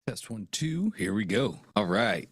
Test 1, 2. Here we go. All right.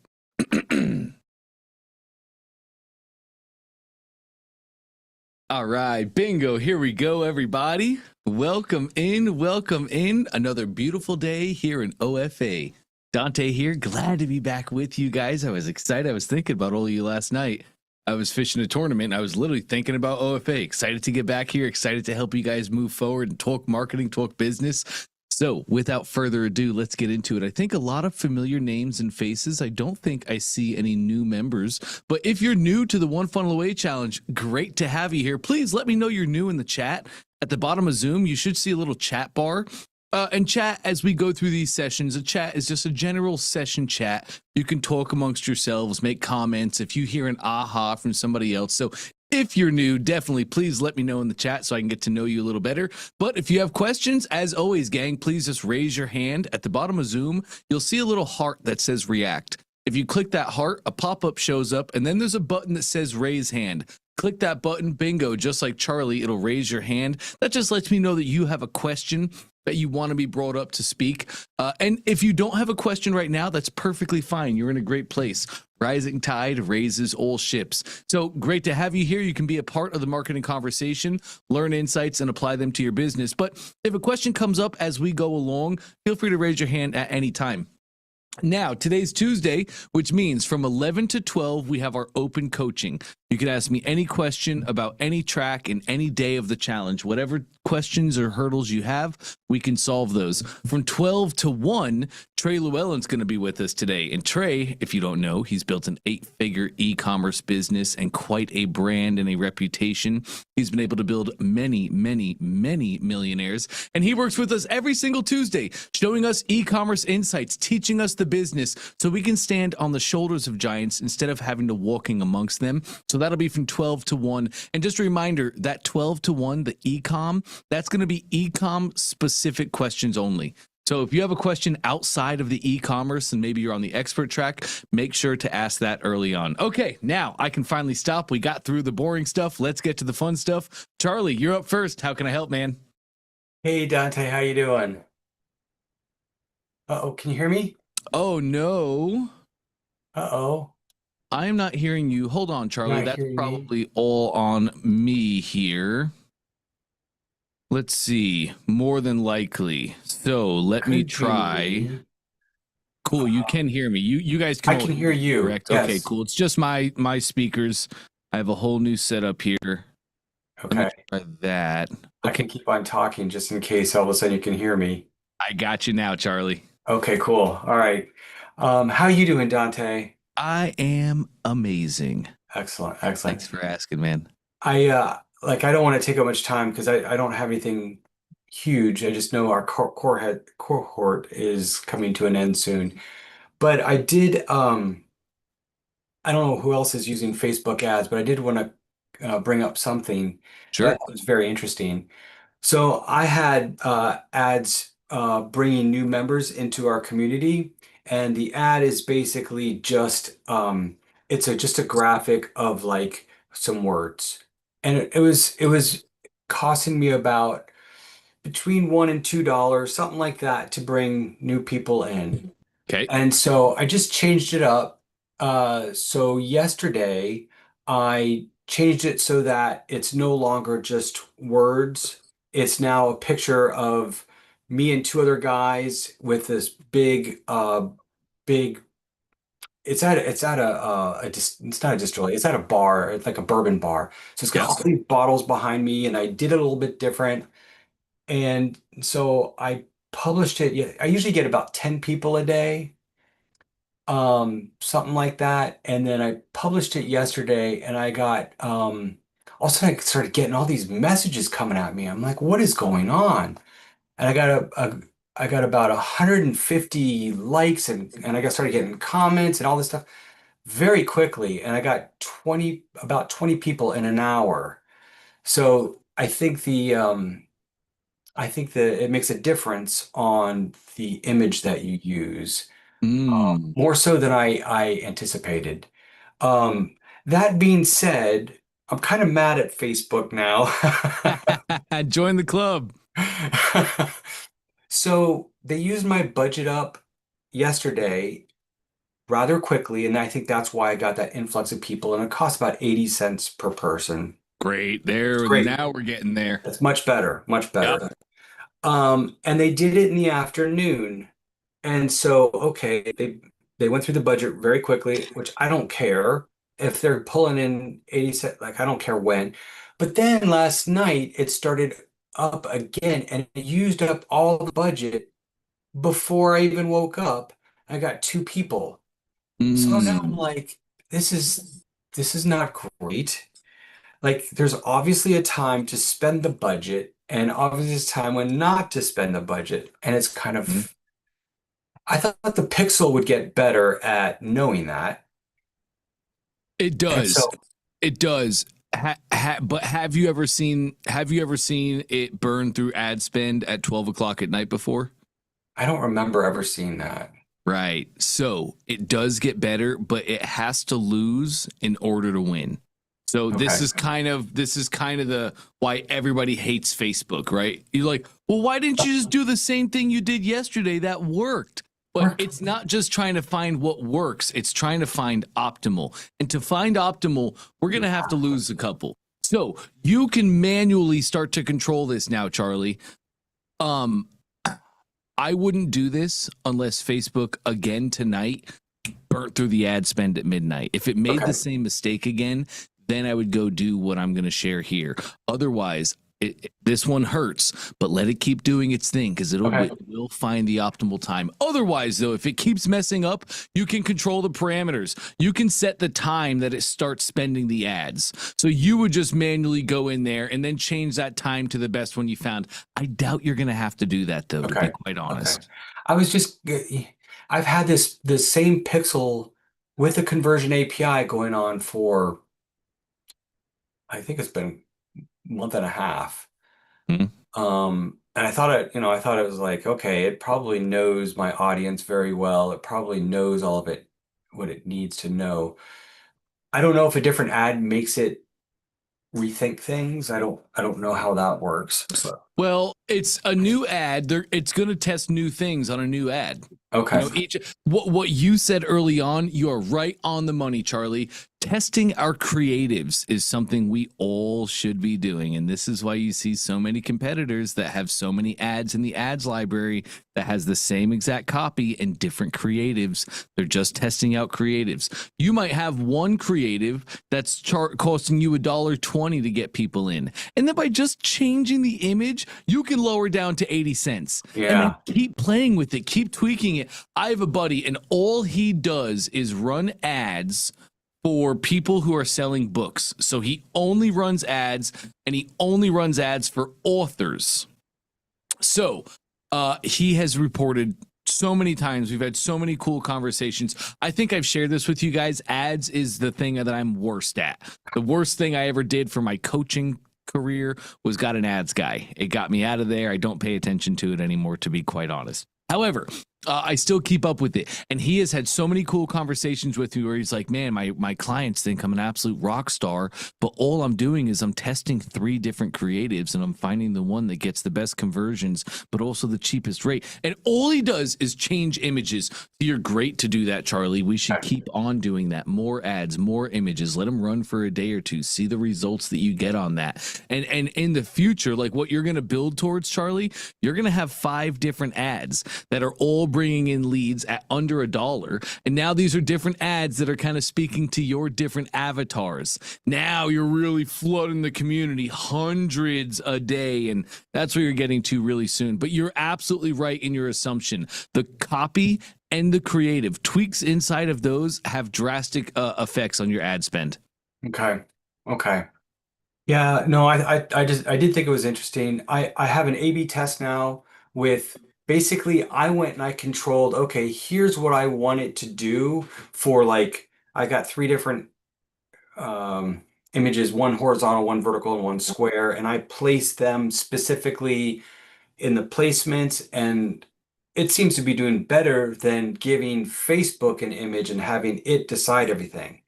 All right. Bingo. Here we go, everybody. Welcome in. Welcome in. Another beautiful day here in OFA. Dante here. Glad to be back with you guys. I was excited. I was thinking about all of you last night. I was fishing a tournament. I was literally thinking about OFA. Excited to get back here. Excited to help you guys move forward and talk marketing, talk business. So without further ado, let's get into it. I think a lot of familiar names and faces. I don't think I see any new members, but if you're new to the One Funnel Away Challenge, great to have you here. Please let me know you're new in the chat. At the bottom of Zoom, you should see a little chat bar. And chat as we go through these sessions. A chat is just a general session chat. You can talk amongst yourselves, make comments if you hear an aha from somebody else. So if you're new, definitely please let me know in the chat so I can get to know you a little better. But if you have questions, as always, gang, please just raise your hand. At the bottom of Zoom, you'll see a little heart that says react. If you click that heart, a pop-up shows up, and then there's a button that says raise hand. Click that button, bingo, just like Charlie, it'll raise your hand. That just lets me know that you have a question that you want to be brought up to speak. And if you don't have a question right now, that's perfectly fine. You're in a great place. Rising tide raises all ships. So great to have you here. You can be a part of the marketing conversation, learn insights, and apply them to your business. But if a question comes up as we go along, feel free to raise your hand at any time. Now, today's Tuesday, which means from 11 to 12, we have our open coaching. You can ask me any question about any track in any day of the challenge. Whatever questions or hurdles you have, we can solve those. From 12 to 1, Trey Llewellyn's going to be with us today. And Trey, if you don't know, he's built an 8-figure e-commerce business and quite a brand and a reputation. He's been able to build many, many, many millionaires. And he works with us every single Tuesday, showing us e-commerce insights, teaching us the business so we can stand on the shoulders of giants instead of having to walking amongst them. So that'll be from 12 to 1. And just a reminder, that 12 to 1, the e-com, that's going to be e-com specific questions only. So if you have a question outside of the e-commerce and maybe you're on the expert track, make sure to ask that early on. Okay, now I can finally stop. We got through the boring stuff. Let's get to the fun stuff. Charlie, you're up first. How can I help, man? Hey Dante, how you doing? Uh-oh, can you hear me? Oh, no. Uh-oh, I am not hearing you. Hold on, Charlie. not That's hearing me. probably all on me here. Let's see. More than likely. So let me Could be try. me. Cool. You can hear me. You guys can I all can hear me, you. correct? Okay, Yes. cool. It's just my speakers. I have a whole new setup here. Let me Okay. try that. I Okay. can keep on talking just in case all of a sudden you can hear me. I got you now, Charlie. Okay, cool. All right. How you doing, Dante? I am amazing. Excellent, excellent. Thanks for asking, man. I don't want to take up much time because I don't have anything huge. I just know our cohort is coming to an end soon. But I don't know who else is using Facebook ads, but I did want to bring up something Sure. that was very interesting. So I had ads bringing new members into our community, and the ad is basically just just a graphic of like some words, and it was costing me about between $1 and $2, something like that, to bring new people in. Okay. And so I just changed it up. So yesterday I changed it so that it's no longer just words. It's now a picture of me and two other guys with this big. It's not a distillery. It's at a bar. It's like a bourbon bar. So it's got Yep. all these bottles behind me, and I did it a little bit different. And so I published it. Yeah, I usually get about 10 people a day, something like that. And then I published it yesterday, and I got all of a sudden I started getting all these messages coming at me. I'm like, what is going on? And I got about 150 likes, and I got started getting comments and all this stuff very quickly. And I got about 20 people in an hour. So I think that it makes a difference on the image that you use, Mm. more so than I anticipated. Um, that being said, I'm kind of mad at Facebook now. Join the club. So they used my budget up, yesterday rather quickly, and I think that's why I got that influx of people, and it costs about 80 cents per person. Great. It's There, great. now we're getting there. That's much better, much Yep. better. And they did it in the afternoon. And so, okay, they went through the budget very quickly, which I don't care if they're pulling in 80 cents, like I don't care when. But then last night it started up again and it used up all the budget before I even woke up. I got two people. So now I'm Mm. like, this is this is not great. Like there's obviously a time to spend the budget and obviously a time when not to spend the budget. And it's kind Mm. of I thought the Pixel would get better at knowing that. It And does. so It does. But have you ever seen it burn through ad spend at 12 o'clock at night before? I don't remember ever seeing that. Right. So it does get better, but it has to lose in order to win. So Okay. this is kind of the why everybody hates Facebook, right? You're like, well, why didn't you just do the same thing you did yesterday that worked? But Worked. it's not just trying to find what works, it's trying to find optimal. And to find optimal, we're gonna have to lose a couple. So you can manually start to control this now, Charlie. Um, I wouldn't do this unless Facebook again tonight burnt through the ad spend at midnight. If it made Okay. the same mistake again, then I would go do what I'm going to share here. Otherwise, this one hurts, but let it keep doing its thing because Okay. it will find the optimal time. Otherwise, though, if it keeps messing up, you can control the parameters. You can set the time that it starts spending the ads. So you would just manually go in there and then change that time to the best one you found. I doubt you're going to have to do that, though, to be Okay. quite Okay. honest. I was just I've had this same Pixel with a conversion API going on for I think it's been a month and a half. Hmm. And I thought it was like, okay, it probably knows my audience very well. It probably knows all of it, what it needs to know. I don't know if a different ad makes it rethink things. I don't know how that works. But Well, it's a new ad. It's going to test new things on a new ad. You okay. know, each what you said early on, you are right on the money, Charlie. Testing our creatives is something we all should be doing, and this is why you see so many competitors that have so many ads in the ads library that has the same exact copy and different creatives. They're just testing out creatives. You might have one creative that's costing you $1.20 to get people in, and then by just changing the image, you can lower down to 80 cents. And then Yeah. keep playing with it, keep tweaking it. I have a buddy, and all he does is run ads for people who are selling books. So he only runs ads, and he only runs ads for authors. So he has reported so many times. We've had so many cool conversations. I think I've shared this with you guys. Ads is the thing that I'm worst at. The worst thing I ever did for my coaching career was got an ads guy. It got me out of there. I don't pay attention to it anymore, to be quite honest. However, I still keep up with it. And he has had so many cool conversations with me where he's like, man, my clients think I'm an absolute rock star, but all I'm doing is I'm testing 3 different creatives and I'm finding the one that gets the best conversions, but also the cheapest rate. And all he does is change images. You're great to do that, Charlie. We should keep on doing that. More ads, more images. Let them run for a day or two. See the results that you get on that. And in the future, like what you're going to build towards, Charlie, you're going to have 5 different ads that are all bringing in leads at under $1. And now these are different ads that are kind of speaking to your different avatars. Now you're really flooding the community, hundreds a day. And that's where you're getting to really soon. But you're absolutely right in your assumption. The copy and the creative tweaks inside of those have drastic effects on your ad spend. Okay. Okay. Yeah, no, I did think it was interesting. I have an A/B test now with basically I went and I controlled, okay, here's what I want it to do for like I got 3 different um images, one horizontal, one vertical, and one square, and I placed them specifically in the placements and it seems to be doing better than giving Facebook an image and having it decide everything.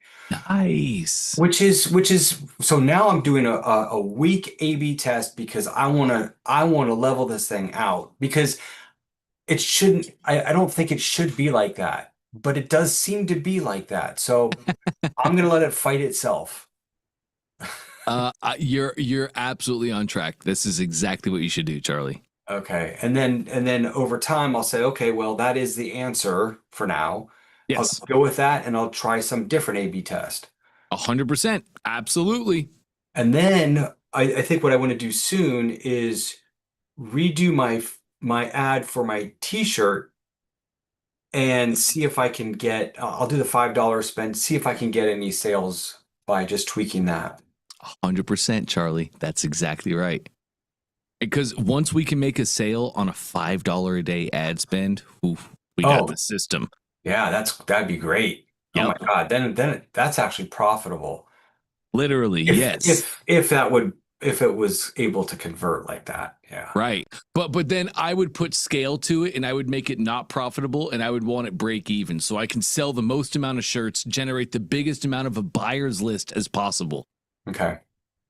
Nice. Which is so now I'm doing a week A/B test because I want to level this thing out because it shouldn't, I don't think it should be like that, but it does seem to be like that. So I'm gonna let it fight itself. You're absolutely on track. This is exactly what you should do, Charlie. Okay. And then over time I'll say, okay, well, that is the answer for now. I'll Yes, go with that and I'll try some different A/B test. 100%. Absolutely. And then I think what I want to do soon is redo my ad for my t-shirt and see if I can get, I'll do the $5 spend, see if I can get any sales by just tweaking that. 100%, Charlie. That's exactly right. Because once we can make a sale on a $5 a day ad spend, oof, we got Oh, the system. yeah, that'd be great. Oh my Yep. God, then that's actually profitable. Literally, If yes. if if that would if it was able to convert like that. Yeah. Right. But then I would put scale to it and I would make it not profitable and I would want it break even so I can sell the most amount of shirts, generate the biggest amount of a buyer's list as possible. Okay.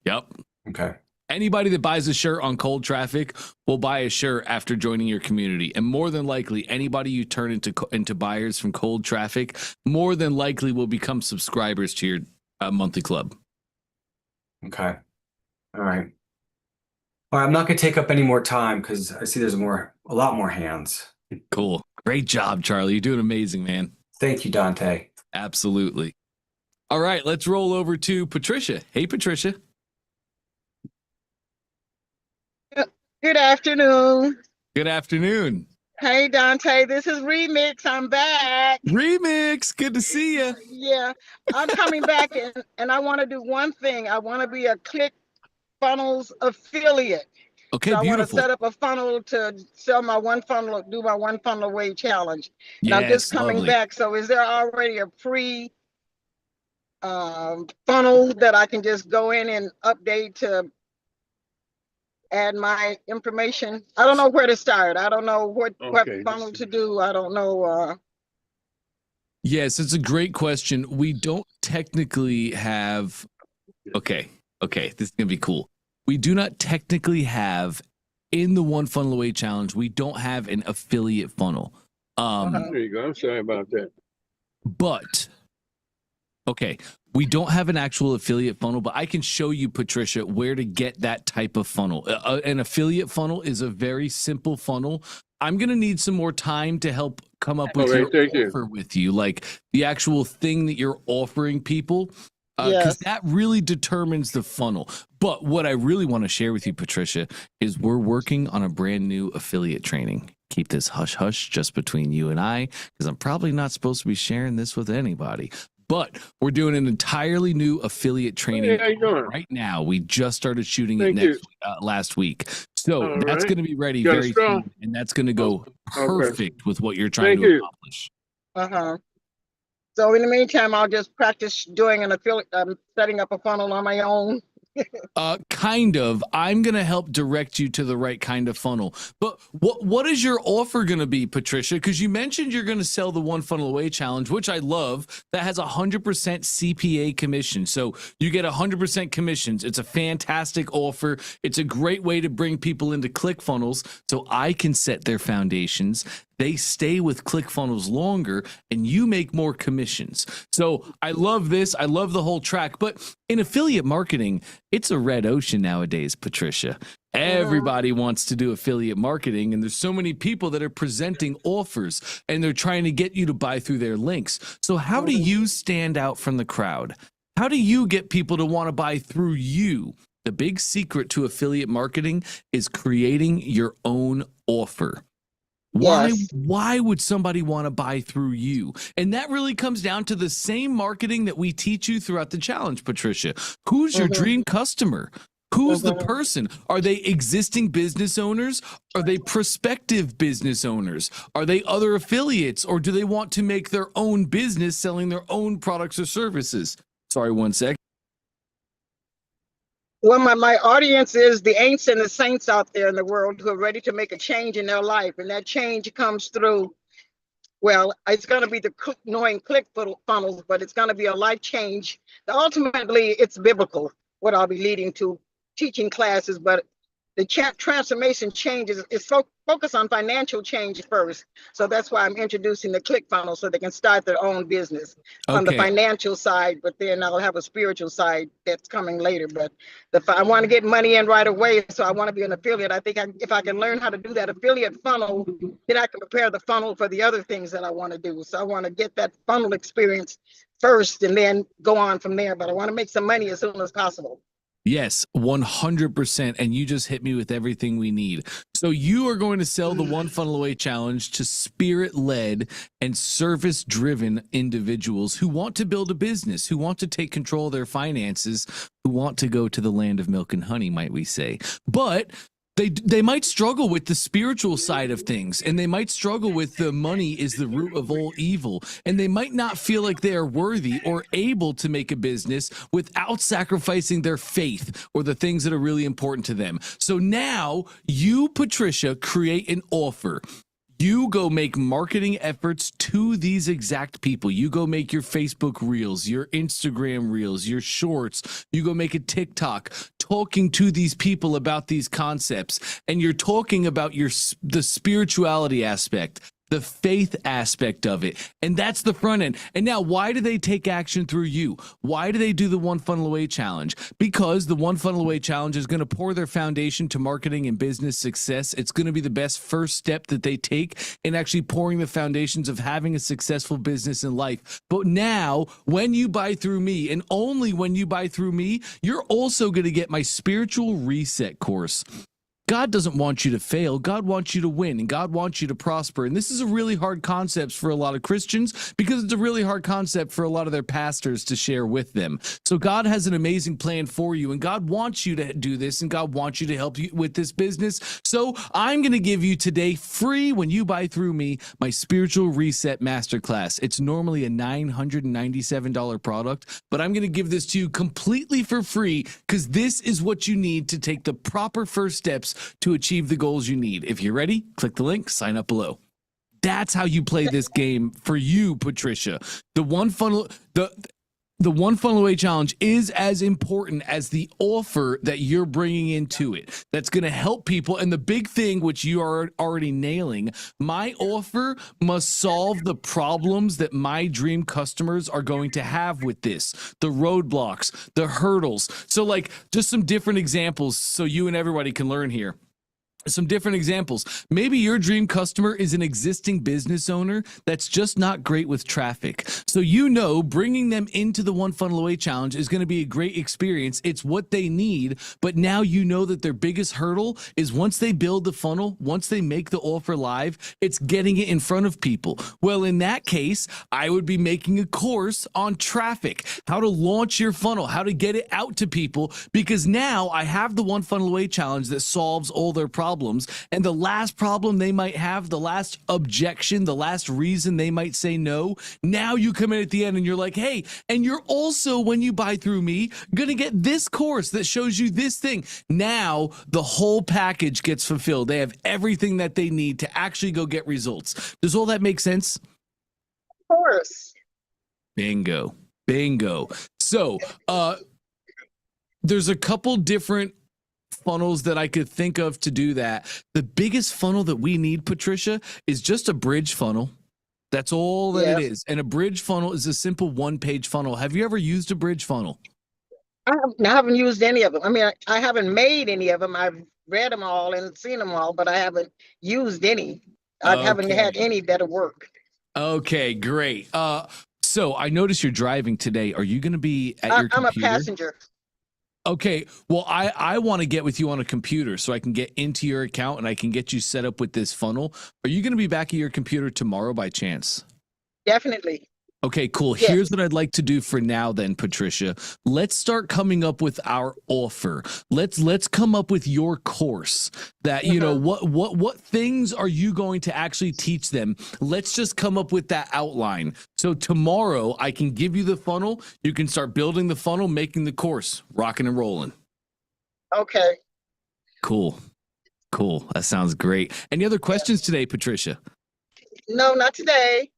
Yep. Okay. Anybody that buys a shirt on cold traffic will buy a shirt after joining your community. And more than likely, anybody you turn into buyers from cold traffic, more than likely will become subscribers to your monthly club. Okay. All right. All right, I'm not going to take up any more time because I see there's a lot more hands. Cool. Great job, Charlie. You're doing amazing, man. Thank you, Dante. Absolutely. All right, let's roll over to Patricia. Hey, Patricia. Good afternoon. Good afternoon. Hey, Dante, this is Remix. I'm back. Remix. Good to see you. Yeah, I'm coming back and I want to do one thing. I want to be a ClickFunnels affiliate. Okay, So I want to beautiful. set up a funnel to sell my one funnel, do my one funnel away challenge. And I'm just Yes, coming lovely. back. So is there already a pre funnel that I can just go in and update to add my information? I don't know where to start. I don't know what funnel to do. I don't know. Yes, it's a great question. We don't technically have. Okay, this is gonna be cool. We do not technically have in the One Funnel Away Challenge. We don't have an affiliate funnel. There you go. I'm sorry about that. But okay, we don't have an actual affiliate funnel, but I can show you, Patricia, where to get that type of funnel. An affiliate funnel is a very simple funnel. I'm going to need some more time to help come up with your offer with you, like the actual thing that you're offering people, because that really determines the funnel. But what I really want to share with you, Patricia, is we're working on a brand new affiliate training. Keep this hush hush just between you and I, because I'm probably not supposed to be sharing this with anybody. But we're doing an entirely new affiliate training right now. We just started shooting it last week. So that's going to be ready very soon. And that's going to go perfect with what you're trying to accomplish. So in the meantime, I'll just practice doing an affiliate, setting up a funnel on my own. Kind of. I'm going to help direct you to the right kind of funnel. But what is your offer going to be, Patricia? Because you mentioned you're going to sell the One Funnel Away Challenge, which I love, that has 100% CPA commission. So you get 100% commissions. It's a fantastic offer. It's a great way to bring people into ClickFunnels so I can set their foundations. They stay with ClickFunnels longer and you make more commissions. So I love this. I love the whole track. But in affiliate marketing, it's a red ocean nowadays, Patricia. Everybody wants to do affiliate marketing, and there's so many people that are presenting offers and they're trying to get you to buy through their links. So how do you stand out from the crowd? How do you get people to want to buy through you? The big secret to affiliate marketing is creating your own offer. Why would somebody want to buy through you? And that really comes down to the same marketing that we teach you throughout the challenge, Patricia. Who's your dream customer? Who's the person? Are they existing business owners? Are they prospective business owners? Are they other affiliates? Or do they want to make their own business selling their own products or services? Sorry, one sec. Well, my audience is the ain'ts and the saints out there in the world who are ready to make a change in their life. And that change comes through, well, it's going to be the knowing ClickFunnels, but it's going to be a life change. Ultimately, it's biblical, what I'll be leading to, teaching classes, but the transformation changes is focus on financial change first. So that's why I'm introducing the ClickFunnels so they can start their own business on the Okay. financial side, but then I'll have a spiritual side that's coming later. But I want to get money in right away, so I want to be an affiliate. I think if I can learn how to do that affiliate funnel, then I can prepare the funnel for the other things that I want to do. So I want to get that funnel experience first and then go on from there. But I want to make some money as soon as possible. Yes, 100%. And you just hit me with everything we need. So you are going to sell the One Funnel Away Challenge to spirit-led and service-driven individuals who want to build a business, who want to take control of their finances, who want to go to the land of milk and honey, might we say. But they might struggle with the spiritual side of things, and they might struggle with the money is the root of all evil, and they might not feel like they are worthy or able to make a business without sacrificing their faith or the things that are really important to them. So now you, Patricia, create an offer. You go make marketing efforts to these exact people. You go make your Facebook reels, your Instagram reels, your shorts. You go make a TikTok talking to these people about these concepts. And you're talking about the spirituality aspect, the faith aspect of it. And that's the front end. And now, why do they take action through you? Why do they do the One Funnel Away Challenge? Because the One Funnel Away Challenge is going to pour their foundation to marketing and business success. It's going to be the best first step that they take in actually pouring the foundations of having a successful business in life. But now, when you buy through me, and only when you buy through me, you're also going to get my spiritual reset course. God doesn't want you to fail. God wants you to win, and God wants you to prosper. And this is a really hard concept for a lot of Christians because it's a really hard concept for a lot of their pastors to share with them. So God has an amazing plan for you, and God wants you to do this, and God wants you to help you with this business. So I'm going to give you today free, when you buy through me, my Spiritual Reset Masterclass. It's normally a $997 product, but I'm going to give this to you completely for free because this is what you need to take the proper first steps to achieve the goals you need. If you're ready, click the link, sign up below. That's how you play this game for you, Patricia. The One Funnel Away Challenge is as important as the offer that you're bringing into it. That's going to help people. And the big thing, which you are already nailing, my offer must solve the problems that my dream customers are going to have with this, the roadblocks, the hurdles. So like just some different examples so you and everybody can learn here. Some different examples. Maybe your dream customer is an existing business owner that's just not great with traffic. So bringing them into the One Funnel Away Challenge is going to be a great experience. It's what they need, but now you know that their biggest hurdle is once they build the funnel, once they make the offer live, it's getting it in front of people. Well, in that case, I would be making a course on traffic, how to launch your funnel, how to get it out to people, because now I have the One Funnel Away Challenge that solves all their problems. And the last problem they might have, the last objection, the last reason they might say no, now you come in at the end and you're like, hey, and you're also, when you buy through me, going to get this course that shows you this thing. Now the whole package gets fulfilled. They have everything that they need to actually go get results. Does all that make sense? Of course. Bingo. So there's a couple different funnels that I could think of to do that. The biggest funnel that we need, Patricia, is just a bridge funnel. That's all that it is. And a bridge funnel is a simple one-page funnel. Have you ever used a bridge funnel? I haven't used any of them. I mean, I haven't made any of them. I've read them all and seen them all, but I haven't used any. I haven't had any that work. Okay, great. So I noticed you're driving today. Are you going to be at your computer? I'm a passenger. Okay, well, I want to get with you on a computer so I can get into your account and I can get you set up with this funnel. Are you going to be back at your computer tomorrow by chance? Definitely. Okay, cool. Yes. Here's what I'd like to do for now then, Patricia. Let's start coming up with our offer. Let's come up with your course that, what things are you going to actually teach them? Let's just come up with that outline. So tomorrow I can give you the funnel. You can start building the funnel, making the course, rocking and rolling. Okay. Cool. That sounds great. Any other questions today, Patricia? No, not today.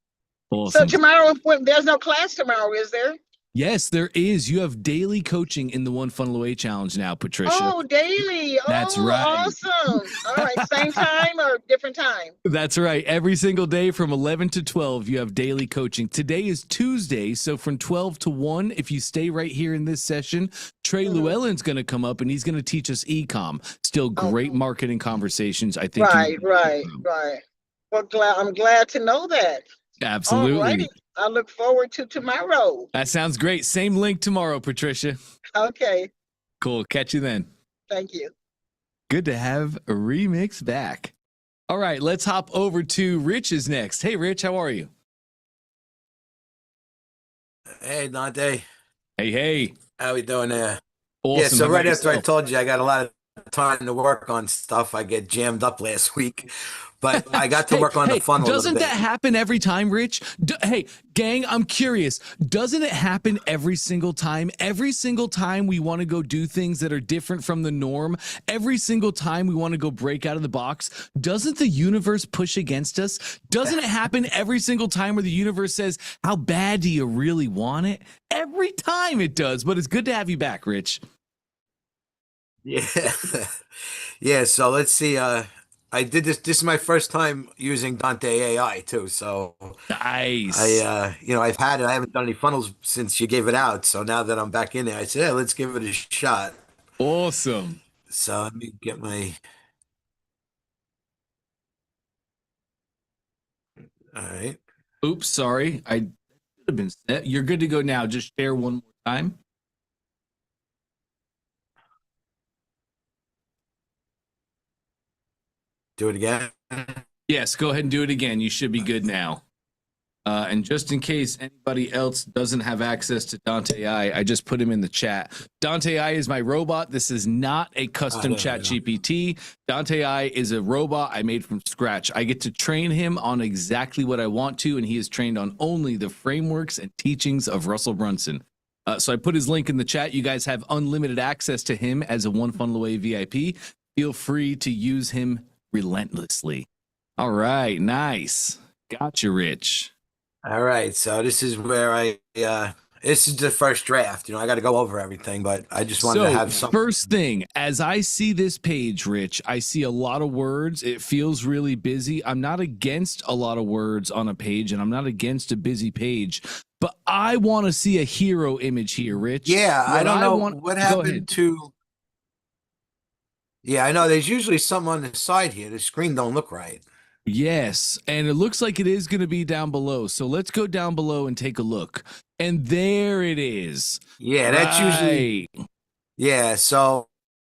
Awesome. So tomorrow, there's no class tomorrow, is there? Yes, there is. You have daily coaching in the One Funnel Away Challenge now, Patricia. Oh, daily. That's Oh, right. awesome. All right. Same time or different time? That's right. Every single day from 11 to 12, you have daily coaching. Today is Tuesday, so from 12 to 1, if you stay right here in this session, Trey Llewellyn's going to come up and he's going to teach us e-com. Still great marketing conversations. I think. Right. Well, I'm glad to know that. Absolutely. All righty. I look forward to tomorrow. That sounds great. Same link tomorrow, Patricia. Okay. Cool. Catch you then. Thank you. Good to have a Remix back. All right, let's hop over to Rich is next. Hey, Rich, how are you? Hey, Dante. Hey. How we doing there? Awesome. Yeah, so How right about after I yourself? told you I got a lot of time to work on stuff, I get jammed up last week. But I got to work on the funnel a little Doesn't bit. that happen every time, Rich? Hey, gang, I'm curious. Doesn't it happen every single time? Every single time we want to go do things that are different from the norm, every single time we want to go break out of the box, doesn't the universe push against us? Doesn't it happen every single time where the universe says, how bad do you really want it? Every time it does, but it's good to have you back, Rich. Yeah. Yeah, so let's see. I did this. This is my first time using Dante AI too. So Nice. I've had it. I haven't done any funnels since you gave it out. So now that I'm back in there, I said, yeah, let's give it a shot. Awesome. So let me get my. All right. Oops, sorry. I should have been set. You're good to go now. Just share one more time. Do it again. Yes, go ahead and do it again. You should be good now. And just in case anybody else doesn't have access to Dante AI, I just put him in the chat. Dante AI is my robot. This is not a custom chat GPT. Dante AI is a robot I made from scratch. I get to train him on exactly what I want to, and he is trained on only the frameworks and teachings of Russell Brunson. So I put his link in the chat. You guys have unlimited access to him as a One Funnel Away VIP. Feel free to use him relentlessly. All right, nice. Gotcha, Rich. All right, so this is where this is the first draft. I got to go over everything, but I just wanted to have some. First thing, as I see this page, Rich, I see a lot of words. It feels really busy. I'm not against a lot of words on a page, and I'm not against a busy page, but I want to see a hero image here, Rich. Yeah, I don't know what happened to. Yeah, I know. There's usually something on the side here. The screen don't look right. Yes, and it looks like it is going to be down below. So let's go down below and take a look. And there it is. Yeah, that's usually. Yeah, so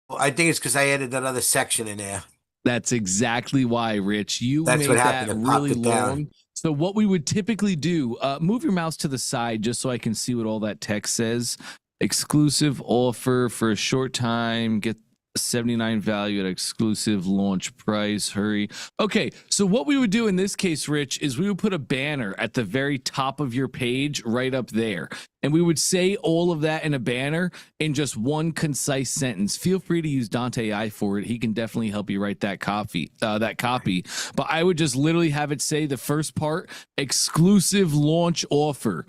I think it's because I added that other section in there. That's exactly why, Rich. That's made what happened. That really long. Down. So what we would typically do, move your mouse to the side just so I can see what all that text says. Exclusive offer for a short time. Get 79 value at exclusive launch price. Hurry. Okay, so what we would do in this case, Rich, is we would put a banner at the very top of your page right up there. And we would say all of that in a banner in just one concise sentence. Feel free to use Dante AI for it. He can definitely help you write that copy. But I would just literally have it say the first part, exclusive launch offer.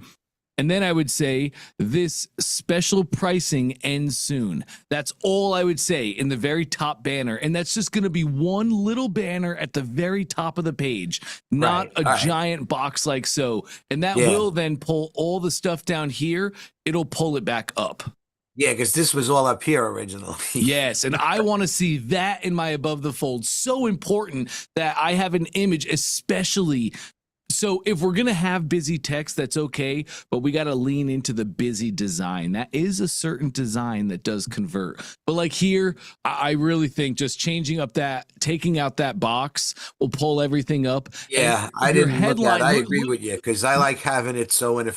And then I would say, this special pricing ends soon. That's all I would say in the very top banner. And that's just going to be one little banner at the very top of the page, not a giant box like so. And that will then pull all the stuff down here. It'll pull it back up. Yeah, because this was all up here originally. Yes, and I want to see that in my above the fold. So important that I have an image, especially. So if we're going to have busy text, that's okay, but we got to lean into the busy design. That is a certain design that does convert. But like here, I really think just changing up taking out that box will pull everything up. Yeah, I didn't look at it. I agree with you because I like having it so when it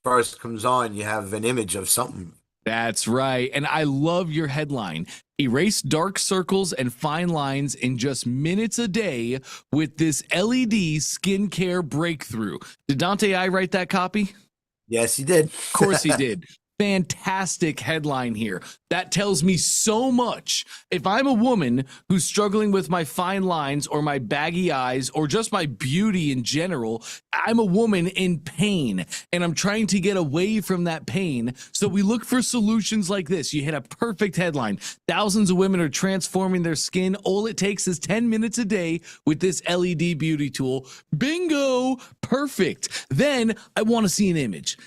first comes on, you have an image of something. That's right. And I love your headline. Erase dark circles and fine lines in just minutes a day with this LED skincare breakthrough. Did Dante I write that copy? Yes, he did. Of course he did. fantastic headline here. That tells me so much. If I'm a woman who's struggling with my fine lines or my baggy eyes or just my beauty in general, I'm a woman in pain and I'm trying to get away from that pain. So we look for solutions like this. You hit a perfect headline. Thousands of women are transforming their skin. All it takes is 10 minutes a day with this LED beauty tool. Bingo! Perfect. Then I want to see an image.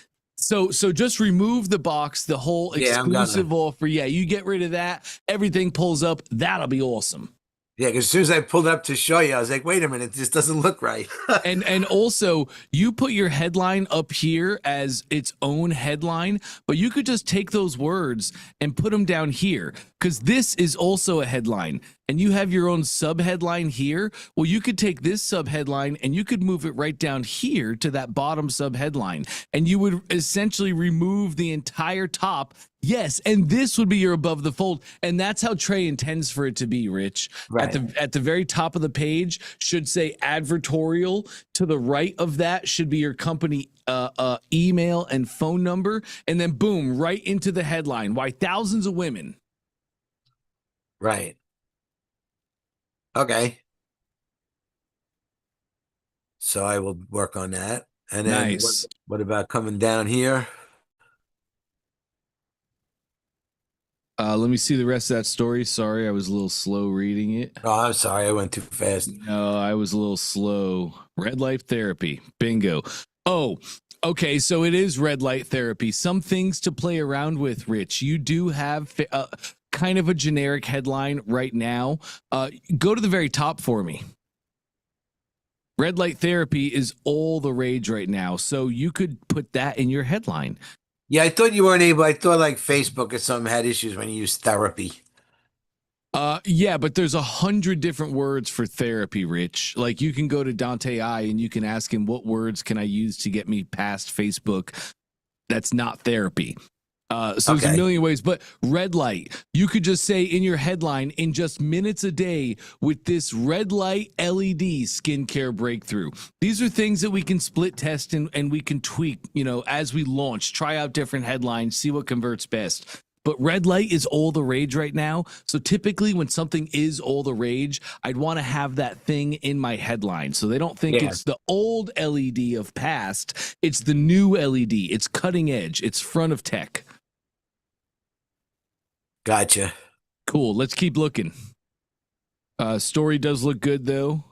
So just remove the box, the whole exclusive offer. Yeah, you get rid of that. Everything pulls up. That'll be awesome. Yeah, because as soon as I pulled it up to show you, I was like, wait a minute, this doesn't look right. And also, you put your headline up here as its own headline, but you could just take those words and put them down here because this is also a headline. And you have your own sub-headline here. Well, you could take this sub-headline and you could move it right down here to that bottom sub-headline. And you would essentially remove the entire top. Yes, and this would be your above the fold. And that's how Trey intends for it to be, Rich. Right. At the very top of the page should say advertorial. To the right of that should be your company email and phone number. And then boom, right into the headline. Why thousands of women. Right. Okay. So I will work on that. And then Nice. what about coming down here? Let me see the rest of that story. Sorry, I was a little slow reading it. Oh, I'm sorry. I went too fast. No, I was a little slow. Red light therapy. Bingo. Oh, okay. So it is red light therapy. Some things to play around with, Rich. You do have kind of a generic headline right now. Go to the very top for me. Red light therapy is all the rage right now. So you could put that in your headline. Yeah, I thought you weren't able. I thought like Facebook or something had issues when you use therapy. Yeah, but there's 100 different words for therapy, Rich. Like you can go to Dante I and you can ask him what words can I use to get me past Facebook. That's not therapy. So there's a million ways, but red light, you could just say in your headline in just minutes a day with this red light LED skincare breakthrough. These are things that we can split test and we can tweak, as we launch, try out different headlines, see what converts best. But red light is all the rage right now. So typically when something is all the rage, I'd want to have that thing in my headline. So they don't think it's the old LED of past. It's the new LED. It's cutting edge. It's front of tech. Gotcha. Cool. Let's keep looking. Story does look good though.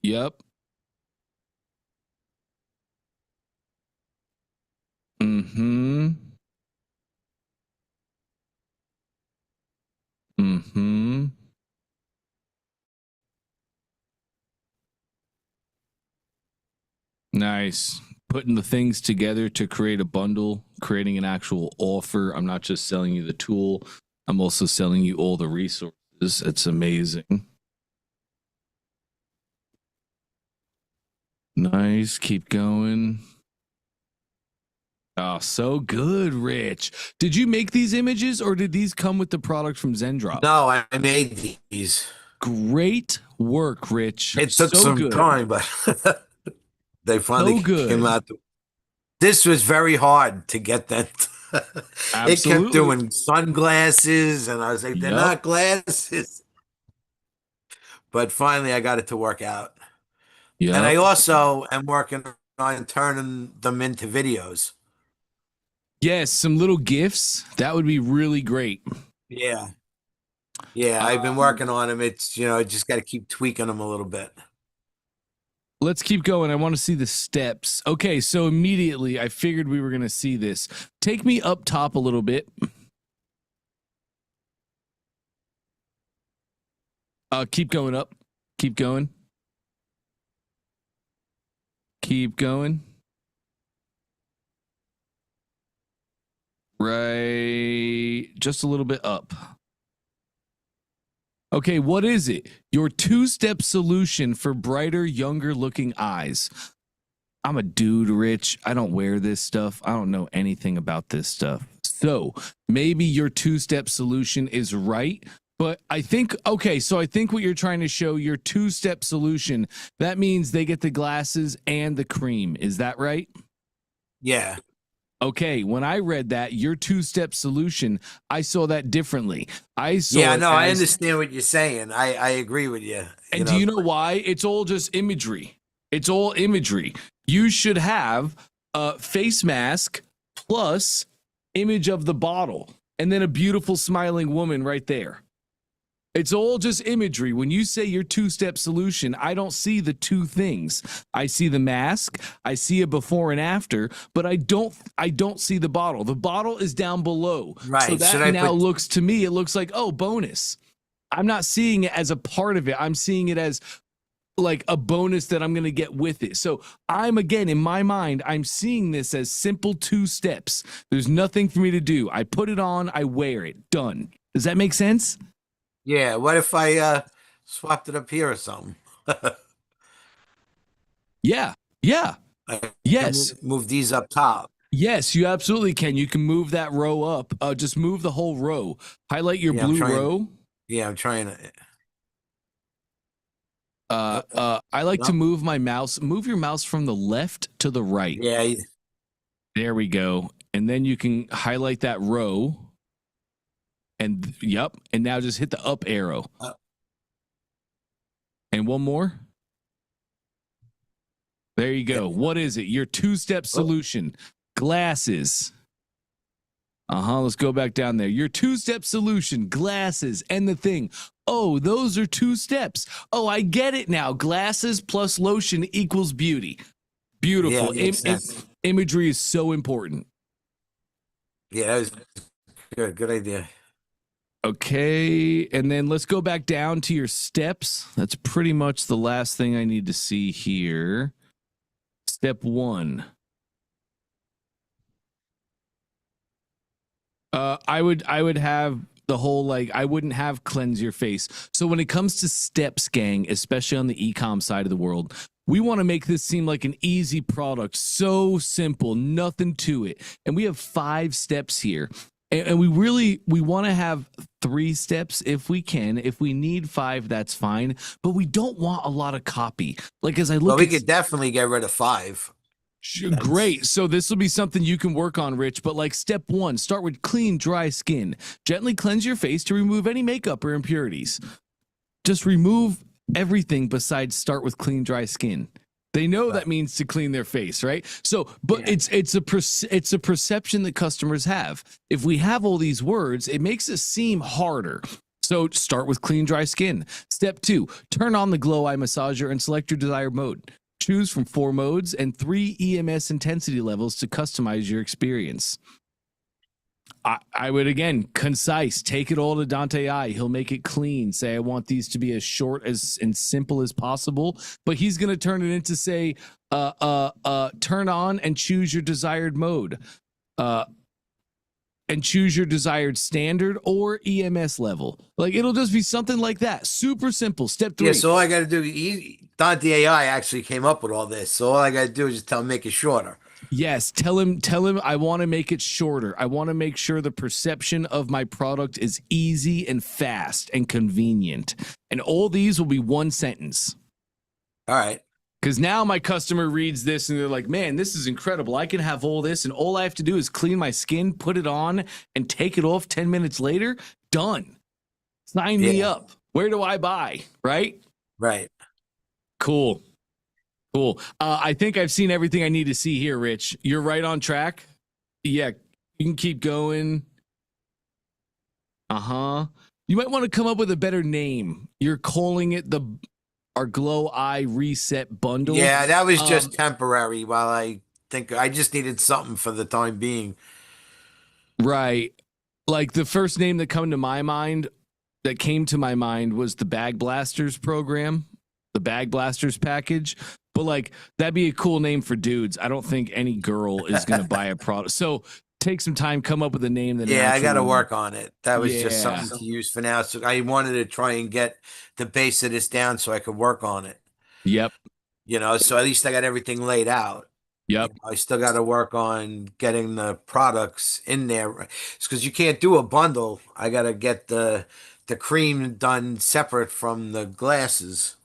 Yep. Mm-hmm. Mm-hmm. Nice. Putting the things together to create a bundle, creating an actual offer. I'm not just selling you the tool. I'm also selling you all the resources. It's amazing. Nice. Keep going. Oh, so good, Rich. Did you make these images or did these come with the product from Zendrop? No, I made these. Great work, Rich. It took some time, but they finally came out. This was very hard to get them. It kept doing sunglasses, and I was like, they're not glasses. But finally, I got it to work out. And I also am working on turning them into videos. Yes, some little GIFs. That would be really great. Yeah. Yeah, I've been working on them. It's, I just got to keep tweaking them a little bit. Let's keep going. I want to see the steps. Okay, so immediately I figured we were going to see this. Take me up top a little bit. Keep going up. Keep going. Keep going. Right, just a little bit up. Okay, what is it? Your two-step solution for brighter, younger-looking eyes. I'm a dude, Rich. I don't wear this stuff. I don't know anything about this stuff. So maybe your two-step solution is right, but I think what you're trying to show, your two-step solution, that means they get the glasses and the cream. Is that right? Yeah. Okay, when I read that, your two-step solution, I saw that differently. I saw Yeah, it no, I as, understand what you're saying. I agree with you. and do you know why? It's all just imagery. It's all imagery. You should have a face mask plus image of the bottle and then a beautiful smiling woman right there. It's all just imagery. When you say your two-step solution, I don't see the two things. I see the mask, I see a before and after, but I don't see the bottle. The bottle is down below. Right. So that now looks to me, it looks like, oh, bonus. I'm not seeing it as a part of it. I'm seeing it as like a bonus that I'm going to get with it. So I'm, again, in my mind, I'm seeing this as simple 2 steps. There's nothing for me to do. I put it on, I wear it, done. Does that make sense? Yeah. What if I swapped it up here or something? Yeah. Yes. Move these up top. Yes, you absolutely can. You can move that row up. Just move the whole row. Highlight your blue row. Yeah, I'm trying to. I like to move my mouse. Move your mouse from the left to the right. Yeah. There we go. And then you can highlight that row. And yep. And now just hit the up arrow. And one more. There you go. What is it? Your two-step solution. Glasses. Let's go back down there. Your two-step solution, glasses, and the thing. Oh, those are 2 steps. Oh, I get it now. Glasses plus lotion equals beauty. Beautiful. Yeah, imagery is so important. Yeah, that was good. Good idea. Okay, and then let's go back down to your steps. That's pretty much the last thing I need to see here. Step 1. I would have the whole, like, I wouldn't have cleanse your face. So when it comes to steps, gang, especially on the e-com side of the world, we want to make this seem like an easy product. So simple, nothing to it. And we have 5 steps here. And we want to have 3 steps if we can. If we need 5, that's fine. But we don't want a lot of copy. Like, as I look, we could definitely get rid of 5. Great. So this will be something you can work on, Rich. But like step 1, start with clean, dry skin. Gently cleanse your face to remove any makeup or impurities. Just remove everything besides start with clean, dry skin. They know that means to clean their face, right? So, but it's a perception that customers have. If we have all these words, it makes it seem harder. So start with clean, dry skin. Step 2, turn on the Glow Eye Massager and select your desired mode. Choose from 4 modes and 3 EMS intensity levels to customize your experience. I would, again, concise, take it all to Dante Eye. He'll make it clean. Say, I want these to be as short and simple as possible, but he's going to turn it into, say, turn on and choose your desired mode. And choose your desired standard or EMS level. Like, it'll just be something like that. Super simple. Step 3. Yeah, so all I got to do, Dante AI actually came up with all this. So all I got to do is just tell him make it shorter. Yes, tell him I want to make it shorter. I want to make sure the perception of my product is easy and fast and convenient. And all these will be 1 sentence. All right. Because now my customer reads this and they're like, man, this is incredible. I can have all this, and all I have to do is clean my skin, put it on, and take it off 10 minutes later. Done. Sign me up. Where do I buy? Right? Right. Cool. I think I've seen everything I need to see here, Rich. You're right on track. Yeah, you can keep going. You might want to come up with a better name. You're calling it our Glow Eye Reset Bundle. Yeah, that was just temporary while I think I just needed something for the time being. Right. Like the first name that came to my mind was the Bag Blasters program, the Bag Blasters package. But like, that'd be a cool name for dudes. I don't think any girl is going to buy a product. So take some time, come up with a name that. Yeah, I got to work on it. That was just something to use for now. So I wanted to try and get the base of this down so I could work on it. Yep. So at least I got everything laid out. Yep. I still got to work on getting the products in there. It's because you can't do a bundle. I got to get the cream done separate from the glasses.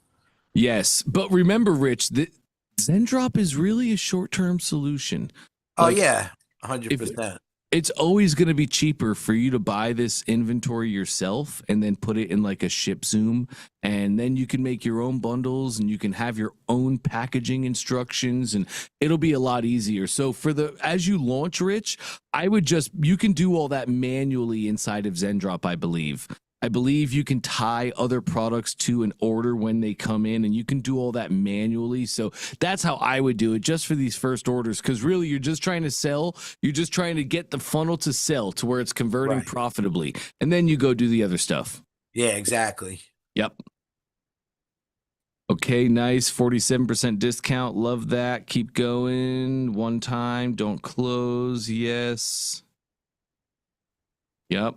Yes, but remember, Rich, that Zendrop is really a short-term solution. Oh Like, yeah, if 100%. it's always going to be cheaper for you to buy this inventory yourself and then put it in like a ship zoom, and then you can make your own bundles and you can have your own packaging instructions, and it'll be a lot easier. So as you launch, Rich, you can do all that manually inside of Zendrop, I believe you can tie other products to an order when they come in, and you can do all that manually. So that's how I would do it just for these first orders, because really you're just trying to sell. You're just trying to get the funnel to sell to where it's converting profitably. And then you go do the other stuff. Yeah, exactly. Yep. Okay, nice. 47% discount. Love that. Keep going. One time. Don't close. Yes. Yep.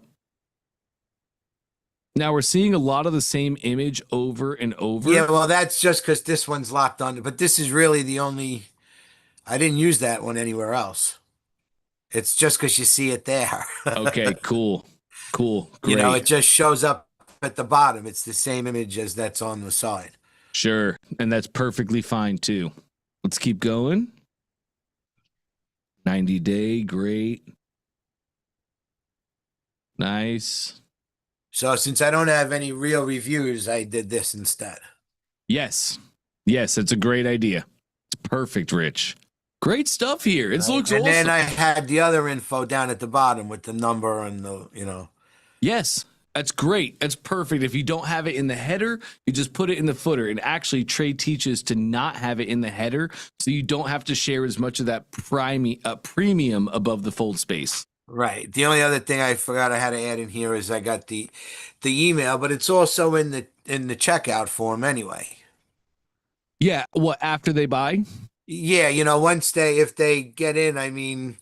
Now we're seeing a lot of the same image over and over. Yeah, well, that's just because this one's locked on. But this is really the only. I didn't use that one anywhere else. It's just because you see it there. Okay, cool. Great. You know, it just shows up at the bottom. It's the same image as that's on the side. Sure. And that's perfectly fine too. Let's keep going. 90-day. Great. Nice. So since I don't have any real reviews, I did this instead. Yes, it's a great idea. It's perfect, Rich. Great stuff here. It looks awesome. And then I had the other info down at the bottom with the number and the. Yes, that's great. That's perfect. If you don't have it in the header, you just put it in the footer. And actually, Trey teaches to not have it in the header, so you don't have to share as much of that premium above the fold space. Right. The only other thing I forgot I had to add in here is I got the email, but it's also in the checkout form anyway. Yeah. What, after they buy? Yeah, if they get in, I mean,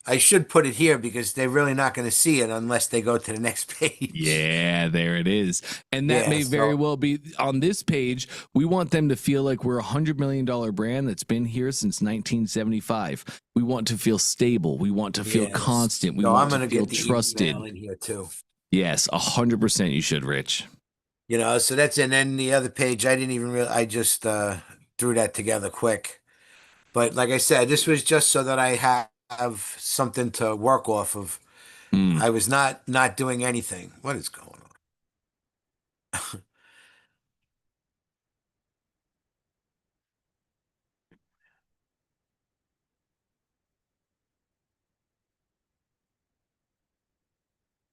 I should put it here because they're really not going to see it unless they go to the next page. Yeah, there it is. And that may very well be on this page. We want them to feel like we're $100 million brand that's been here since 1975. We want to feel stable. We want to feel constant. We want to feel trusted. In here too. Yes, 100% you should, Rich. So that's and then the other page. I didn't even I just threw that together quick. But like I said, this was just so that I have something to work off of. I was not doing anything. What is going on?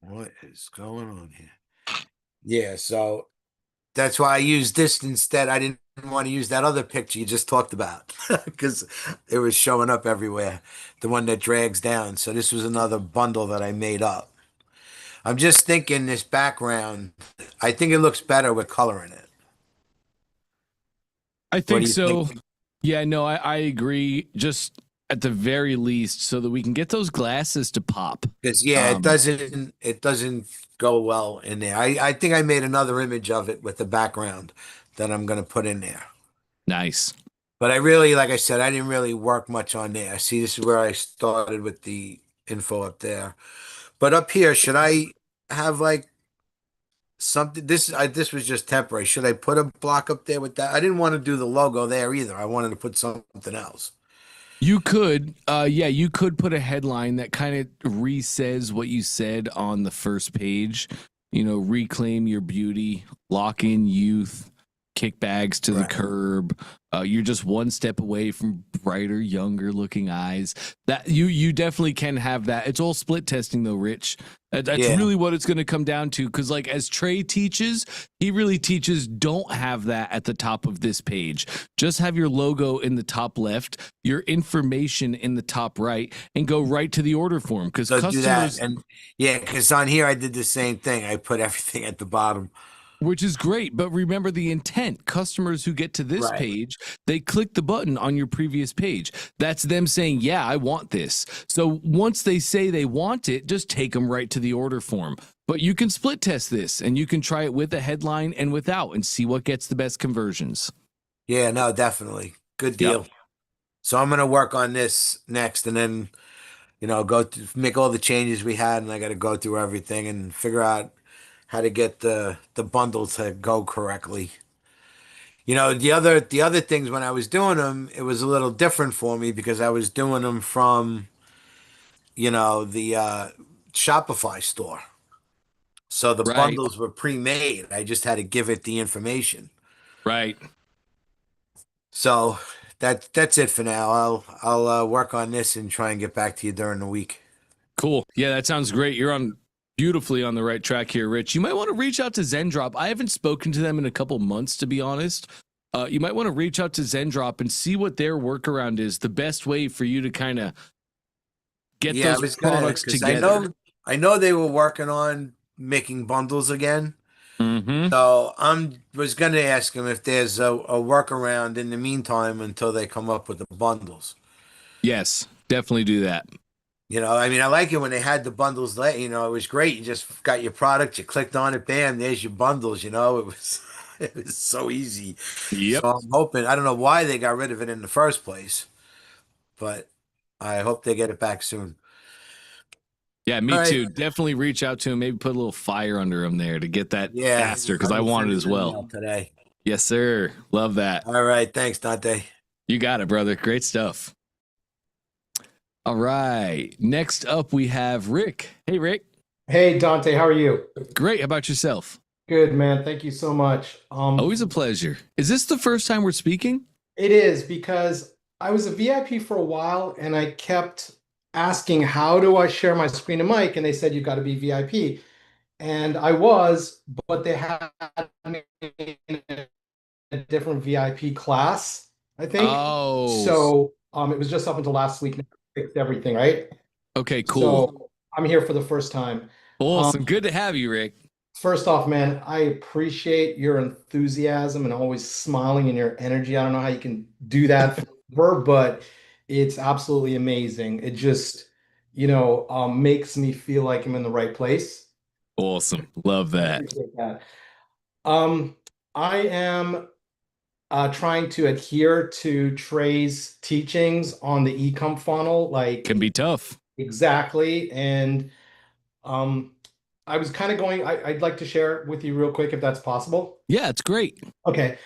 What is going on here? Yeah, so that's why I used this instead. I didn't want to use that other picture you just talked about because it was showing up everywhere, the one that drags down. So this was another bundle that I made up. I'm just thinking this background, I think it looks better with color in it. I think so. Yeah, no, I agree. Just at the very least, so that we can get those glasses to pop. Because it doesn't go well in there. I think I made another image of it with the background that I'm going to put in there. Nice. But I really, like I said, I didn't really work much on there. See, this is where I started with the info up there. But up here, should I have like something? This was just temporary. Should I put a block up there with that? I didn't want to do the logo there either. I wanted to put something else. You could, you could put a headline that kind of re-says what you said on the first page. Reclaim your beauty, lock in youth, kick bags to the curb. You're just one step away from brighter, younger looking eyes. That you definitely can have that. It's all split testing though, Rich. That's really what it's going to come down to. Because like as Trey teaches, he really teaches don't have that at the top of this page. Just have your logo in the top left, your information in the top right, and go right to the order form. Because customers do that. And because on here I did the same thing. I put everything at the bottom. Which is great, but remember the intent. Customers who get to this page, they click the button on your previous page. That's them saying, yeah, I want this. So once they say they want it, just take them right to the order form. But you can split test this, and you can try it with a headline and without and see what gets the best conversions. Yeah, no, definitely. Good deal. Yep. So I'm going to work on this next and then, go to make all the changes we had, and I got to go through everything and figure out how to get the bundle to go correctly. the other things when I was doing them, it was a little different for me because I was doing them from, the Shopify store. So the Right. bundles were pre-made. I just had to give it the information. Right. So that's it for now. I'll work on this and try and get back to you during the week. Cool. Yeah, that sounds great. You're on beautifully on the right track here, Rich. You might want to reach out to Zendrop. I haven't spoken to them in a couple months, to be honest. You might want to reach out to Zendrop and see what their workaround is. The best way for you to kind of get those products together. I know they were working on making bundles again. Mm-hmm. So was going to ask them if there's a workaround in the meantime until they come up with the bundles. Yes, definitely do that. I like it when they had the bundles. It was great. You just got your product, you clicked on it, bam, there's your bundles. It was it was so easy. Yep. So I'm hoping. I don't know why they got rid of it in the first place, but I hope they get it back soon. Yeah, me too. Definitely reach out to him. Maybe put a little fire under him there to get that faster because I want it as well. Today. Yes, sir. Love that. All right. Thanks, Dante. You got it, brother. Great stuff. All right. Next up, we have Rick. Hey, Rick. Hey, Dante. How are you? Great. How about yourself? Good, man. Thank you so much. Always a pleasure. Is this the first time we're speaking? It is, because I was a VIP for a while and I kept asking, how do I share my screen and mic? And they said, you got to be VIP. And I was, but they had me in a different VIP class, I think. Oh. So it was just up until last week. I fixed everything, right? Okay, cool. So I'm here for the first time. Awesome. Good to have you, Rick. First off, man, I appreciate your enthusiasm and always smiling and your energy. I don't know how you can do that forever, but it's absolutely amazing. It just, makes me feel like I'm in the right place. Awesome. Love that. I appreciate that. I am trying to adhere to Trey's teachings on the e-com funnel. Can be tough. Exactly. And I was kind of I'd like to share with you real quick if that's possible. Yeah, it's great. Okay.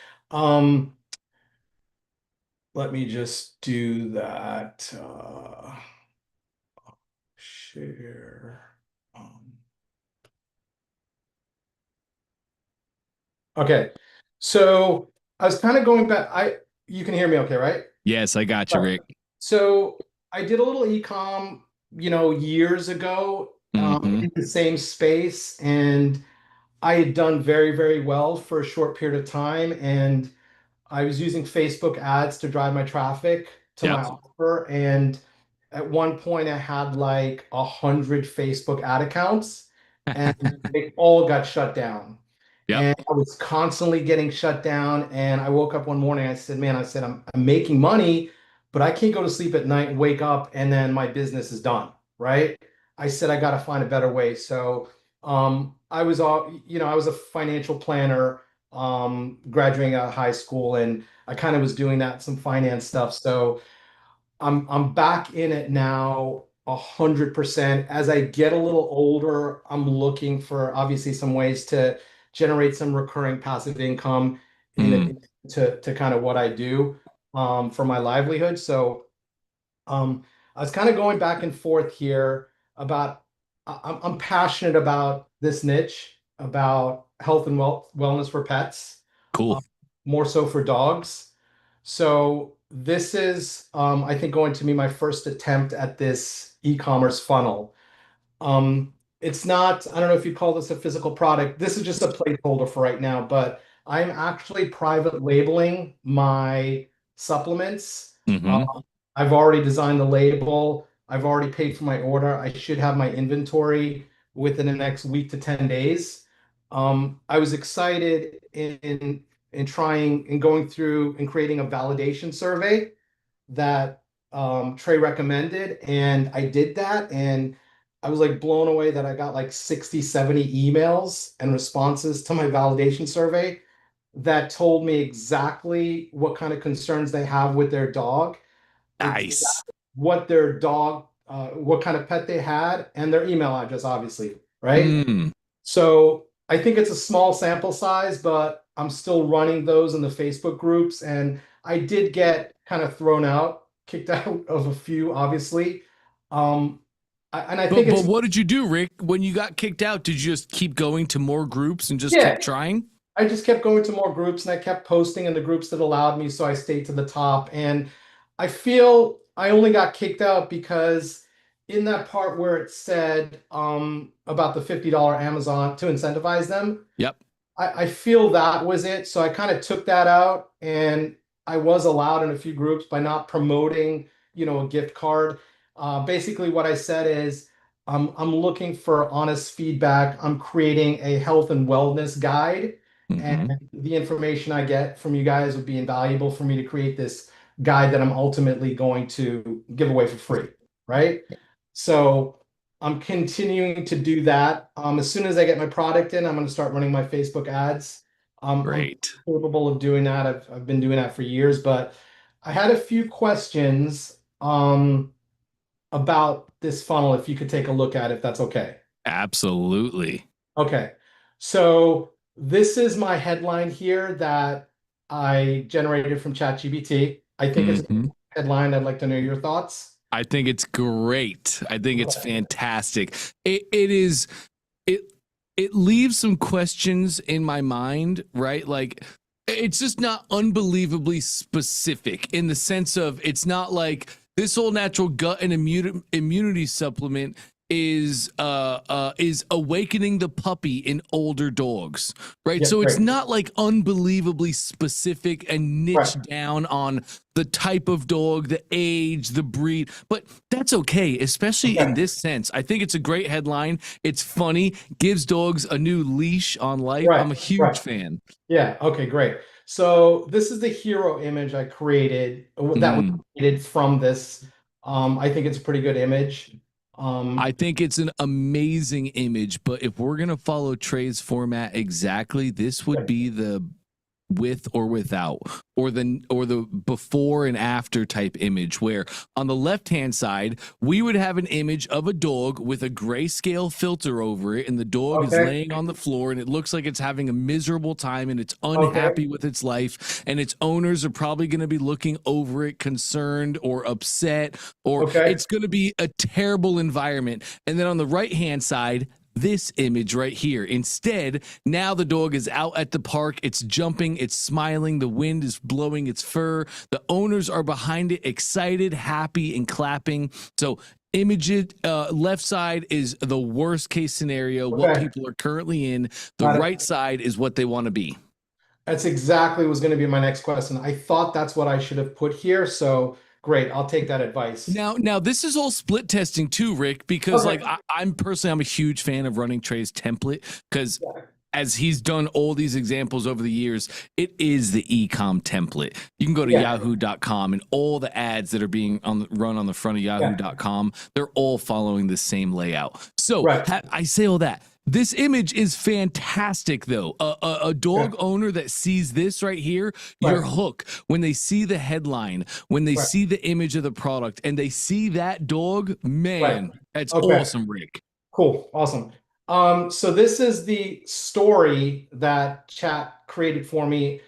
Let me just do that. Share. Okay. So I was kind of going back. You can hear me okay, right? Yes, I got you, Rick. So I did a little e-com, years ago, in the same space, and I had done very, very well for a short period of time, and I was using Facebook ads to drive my traffic to my offer. And at one point, I had like 100 Facebook ad accounts, and they all got shut down. And I was constantly getting shut down. And I woke up one morning, I said, I'm making money, but I can't go to sleep at night and wake up and then my business is done, right? I said, I got to find a better way. So I was a financial planner, graduating out of high school, and I kind of was doing some finance stuff. So I'm back in it now 100%. As I get a little older, I'm looking for obviously some ways to generate some recurring passive income in addition to kind of what I do for my livelihood. So I was kind of going back and forth here about I'm passionate about this niche, about health and wellness for pets. Cool. More so for dogs. So this is, I think, going to be my first attempt at this e-commerce funnel. It's not, I don't know if you call this a physical product. This is just a placeholder for right now, but I'm actually private labeling my supplements. I've already designed the label. I've already paid for my order. I should have my inventory within the next week to 10 days. I was excited in trying and going through and creating a validation survey that Trey recommended. And I did that. And I was like blown away that I got like 60, 70 emails and responses to my validation survey that told me exactly what kind of concerns they have with their dog. Nice. What their dog, what kind of pet they had, and their email address, obviously, right? So I think it's a small sample size, but I'm still running those in the Facebook groups, and I did get kind of kicked out of a few, obviously. And I think but what did you do, Rick? When you got kicked out, did you just keep going to more groups and just keep trying? I just kept going to more groups, and I kept posting in the groups that allowed me, so I stayed to the top. And I feel I only got kicked out because in that part where it said about the $50 Amazon to incentivize them. Yep. I feel that was it. So I kind of took that out, and I was allowed in a few groups by not promoting, a gift card. Basically what I said is I'm looking for honest feedback. I'm creating a health and wellness guide, and the information I get from you guys would be invaluable for me to create this guide that I'm ultimately going to give away for free, right? So I'm continuing to do that. As soon as I get my product in, I'm going to start running my Facebook ads. Great. I'm capable of doing that. I've been doing that for years, but I had a few questions about this funnel, if you could take a look at it, if that's okay. Absolutely. Okay. So this is my headline here that I generated from ChatGPT. I think it's a headline. I'd like to know your thoughts. I think it's great. I think it's fantastic. It leaves some questions in my mind, right? Like, it's just not unbelievably specific in the sense of, it's not like this whole natural gut and immunity supplement is awakening the puppy in older dogs, right? So it's not like unbelievably specific and niched down on the type of dog, the age, the breed, but that's okay, especially in this sense. I think it's a great headline. It's funny, gives dogs a new leash on life. I'm a huge fan. Yeah. Okay, great. So this is the hero image I created that was created from this. I think it's a pretty good image. I think it's an amazing image, but if we're going to follow Trey's format exactly, this would be the with or without, or the before and after type image, where on the left hand side we would have an image of a dog with a grayscale filter over it, and the dog is laying on the floor and it looks like it's having a miserable time and it's unhappy with its life, and its owners are probably going to be looking over it concerned or upset, or it's going to be a terrible environment. And then on the right hand side, this image right here. Instead, now the dog is out at the park. It's jumping, it's smiling, the wind is blowing its fur. The owners are behind it, excited, happy, and clapping. So image left side is the worst case scenario, what people are currently in. The right side is what they want to be. That's exactly was going to be my next question. I thought that's what I should have put here. So great. I'll take that advice. Now this is all split testing too, Rick, because like I'm a huge fan of running Trey's template, because as he's done all these examples over the years, it is the e-com template. You can go to yahoo.com, and all the ads that are being run on the front of yahoo.com, they're all following the same layout. So I say all that. This image is fantastic, though. A dog owner that sees this right here, your hook, when they see the headline, when they see the image of the product, and they see that dog, man, that's awesome, Rick. Cool. Awesome. So this is the story that chat created for me.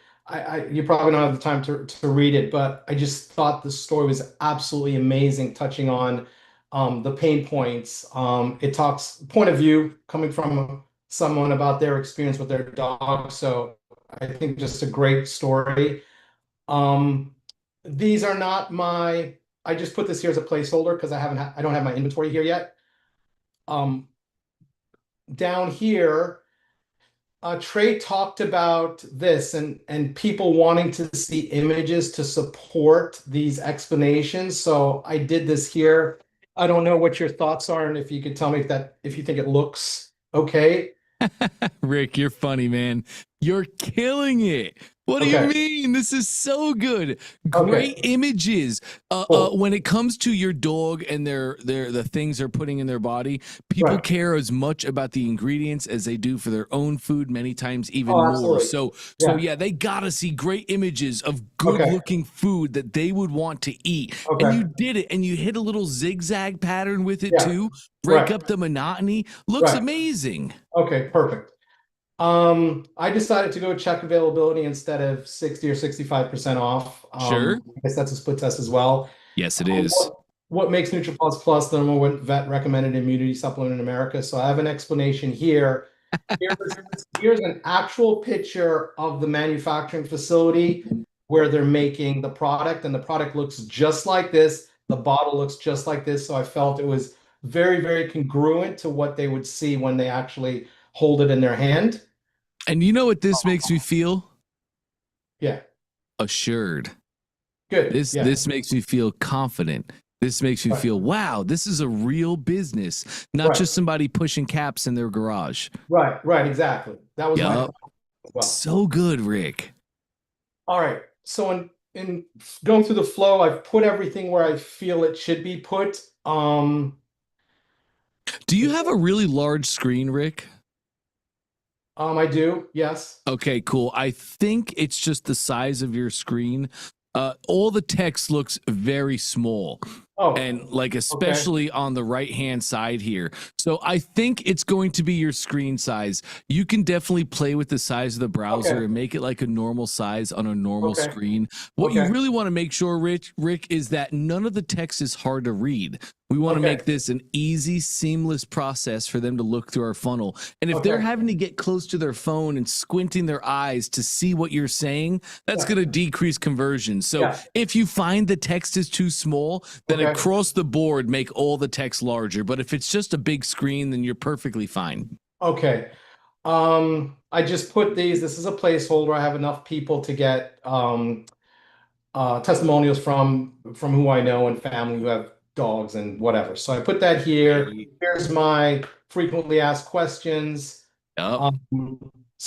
You probably don't have the time to read it, but I just thought the story was absolutely amazing, touching on the pain points. It talks point of view coming from someone about their experience with their dog. So I think just a great story. These are not I just put this here as a placeholder because I don't have my inventory here yet. Down here, Trey talked about this and people wanting to see images to support these explanations. So I did this here. I don't know what your thoughts are, and if you could tell me if you think it looks okay. Rick, you're funny, man. You're killing it. What do you mean? This is so good. Great images. When it comes to your dog and the things they're putting in their body, people care as much about the ingredients as they do for their own food, many times even more. Absolutely. So they gotta see great images of good-looking food that they would want to eat. And you did it, and you hit a little zigzag pattern with it too. Break up the monotony. Looks amazing. Okay, perfect. I decided to go check availability instead of 60 or 65% off. Sure. I guess that's a split test as well. Yes, it is. What makes NutriPlus Plus the number one vet recommended immunity supplement in America? So I have an explanation here. Here's an actual picture of the manufacturing facility where they're making the product, and the product looks just like this. The bottle looks just like this. So I felt it was very, very congruent to what they would see when they actually hold it in their hand. And you know what this makes me feel? Yeah. Assured. Good. This makes me feel confident. This makes me feel, wow, this is a real business, not just somebody pushing caps in their garage. Right, exactly. That was my thought as well. So good, Rick. All right. So in going through the flow, I've put everything where I feel it should be put. Do you have a really large screen, Rick? I do, yes. Okay, cool. I think it's just the size of your screen. All the text looks very small. Oh, and like especially on the right hand side here. So I think it's going to be your screen size. You can definitely play with the size of the browser and make it like a normal size on a normal screen. What you really want to make sure, Rick, is that none of the text is hard to read. We want to make this an easy, seamless process for them to look through our funnel. And if they're having to get close to their phone and squinting their eyes to see what you're saying, that's going to decrease conversion. So if you find the text is too small, then across the board, make all the text larger. But if it's just a big screen, then you're perfectly fine. Okay. I just put these. This is a placeholder. I have enough people to get testimonials from who I know and family who have dogs and whatever. So I put that here. Here's my frequently asked questions. So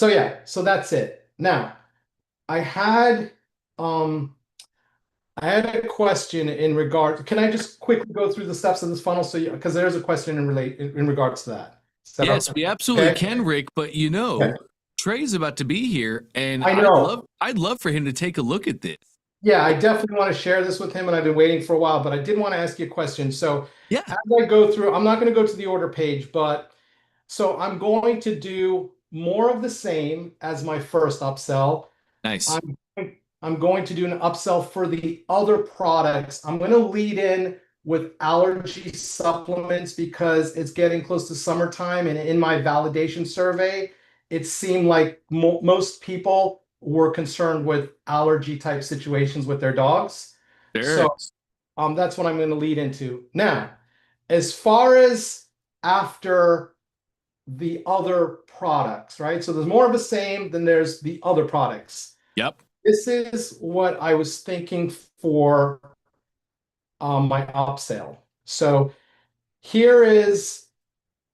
that's it. Now, I had a question in regard. Can I just quickly go through the steps of this funnel? So, because there's a question in regards to that. Yes, we absolutely can, Rick. But Trey's about to be here, and I'd love for him to take a look at this. Yeah, I definitely want to share this with him, and I've been waiting for a while, but I did want to ask you a question. So as I go through, I'm not going to go to the order page, but so I'm going to do more of the same as my first upsell. Nice. I'm going to do an upsell for the other products. I'm going to lead in with allergy supplements because it's getting close to summertime, and in my validation survey, it seemed like most people were concerned with allergy type situations with their dogs. Sure. So that's what I'm going to lead into. Now, as far as after the other products, right? So there's more of the same, then there's the other products. Yep. This is what I was thinking for my upsell. So here is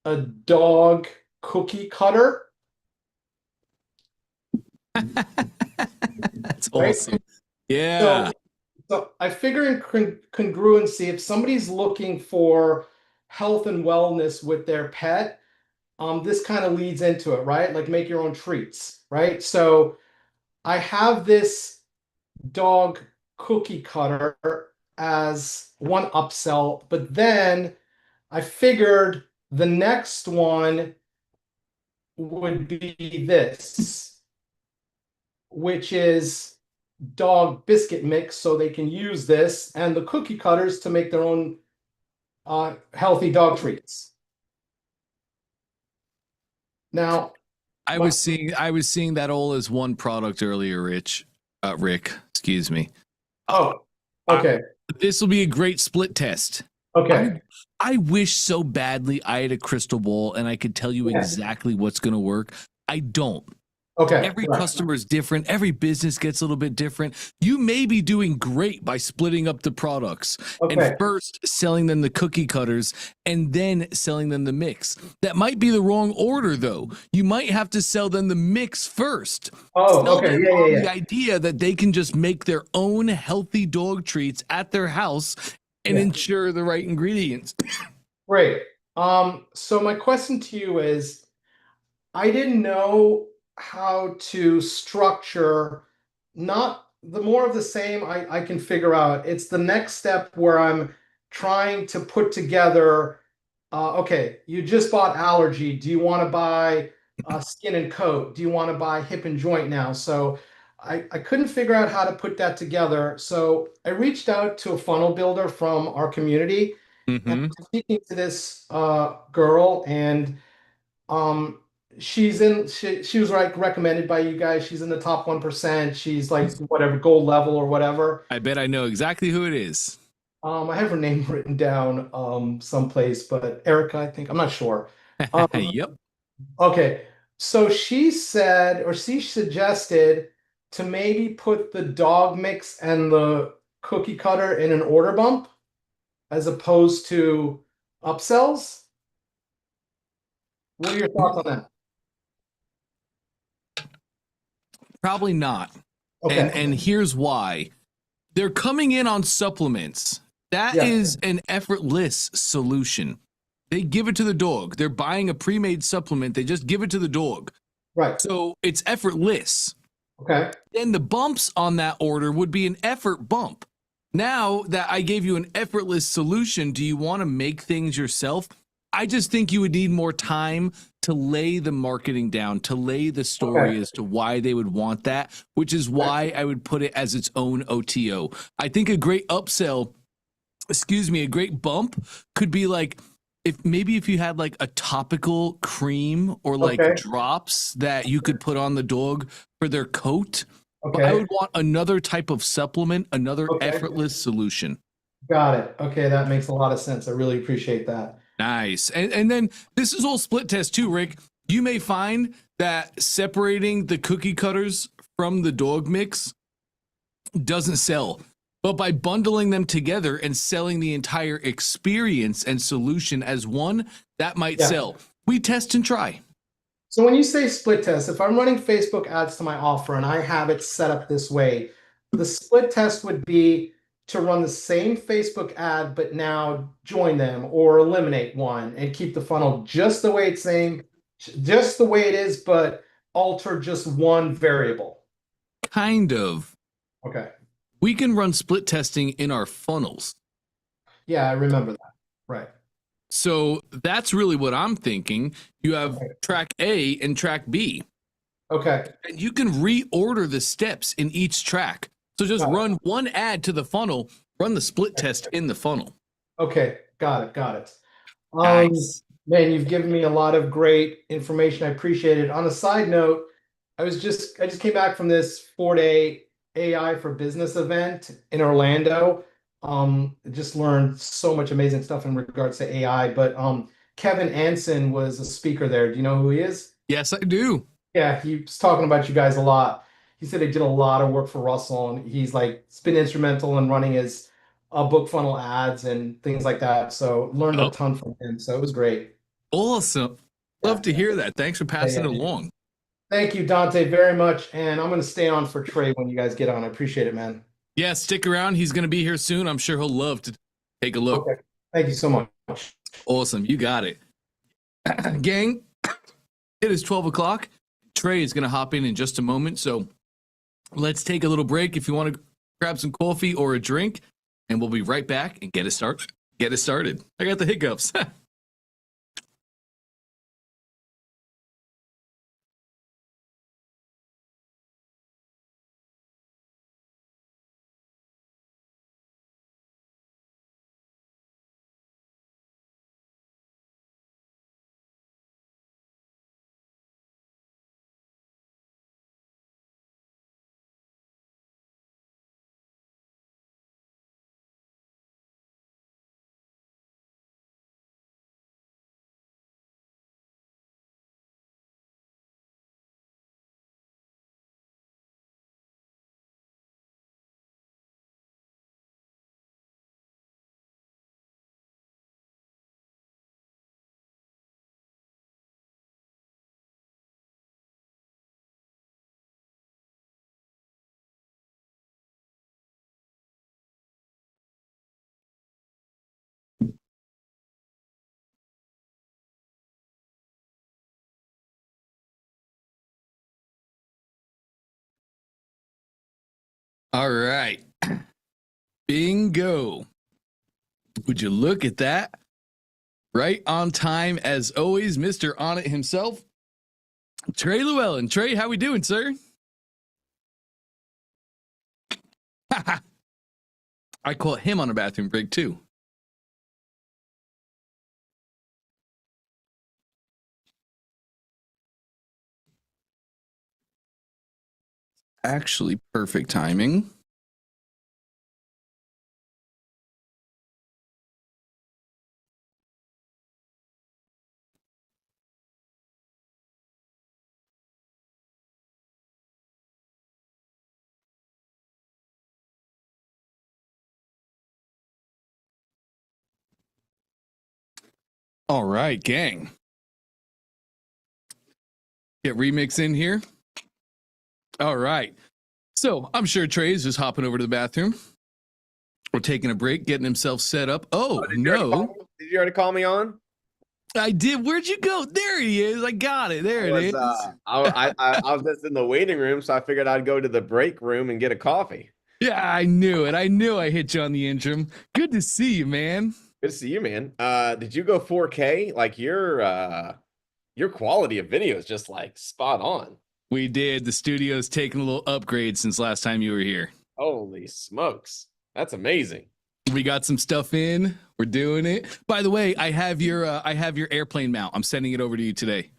a dog cookie cutter. That's awesome. Yeah. So I figure in congruency, if somebody's looking for health and wellness with their pet, this kind of leads into it, right? Like make your own treats, right? So I have this dog cookie cutter as one upsell, but then I figured the next one would be this, which is dog biscuit mix, so they can use this and the cookie cutters to make their own healthy dog treats. Now, I was seeing that all as one product earlier, Rick. Excuse me. Oh, okay. This will be a great split test. Okay. I wish so badly I had a crystal ball and I could tell you exactly what's going to work. I don't. Okay. Every customer is different. Every business gets a little bit different. You may be doing great by splitting up the products and first selling them the cookie cutters and then selling them the mix. That might be the wrong order, though. You might have to sell them the mix first. The idea that they can just make their own healthy dog treats at their house and ensure the right ingredients. Great. So my question to you is, I didn't know how to structure, not the more of the same I can figure out. It's the next step where I'm trying to put together, okay, you just bought allergy. Do you want to buy skin and coat? Do you want to buy hip and joint now? So I couldn't figure out how to put that together. So I reached out to a funnel builder from our community, and Mm-hmm. I was speaking to this girl, and um, she was like recommended by you guys. She's in the top 1%. She's like whatever gold level or whatever. I bet I know exactly who it is. I have her name written down someplace, but Erica, I think. I'm not sure. Um, Yep. okay. So she said, or she suggested to maybe put the dog mix and the cookie cutter in an order bump as opposed to upsells. What are your thoughts on that? Probably not. Okay. And here's why. They're coming in on supplements. That Yeah. is an effortless solution. They give it to the dog. They're buying a pre-made supplement. They just give it to the dog. Right. So it's effortless. Okay. Then the bumps on that order would be an effort bump. Now that I gave you an effortless solution, do you want to make things yourself? I just think you would need more time to lay the marketing down, to lay the story as to why they would want that, which is why I would put it as its own OTO. I think a great upsell, a great bump could be like, if you had like a topical cream or like drops that you could put on the dog for their coat. But I would want another type of supplement, another effortless solution. Got it. Okay, that makes a lot of sense. I really appreciate that. Nice. And then this is all split test too, Rick. You may find that separating the cookie cutters from the dog mix doesn't sell. But by bundling them together and selling the entire experience and solution as one, that might sell. We test and try. So when you say split test, if I'm running Facebook ads to my offer and I have it set up this way, the split test would be to run the same Facebook ad, but now join them or eliminate one and keep the funnel just the way it's saying, just the way it is, but alter just one variable. Kind of. Okay. We can run split testing in our funnels. Yeah, I remember that. Right. So that's really what I'm thinking. You have track A and track B. Okay. And you can reorder the steps in each track. So just run one ad to the funnel, run the split test in the funnel. Okay. Got it. Got it. Nice. Man, you've given me a lot of great information. I appreciate it. On a side note, I just came back from this 4-day AI for Business event in Orlando. Just learned so much amazing stuff in regards to AI. But Kevin Anson was a speaker there. Do you know who he is? Yes, I do. Yeah, he was talking about you guys a lot. He said he did a lot of work for Russell, and it's been instrumental in running his book funnel ads and things like that. So learned a ton from him. So it was great. Awesome. Love to hear that. Thanks for passing it along. Thank you, Dante, very much. And I'm going to stay on for Trey when you guys get on. I appreciate it, man. Yeah, stick around. He's going to be here soon. I'm sure he'll love to take a look. Okay. Thank you so much. Awesome. You got it. Gang, it is 12 o'clock. Trey is going to hop in just a moment. So let's take a little break if you want to grab some coffee or a drink, and we'll be right back and get it started. I got the hiccups. All right. Bingo. Would you look at that? Right on time, as always, Mr. On It himself. Trey Llewellyn. Trey, how we doing, sir? I caught him on a bathroom break too. Actually, perfect timing. All right, gang. Get Remix in here. All right. So I'm sure Trey is just hopping over to the bathroom. We're taking a break, getting himself set up. Oh, no. Did you already call me on? I did. Where'd you go? There he is. I got it. There it is. I was just in the waiting room, so I figured I'd go to the break room and get a coffee. Yeah, I knew it. I knew I hit you on the interim. Good to see you, man. Good to see you, man. Did you go 4K? Like your quality of video is just like spot on. We did. The studio's taken a little upgrade since last time you were here. Holy smokes. That's amazing. We got some stuff in. We're doing it. By the way, I have your airplane mount. I'm sending it over to you today.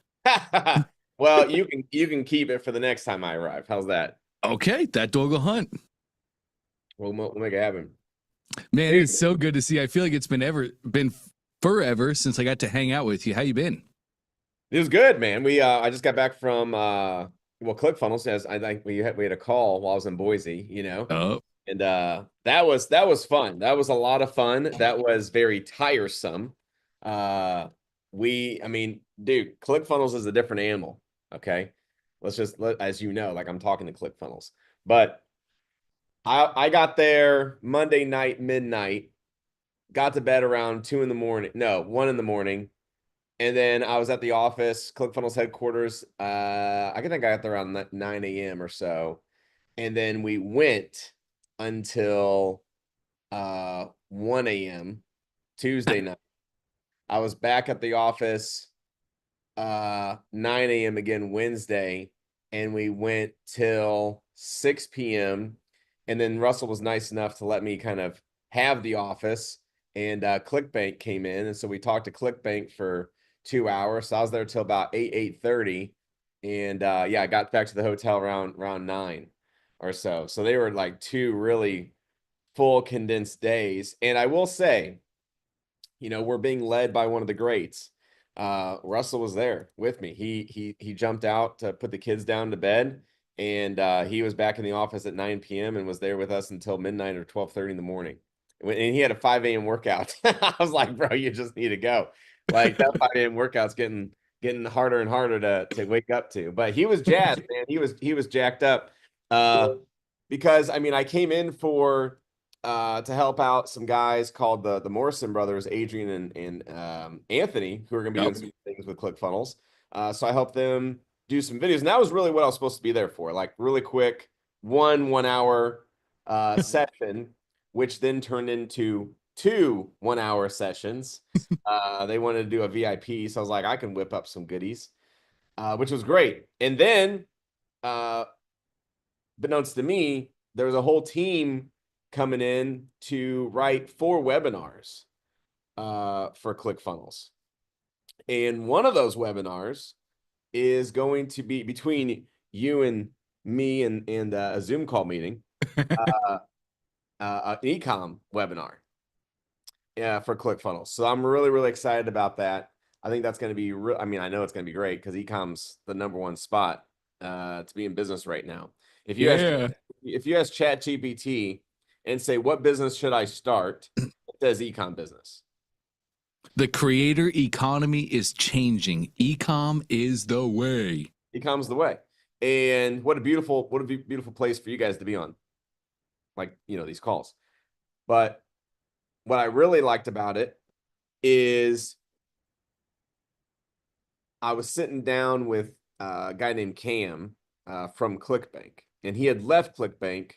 Well, you can keep it for the next time I arrive. How's that? Okay, that dog will hunt. We'll make it happen. Man, it is so good to see. I feel like it's been forever since I got to hang out with you. How you been? It was good, man. I just got back from ClickFunnels. As I think we had a call while I was in Boise, you know. Oh. And that was fun. That was a lot of fun. That was very tiresome. Dude, ClickFunnels is a different animal. Okay. As you know, like I'm talking to ClickFunnels. But I got there Monday night, midnight, got to bed around 1 a.m. And then I was at the office, ClickFunnels headquarters. I think I got there around 9 a.m. or so. And then we went until 1 a.m. Tuesday night. I was back at the office 9 a.m. again Wednesday, and we went till 6 p.m. And then Russell was nice enough to let me kind of have the office, and ClickBank came in, and so we talked to ClickBank for 2 hours. So I was there till about 8:30, and I got back to the hotel around 9 or so. So they were like 2 really full condensed days. And I will say, you know, we're being led by one of the greats. Russell was there with me. He jumped out to put the kids down to bed, and he was back in the office at 9 p.m. and was there with us until midnight or 12:30 in the morning. And he had a 5 a.m. workout. I was like, bro, you just need to go. Like that 5 a.m. workout's getting harder and harder to wake up to. But he was jazzed, man. He was jacked up. Because I mean, I came in to help out some guys called the Morrison brothers, Adrian and Anthony, who are going to be doing some things with ClickFunnels. So I helped them do some videos, and that was really what I was supposed to be there for, like really quick 1 hour session, which then turned into 2 1-hour sessions. They wanted to do a VIP, so I was like, I can whip up some goodies, which was great. And then beknownst to me, there was a whole team coming in to write 4 webinars for ClickFunnels. And one of those webinars is going to be between you and me and a Zoom call meeting, an e-com webinar for ClickFunnels. So I'm really, really excited about that. I think that's going to be I mean, I know it's going to be great because e-com's the #1 spot to be in business right now. If you ask ChatGPT and say, what business should I start? It says e-com business. The creator economy is changing. E-com is the way. E-com's the way. And what a beautiful place for you guys to be on. Like, you know, these calls. But what I really liked about it is I was sitting down with a guy named Cam from ClickBank, and he had left ClickBank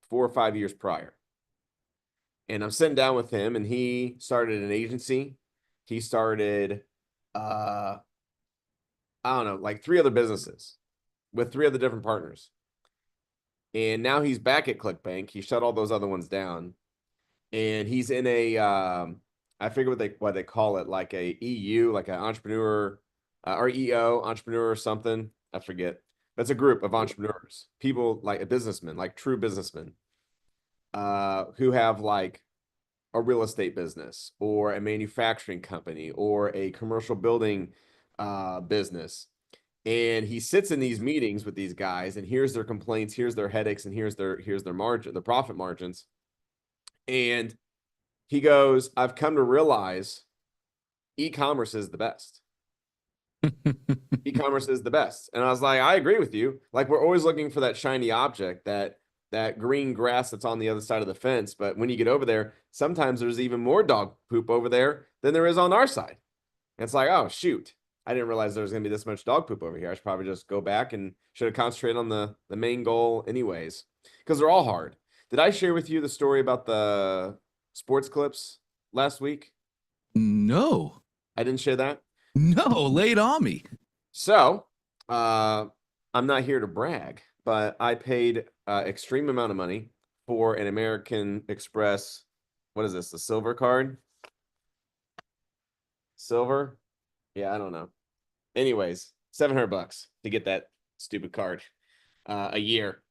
4 or 5 years prior. And I'm sitting down with him, and he started an agency. He started I don't know, like 3 other businesses with 3 other different partners. And now he's back at ClickBank. He shut all those other ones down. And he's in a I forget what they call it, like a EU, like an entrepreneur or EO, entrepreneur or something. I forget. That's a group of entrepreneurs, people like a businessman, like true businessmen, who have like a real estate business or a manufacturing company or a commercial building business. And he sits in these meetings with these guys and here's their complaints, here's their headaches, and here's their margin, the profit margins. And he goes, I've come to realize e-commerce is the best. E-commerce is the best. And I was like, I agree with you. Like, we're always looking for that shiny object, that green grass that's on the other side of the fence. But when you get over there, sometimes there's even more dog poop over there than there is on our side. And it's like, oh, shoot. I didn't realize there was going to be this much dog poop over here. I should probably just go back and should have concentrated on the main goal anyways, because they're all hard. Did I share with you the story about the sports clips last week? No. I didn't share that? No, lay it on me. So, I'm not here to brag, but I paid extreme amount of money for an American Express. What is this? The silver card? Silver? Yeah, I don't know. Anyways, $700 to get that stupid card a year.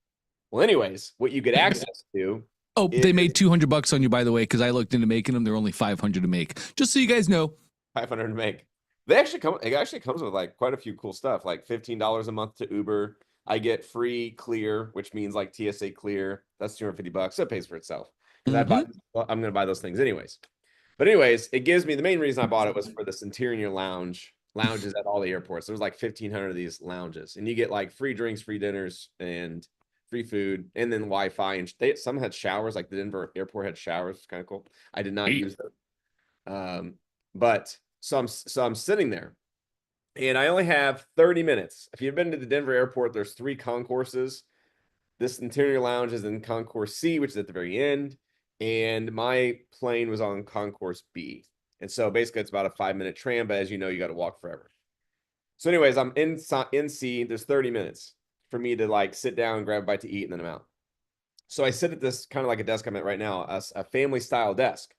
Well, anyways, what you get access to. Oh, they made $200 on you, by the way, because I looked into making them. They're only $500 to make. Just so you guys know. $500 to make. It actually comes with like quite a few cool stuff, like $15 a month to Uber. I get free clear, which means like TSA clear. That's $250. So it pays for itself. Because I'm going to buy those things anyways. But anyways, it gives me, the main reason I bought it was for this interior lounges at all the airports. There's like 1,500 of these lounges, and you get like free drinks, free dinners, and free food, and then Wi-Fi. And some had showers, like the Denver airport had showers. It's kind of cool. I did not use them. But so I'm sitting there, and I only have 30 minutes. If you've been to the Denver airport, there's 3 concourses. This interior lounge is in Concourse C, which is at the very end. And my plane was on Concourse B. And so basically it's about a 5-minute tram, but as you know, you got to walk forever. So anyways, I'm in C. There's 30 minutes for me to like sit down, grab a bite to eat, and then I'm out. So I sit at this kind of like a desk I'm at right now, a family style desk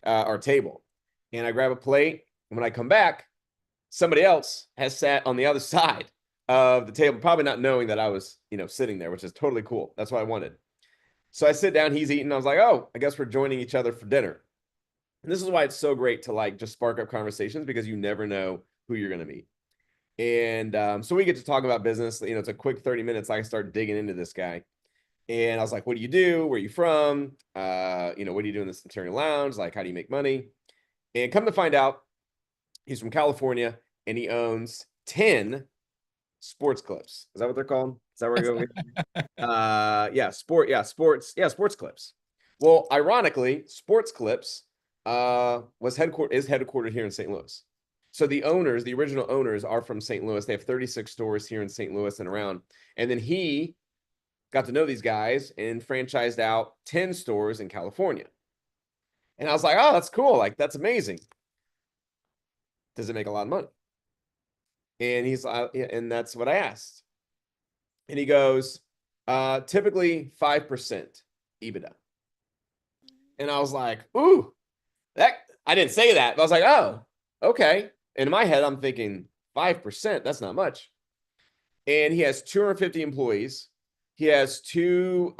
or table. And I grab a plate. And when I come back, somebody else has sat on the other side of the table, probably not knowing that I was, sitting there, which is totally cool. That's what I wanted. So I sit down, he's eating. I was like, oh, I guess we're joining each other for dinner. And this is why it's so great to like just spark up conversations, because you never know who you're going to meet. And so we get to talk about business. It's a quick 30 minutes. I start digging into this guy. And I was like, what do you do? Where are you from? What do you do in this interior lounge? Like, how do you make money? And come to find out, he's from California and he owns 10 sports clips. Is that what they're called? Is that where we're going? Sports clips. Well, ironically, Sports Clips is headquartered here in St. Louis. So the original owners are from St. Louis. They have 36 stores here in St. Louis and around. And then he got to know these guys and franchised out 10 stores in California. And I was like, oh, that's cool. Like, that's amazing. Does it make a lot of money? And he's and that's what I asked. And he goes, typically 5% EBITDA. And I was like, ooh, I didn't say that, but I was like, oh, okay. And in my head, I'm thinking 5%, that's not much. And he has 250 employees. He has two,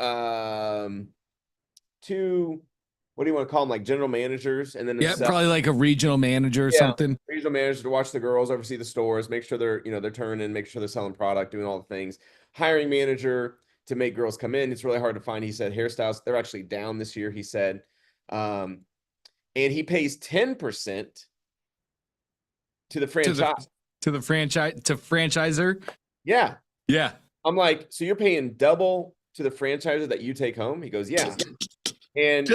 what do you want to call them? Like general managers. And then probably like a regional manager or something. Regional manager to watch the girls, oversee the stores, make sure they're turning, make sure they're selling product, doing all the things. Hiring manager to make girls come in. It's really hard to find. He said hairstyles, they're actually down this year, he said. And he pays 10% to the franchise. To franchisor? Yeah. Yeah. I'm like, so you're paying double to the franchiser that you take home? He goes, yeah. And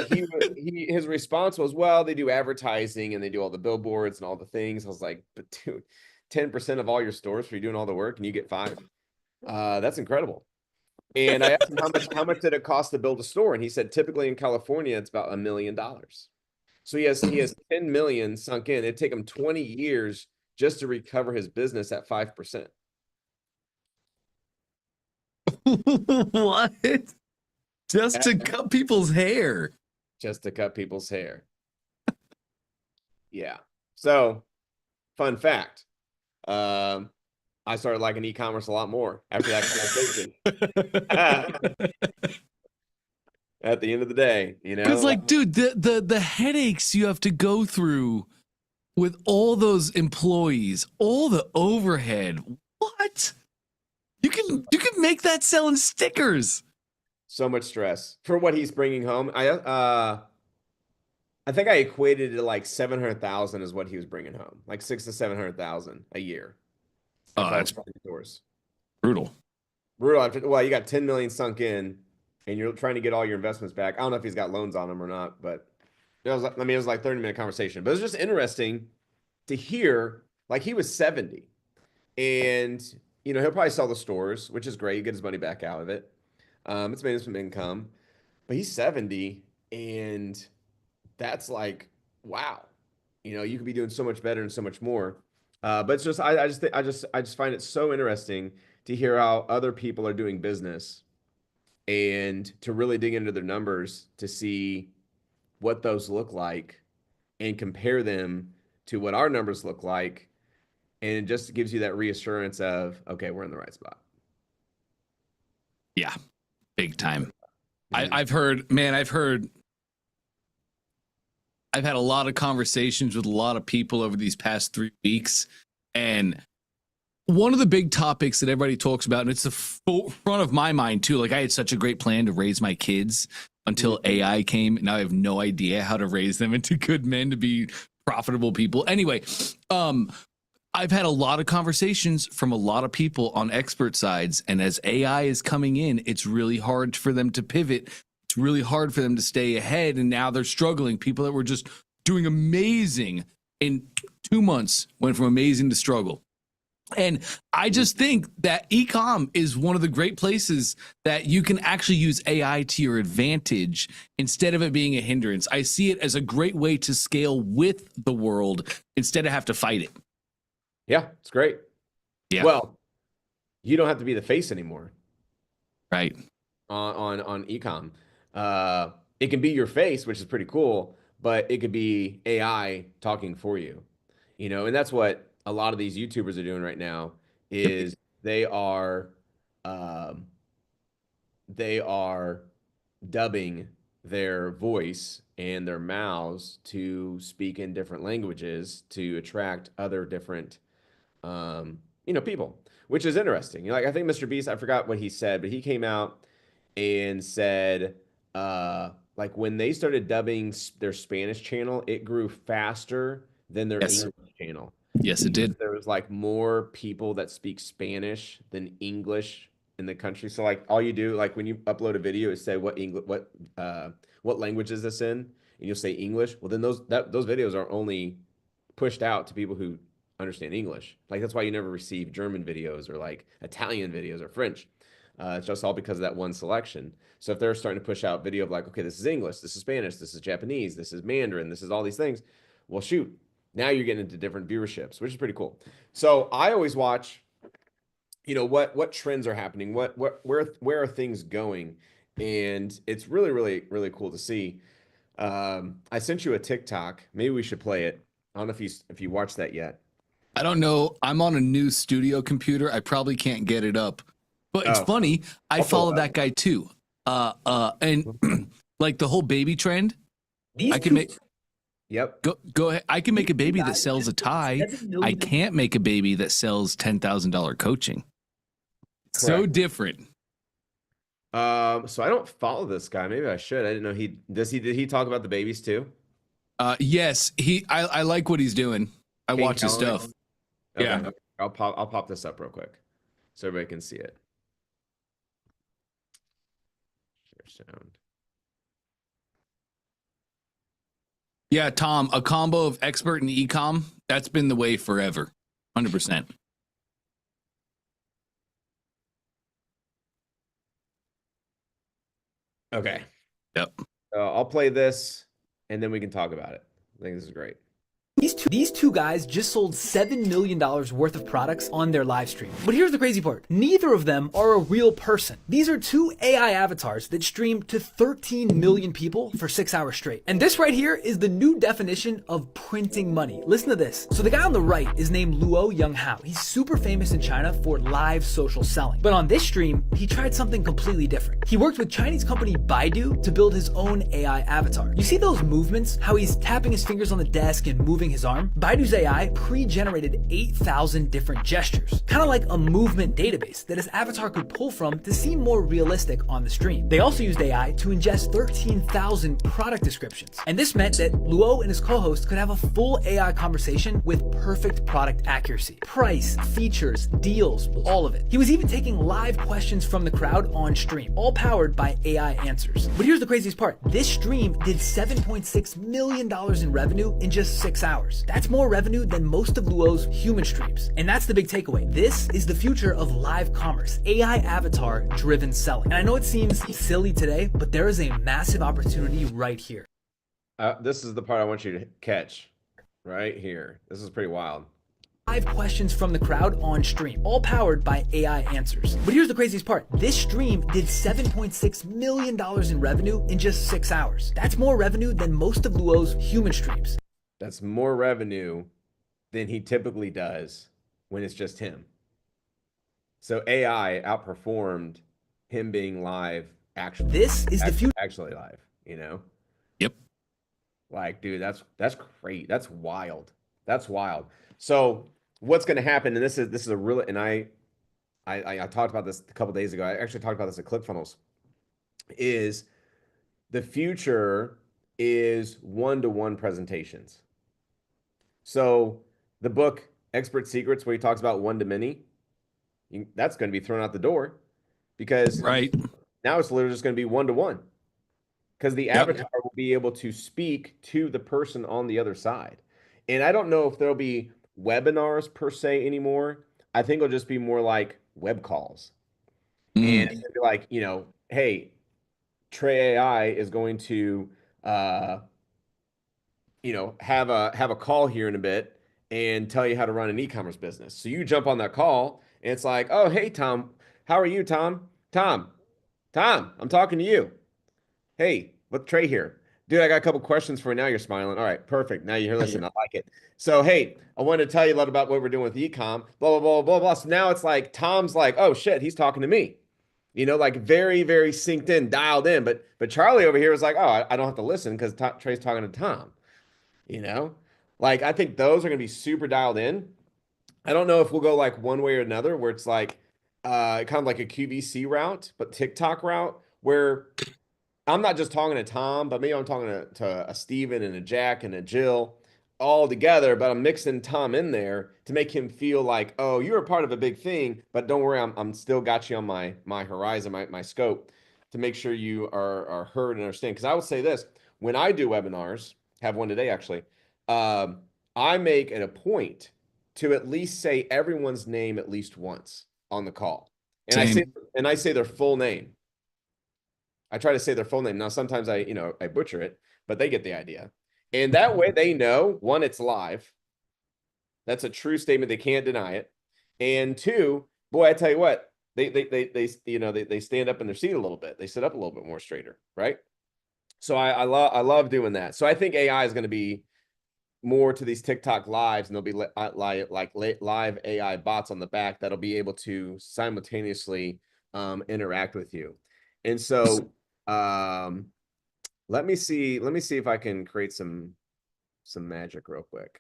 his response was, well, they do advertising and they do all the billboards and all the things. I was like, but dude, 10% of all your stores for you doing all the work and you get 5. That's incredible. And I asked him how much did it cost to build a store? And he said, typically in California, it's about $1 million. So he has 10 million sunk in. It'd take him 20 years just to recover his business at 5%. What? Just to cut people's hair. Just to cut people's hair. Yeah. So, fun fact. I started liking e-commerce a lot more after that conversation. At the end of the day, Because dude, the headaches you have to go through with all those employees, all the overhead. What? You can make that selling stickers. So much stress for what he's bringing home. I think I equated it to like 700,000 is what he was bringing home, like 600,000 to 700,000 a year. Oh, that's brutal. Brutal. Well, you got 10 million sunk in, and you're trying to get all your investments back. I don't know if he's got loans on them or not, but it was like 30-minute conversation. But it was just interesting to hear. Like, he was 70, and he'll probably sell the stores, which is great. Get his money back out of it. It's made him some income, but he's 70, and that's like, wow. You could be doing so much better and so much more. But it's just, I just find it so interesting to hear how other people are doing business and to really dig into their numbers to see what those look like and compare them to what our numbers look like. And it just gives you that reassurance of, okay, we're in the right spot. Yeah, big time. Mm-hmm. I've had a lot of conversations with a lot of people over these past 3 weeks, and one of the big topics that everybody talks about, and it's the front of my mind too. Like, I had such a great plan to raise my kids until AI came, and now I have no idea how to raise them into good men to be profitable people. Anyway, I've had a lot of conversations from a lot of people on expert sides, and as AI is coming in, it's really hard for them to pivot. It's really hard for them to stay ahead, and now they're struggling. People that were just doing amazing in 2 months went from amazing to struggle. And I just think that e-com is one of the great places that you can actually use AI to your advantage instead of it being a hindrance. I see it as a great way to scale with the world instead of have to fight it. Yeah, it's great. Yeah. Well, you don't have to be the face anymore. Right. On e-com. It can be your face, which is pretty cool, but it could be AI talking for you. And that's what a lot of these YouTubers are doing right now is they are dubbing their voice and their mouths to speak in different languages to attract other different people, which is interesting. I think Mr. Beast, I forgot what he said, but he came out and said like when they started dubbing their Spanish channel, it grew faster than their English channel. Yes, it did. There was like more people that speak Spanish than English in the country. So like all you do, like when you upload a video, is say what language is this in, and you'll say English. Well, then those videos are only pushed out to people who understand English. Like that's why you never receive German videos or like Italian videos or French. It's just all because of that one selection. So if they're starting to push out video of like, okay, this is English, this is Spanish, this is Japanese, this is Mandarin, this is all these things. Well, shoot, now you're getting into different viewerships, which is pretty cool. So I always watch, what trends are happening, where are things going, and it's really, really, really cool to see. I sent you a TikTok. Maybe we should play it. I don't know if you watched that yet. I don't know. I'm on a new studio computer. I probably can't get it up. But it's funny. I follow that guy too. And like the whole baby trend. I can make. Yep. Go ahead. I can make a baby that sells a tie. I can't make a baby that sells $10,000 coaching. Correct. So different. So I don't follow this guy. Maybe I should. I didn't know did he talk about the babies too? Yes. I like what he's doing. I watch his stuff. Okay. Yeah. I'll pop this up real quick so everybody can see it. Share sound. Yeah, Tom, a combo of expert and e-com, that's been the way forever. 100%. Okay. Yep. I'll play this and then we can talk about it. I think this is great. These two guys just sold $7 million worth of products on their live stream. But here's the crazy part. Neither of them are a real person. These are two AI avatars that stream to 13 million people for 6 hours straight. And this right here is the new definition of printing money. Listen to this. So the guy on the right is named Luo Yonghao. He's super famous in China for live social selling. But on this stream, he tried something completely different. He worked with Chinese company Baidu to build his own AI avatar. You see those movements? How he's tapping his fingers on the desk and moving his arm? Baidu's AI pre-generated 8,000 different gestures, kind of like a movement database that his avatar could pull from to seem more realistic on the stream. They also used AI to ingest 13,000 product descriptions. And this meant that Luo and his co-host could have a full AI conversation with perfect product accuracy. Price, features, deals, all of it. He was even taking live questions from the crowd on stream, all powered by AI answers. But here's the craziest part. This stream did $7.6 million in revenue in just 6 hours. That's more revenue than most of Luo's human streams. And that's the big takeaway. This is the future of live commerce, AI avatar driven selling. And I know it seems silly today, but there is a massive opportunity right here. This is the part I want you to catch right here. This is pretty wild. 5 questions from the crowd on stream, all powered by AI answers. But here's the craziest part. This stream did $7.6 million in revenue in just 6 hours. That's more revenue than most of Luo's human streams. That's more revenue than he typically does when it's just him. So AI outperformed him being live actually. This is the future. Actually live, you know? Yep. Like, dude, that's great. That's wild. That's wild. So what's going to happen, and this is a real, and I talked about this a couple days ago. I actually talked about this at ClickFunnels, is the future is one-to-one presentations. So the book Expert Secrets, where he talks about one-to-many, that's going to be thrown out the door, because now it's literally just going to be one-to-one, because the avatar will be able to speak to the person on the other side. And I don't know if there'll be webinars per se anymore. I think it'll just be more like web calls. And it's be like, you know, hey, Trey AI is going to you know, have a call here in a bit and tell you how to run an e-commerce business. So you jump on that call and it's like, oh, hey, Tom, how are you, Tom? Tom, I'm talking to you. Hey, with Trey here. Dude, I got a couple questions for you. Now you're smiling. All right, perfect. Now you're listening. I like it. So, hey, I wanted to tell you a lot about what we're doing with e-com, blah, blah, blah, blah, blah. So now it's like, Tom's like, oh shit, he's talking to me. You know, like very, very synced in, dialed in. But Charlie over here is like, oh, I don't have to listen because Trey's talking to Tom. You know, like I think those are going to be super dialed in. I don't know if we'll go like one way or another, where it's like kind of like a QVC route, but TikTok route, where I'm not just talking to Tom, but maybe I'm talking to a Steven and a Jack and a Jill all together, but I'm mixing Tom in there to make him feel like, oh, you're a part of a big thing, but don't worry, I'm still got you on my horizon, my scope, to make sure you are heard and understand. Because I will say this, when I do webinars, have one today actually, I make it a point to at least say everyone's name at least once on the call. And I say their full name. I try to say their full name. Now, sometimes I butcher it, but they get the idea. And that way they know, one, it's live. That's a true statement. They can't deny it. And two, boy, I tell you what, they stand up in their seat a little bit. They sit up a little bit more straighter, right? So I love doing that. So I think AI is going to be more to these TikTok lives, and there'll be like live AI bots on the back that'll be able to simultaneously interact with you. And so let me see if I can create some magic real quick.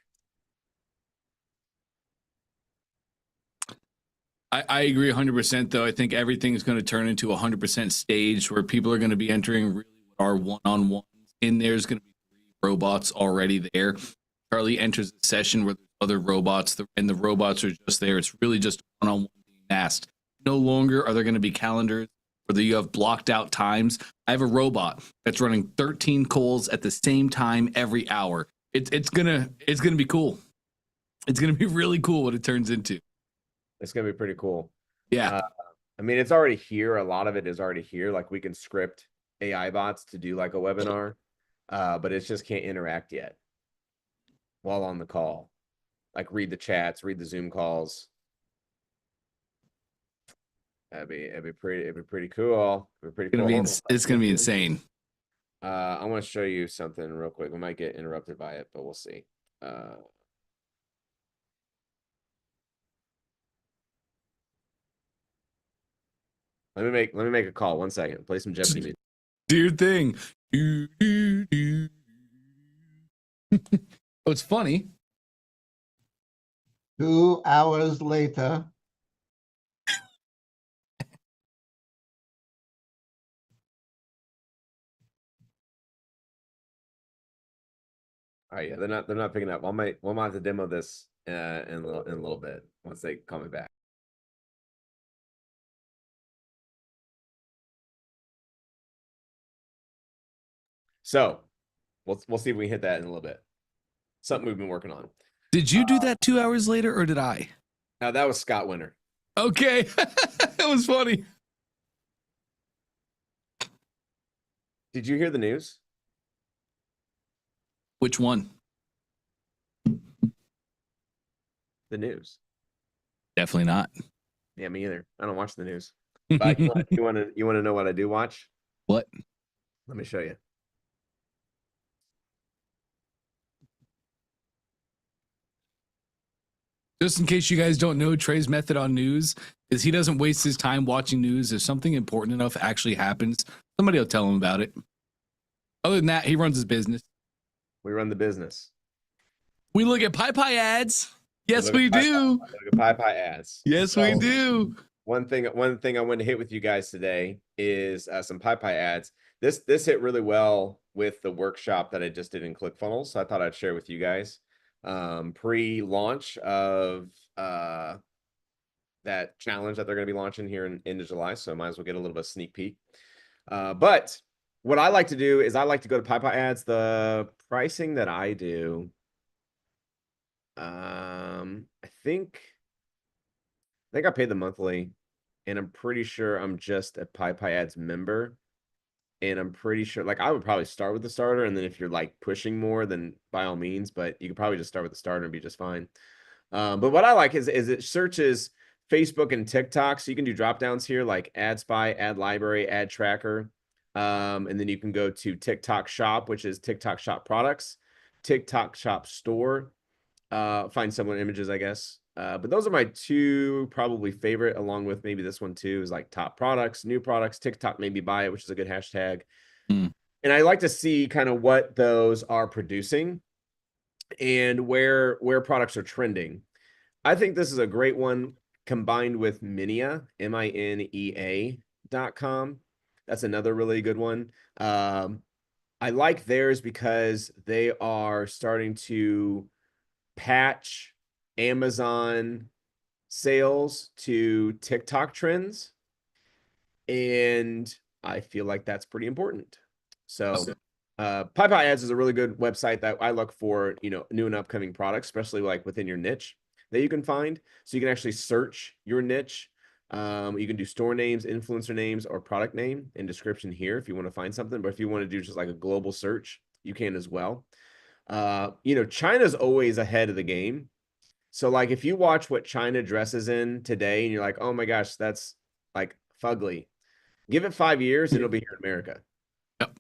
I agree 100%, though. I think everything is going to turn into 100% staged, where people are going to be entering really what are one-on-ones. And there's going to be 3 robots already there. Charlie enters the session where there's other robots, and the robots are just there. It's really just one-on-one being asked. No longer are there going to be calendars where you have blocked out times. I have a robot that's running 13 calls at the same time every hour. It's gonna be cool. It's gonna be really cool what it turns into. It's going to be pretty cool. Yeah. I mean, it's already here. A lot of it is already here. Like we can script AI bots to do like a webinar, but it just can't interact yet. while on the call. Like read the chats, read the Zoom calls. It'd be pretty cool. It'd be pretty cool. It's gonna be insane. I want to show you something real quick. We might get interrupted by it, but we'll see. Let me make a call. 1 second. Play some Jeopardy music. Do your thing. Oh, it's funny. 2 hours later. All right, yeah, they're not picking up. We'll have to demo this in a little bit once they call me back. So we'll see if we can hit that in a little bit. Something we've been working on. Did you do that 2 hours later, or did I? Now that was Scott Winter. Okay, that was funny. Did you hear the news? Which one? The news. Definitely not. Yeah, me either. I don't watch the news. But you want to know what I do watch? What? Let me show you. Just in case you guys don't know, Trey's method on news is he doesn't waste his time watching news. If something important enough actually happens, somebody will tell him about it. Other than that, he runs his business. We run the business. We look at Pie ads. Yes, we do. Look at Pie ads. Yes, we do. One thing I want to hit with you guys today is some Pie ads. This hit really well with the workshop that I just did in ClickFunnels, so I thought I'd share with you guys. Pre-launch of that challenge that they're going to be launching here in end of July, so might as well get a little bit of sneak peek. But what I like to do is I like to go to Pie ads. The pricing that I do, I think I pay the monthly, and I'm pretty sure I'm just a Pie ads member. And I'm pretty sure, like, I would probably start with the starter, and then if you're like pushing more, then by all means, but you could probably just start with the starter and be just fine. But what I like is it searches Facebook and TikTok, so you can do drop downs here like Ad Spy, Ad Library, Ad Tracker, and then you can go to TikTok Shop, which is TikTok Shop Products, TikTok Shop Store, find similar images, I guess. But those are my two probably favorite, along with maybe this one too, is like top products, new products, TikTok maybe buy it, which is a good hashtag. And I like to see kind of what those are producing and where products are trending. I think this is a great one combined with Minea, minea.com. That's another really good one. I like theirs because they are starting to patch Amazon sales to TikTok trends, and I feel like that's pretty important. So Pie Ads is a really good website that I look for, new and upcoming products, especially like within your niche that you can find. So you can actually search your niche. You can do store names, influencer names, or product name and description here if you want to find something. But if you want to do just like a global search, you can as well. China's always ahead of the game. So like if you watch what China dresses in today and you're like, oh my gosh, that's like fugly. Give it 5 years and it'll be here in America. Yep.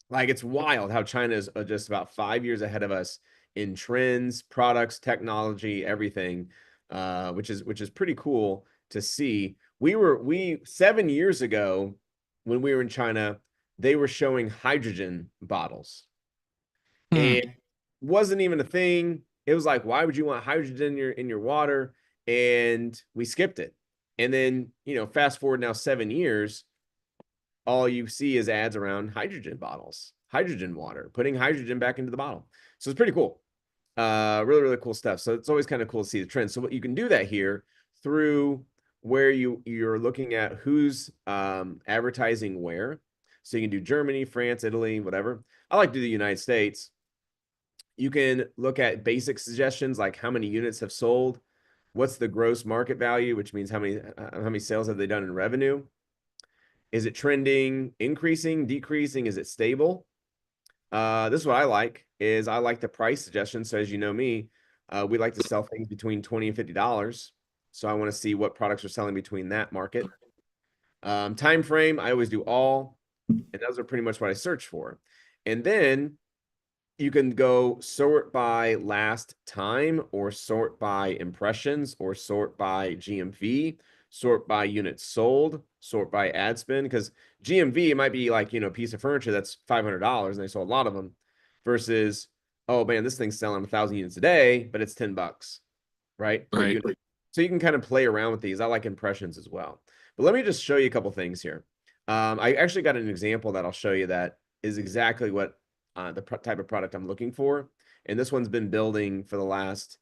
Like it's wild how China is just about 5 years ahead of us in trends, products, technology, everything, which is pretty cool to see. We 7 years ago when we were in China, they were showing hydrogen bottles. And wasn't even a thing. It was like, why would you want hydrogen in your water? And we skipped it. And then, fast forward now 7 years, all you see is ads around hydrogen bottles, hydrogen water, putting hydrogen back into the bottle. So it's pretty cool. Really, really cool stuff. So it's always kind of cool to see the trends. So what you can do that here through where you're looking at who's advertising where. So you can do Germany, France, Italy, whatever. I like to do the United States. You can look at basic suggestions like how many units have sold, what's the gross market value, which means how many sales have they done in revenue. Is it trending, increasing, decreasing? Is it stable? This is what I like is I like the price suggestion. So as you know me, we like to sell things between $20 and $50. So I want to see what products are selling between that market. Time frame, I always do all, and those are pretty much what I search for. And then you can go sort by last time, or sort by impressions, or sort by GMV, sort by units sold, sort by ad spend. Because GMV, it might be like, a piece of furniture that's $500 and they sold a lot of them, versus, oh man, this thing's selling 1,000 units a day, but it's $10, right? Per unit. So you can kind of play around with these. I like impressions as well. But let me just show you a couple things here. I actually got an example that I'll show you that is exactly what the type of product I'm looking for. And this one's been building for the last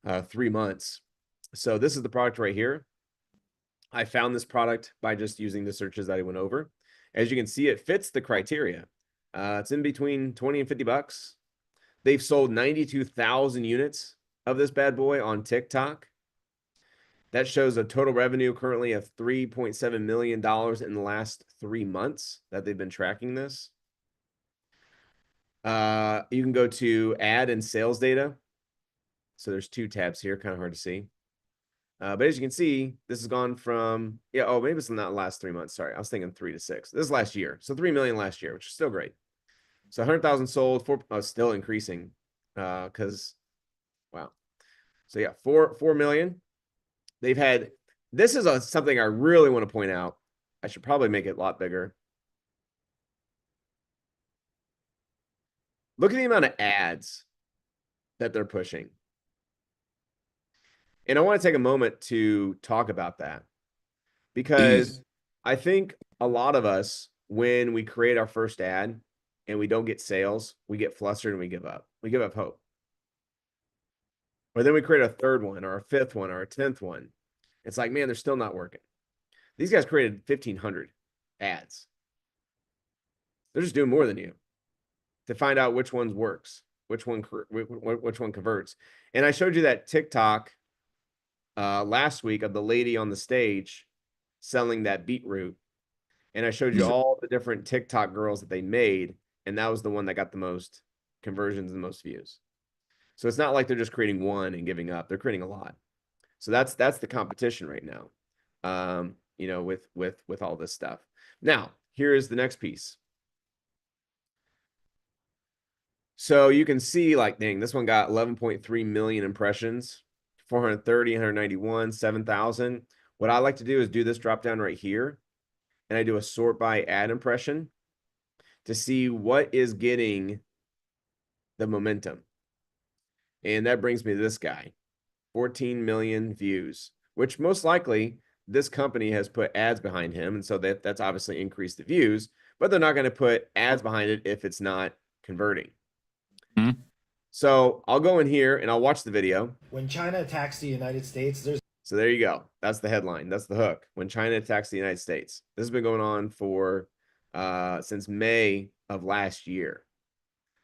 3 months. So this is the product right here. I found this product by just using the searches that I went over. As you can see, it fits the criteria. It's in between 20 and $50. They've sold 92,000 units of this bad boy on TikTok. That shows a total revenue currently of $3.7 million in the last 3 months that they've been tracking this. You can go to ad and sales data. So there's 2 tabs here, kind of hard to see. But as you can see, this has gone from, maybe it's not the last 3 months. Sorry, I was thinking 3 to 6. This is last year. So 3 million last year, which is still great. So 100,000 sold, still increasing because, wow. So yeah, 4 million. They've had, this is something I really want to point out. I should probably make it a lot bigger. Look at the amount of ads that they're pushing. And I want to take a moment to talk about that, because I think a lot of us, when we create our first ad and we don't get sales, we get flustered and we give up. We give up hope. Or then we create a 3rd one or a 5th one or a 10th one. It's like, man, they're still not working. These guys created 1,500 ads. They're just doing more than you to find out which one works, which one converts. And I showed you that TikTok last week of the lady on the stage selling that beetroot. And I showed you all the different TikTok girls that they made. And that was the one that got the most conversions and the most views. So it's not like they're just creating one and giving up. They're creating a lot. So that's the competition right now, with all this stuff. Now, here is the next piece. So you can see, like, dang, this one got 11.3 million impressions, 430, 191, 7,000. What I like to do is do this drop down right here, and I do a sort by ad impression to see what is getting the momentum. And that brings me to this guy, 14 million views, which most likely this company has put ads behind him. And so that's obviously increased the views, but they're not going to put ads behind it if it's not converting. So I'll go in here and I'll watch the video. When China attacks the United States, So there you go. That's the headline. That's the hook. When China attacks the United States. This has been going on for since May of last year.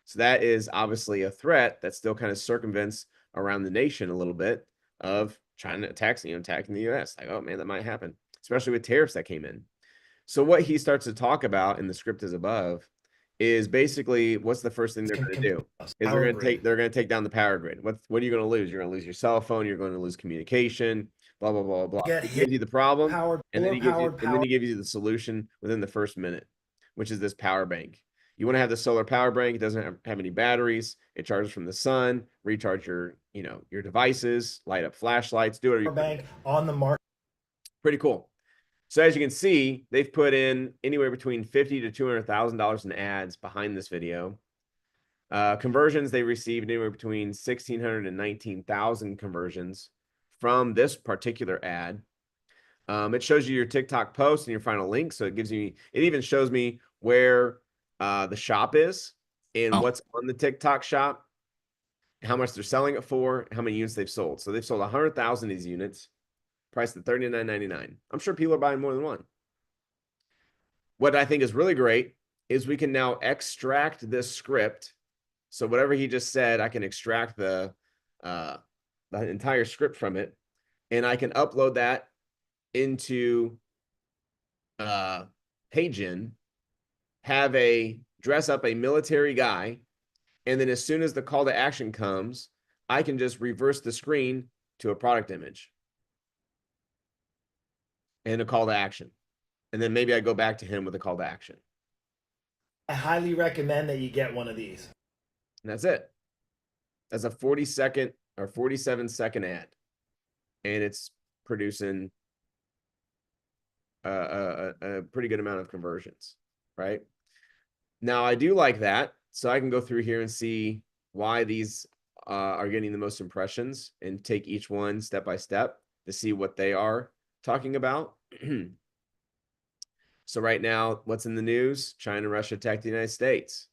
So that is obviously a threat that still kind of circumvents around the nation a little bit of China attacking the US. Like, oh man, that might happen, especially with tariffs that came in. So what he starts to talk about in the script is above is basically, what's the first thing they're going to do? Is they're going to take down the power grid. What are you going to lose? You're going to lose your cell phone. You're going to lose communication. Blah blah blah blah. He gives you the problem, and then he gives you the solution within the first minute, which is this power bank. You want to have the solar power bank. It doesn't have any batteries. It charges from the sun. Recharge your your devices. Light up flashlights. Do whatever you bank on the market. Pretty cool. So as you can see, they've put in anywhere between $50,000 to $200,000 in ads behind this video. Conversions, they received anywhere between 1,600 and 19,000 conversions from this particular ad. It shows you your TikTok post and your final link. So it even shows me where the shop is and what's on the TikTok shop, how much they're selling it for, how many units they've sold. So they've sold 100,000 of these units, priced at $39.99. I'm sure people are buying more than one. What I think is really great is we can now extract this script. So whatever he just said, I can extract the entire script from it, and I can upload that into HeyGen, have a dress up a military guy, and then as soon as the call to action comes, I can just reverse the screen to a product image and a call to action. And then maybe I go back to him with a call to action. I highly recommend that you get one of these. And that's it. That's a 40-second or 47-second ad. And it's producing a pretty good amount of conversions, right? Now, I do like that. So I can go through here and see why these are getting the most impressions and take each one step by step to see what they are talking about. So right now, what's in the news? China and Russia attacked the United States.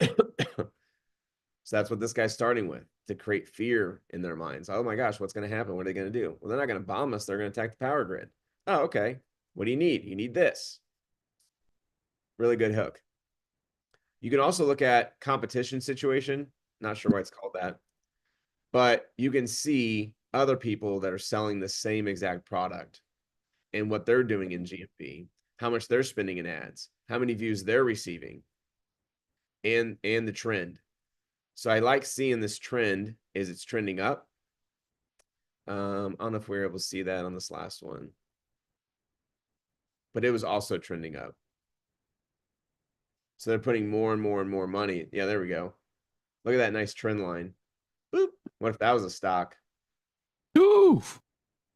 So that's what this guy's starting with, to create fear in their minds. Oh my gosh, what's going to happen? What are they going to do? Well, they're not going to bomb us. They're going to attack the power grid. Oh, okay. What do you need? You need this. Really good hook. You can also look at competition situation. Not sure why it's called that. But you can see other people that are selling the same exact product and what they're doing in GMV, how much they're spending in ads, how many views they're receiving, and the trend. So I like seeing this trend is it's trending up. I don't know if we were able to see that on this last one, but it was also trending up. So they're putting more and more and more money. Yeah, there we go. Look at that nice trend line. Boop. What if that was a stock? Oof.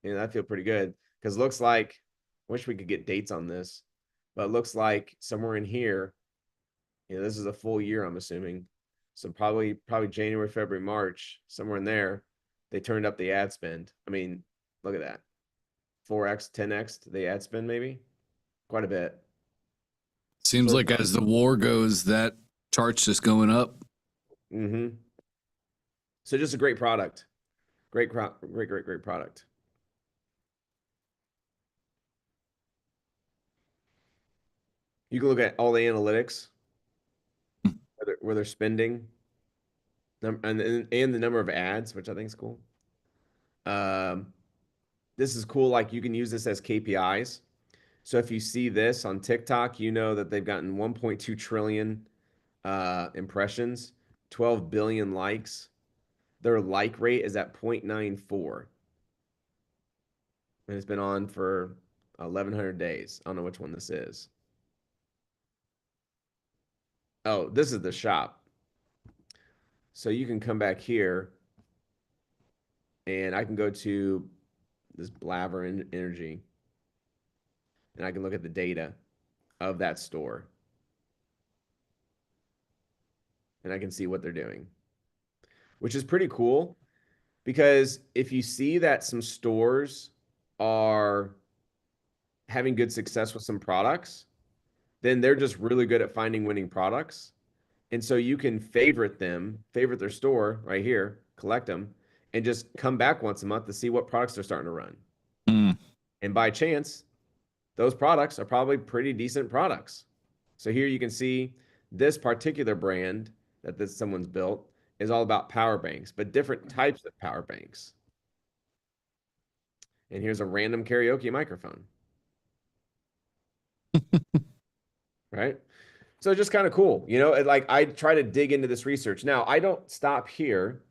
Yeah, that feel pretty good because looks like, wish we could get dates on this, but it looks like somewhere in here, this is a full year, I'm assuming. So probably January, February, March, somewhere in there, they turned up the ad spend. I mean, look at that. 4x, 10x the ad spend, maybe quite a bit. Seems like as the war goes, that chart's just going up. Mm-hmm. So just a great product. Great product. You can look at all the analytics where they're spending and the number of ads, which I think is cool. This is cool. Like you can use this as KPIs. So if you see this on TikTok, you know that they've gotten 1.2 trillion impressions, 12 billion likes. Their like rate is at 0.94. And it's been on for 1,100 days. I don't know which one this is. Oh, this is the shop. So you can come back here and I can go to this Blabber Energy and I can look at the data of that store. And I can see what they're doing, which is pretty cool because if you see that some stores are having good success with some products, then they're just really good at finding winning products. And so you can favorite their store right here, collect them, and just come back once a month to see what products they're starting to run. Mm. And by chance, those products are probably pretty decent products. So here you can see this particular brand that someone's built is all about power banks, but different types of power banks. And here's a random karaoke microphone. Right? So just kind of cool. Like I try to dig into this research. Now, I don't stop here.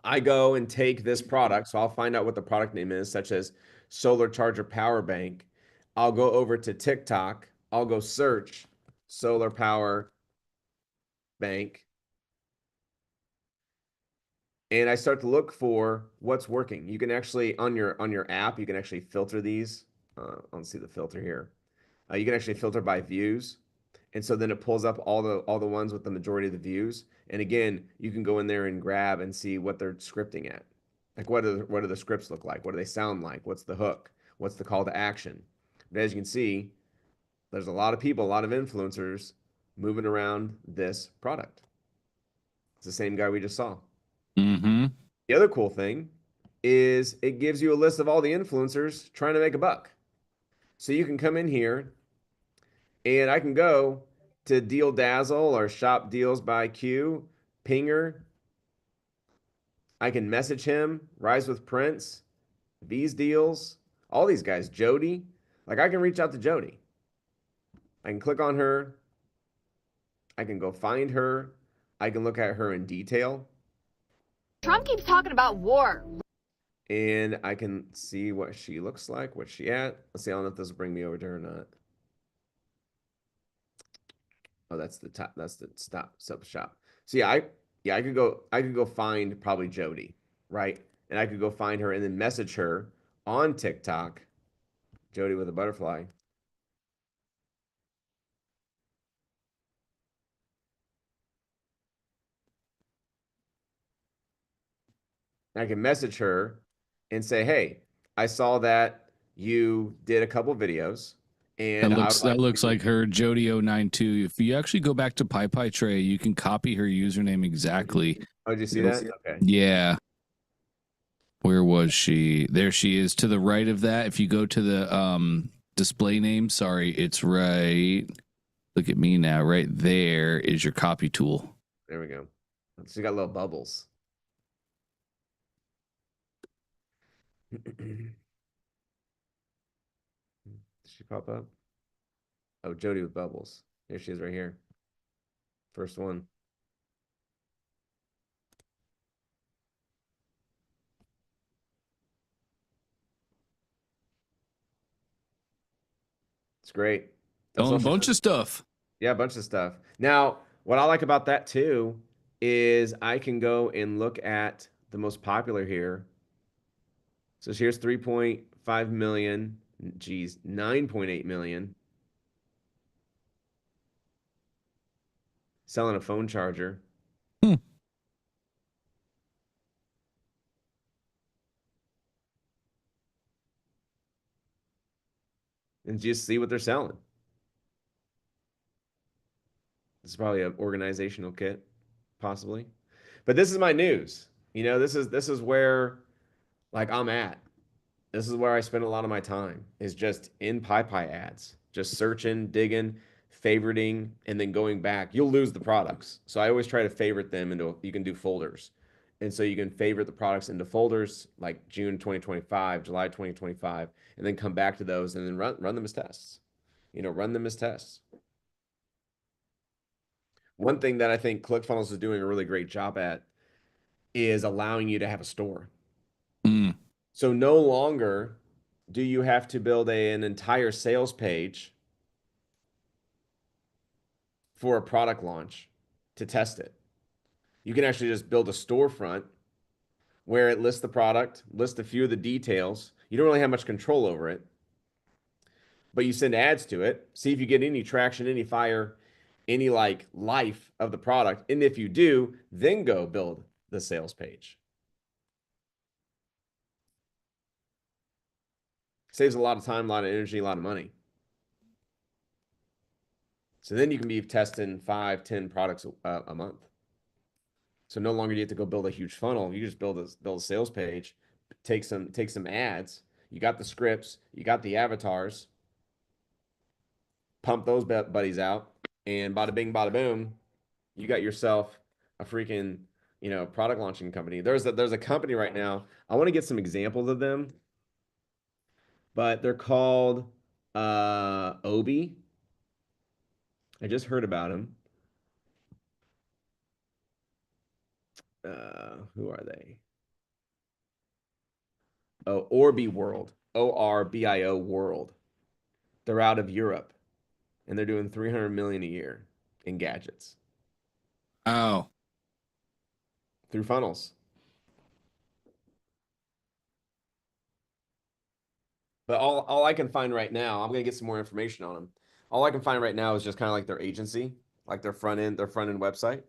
I go and take this product. So I'll find out what the product name is, such as solar charger power bank. I'll go over to TikTok. I'll go search solar power bank. And I start to look for what's working. You can actually, on your app, you can actually filter these. Let's see the filter here. You can actually filter by views. And so then it pulls up all the ones with the majority of the views. And again, you can go in there and grab and see what they're scripting at. Like what do the scripts look like? What do they sound like? What's the hook? What's the call to action? But as you can see, there's a lot of people, a lot of influencers moving around this product. It's the same guy we just saw. Mm-hmm. The other cool thing is it gives you a list of all the influencers trying to make a buck. So you can come in here and I can go to Deal Dazzle or Shop Deals by Q, Pinger. I can message him, Rise with Prince, V's Deals, all these guys, Jody. Like I can reach out to Jody. I can click on her I can go find her. I can look at her in detail. Trump keeps talking about war. And I can see what she looks like, what she at. Let's see, I don't know if this will bring me over to her or not. Oh, that's the top. That's the stop sub shop. So yeah, I could go find probably Jody, right? And I could go find her and then message her on TikTok, Jody with a butterfly. I can message her and say, "Hey, I saw that you did a couple videos, and that looks like her Jody092. If you actually go back to Tray, you can copy her username exactly. Oh, did you see that? Okay. Yeah. Where was she? There she is to the right of that. If you go to the display name, sorry, it's right. Look at me now. Right there is your copy tool. There we go. She got little bubbles. Did she pop up? Oh, Jody with bubbles. Here she is right here. First one. It's great. That's a bunch of stuff. Yeah, a bunch of stuff. Now, what I like about that too is I can go and look at the most popular here. So here's 3.5 million. Geez, 9.8 million. Selling a phone charger. And just see what they're selling. This is probably an organizational kit, possibly. But this is my news. You know, this is where like I'm at. This is where I spend a lot of my time is just in PyPy ads, just searching, digging, favoriting, and then going back. You'll lose the products. So I always try to favorite them into, you can do folders. And so you can favorite the products into folders like June 2025, July 2025, and then come back to those and then run them as tests. You know, run them as tests. One thing that I think ClickFunnels is doing a really great job at is allowing you to have a store. So no longer do you have to build an entire sales page for a product launch to test it. You can actually just build a storefront where it lists the product, lists a few of the details. You don't really have much control over it, but you send ads to it, see if you get any traction, any fire, any like life of the product. And if you do, then go build the sales page. Saves a lot of time, a lot of energy, a lot of money. So then you can be testing 5, 10 products a month. So no longer do you have to go build a huge funnel. You just build a sales page, take some ads. You got the scripts, you got the avatars, pump those buddies out, and bada bing, bada boom, you got yourself a freaking product launching company. There's a company right now. I want to get some examples of them, but they're called Obi. I just heard about them. Who are they? Oh, Orbi World. ORBIO World. They're out of Europe, and they're doing 300 million a year in gadgets. Oh. Through funnels. But all I can find right now, I'm gonna get some more information on them. All I can find right now is just kind of like their agency, like their front end website.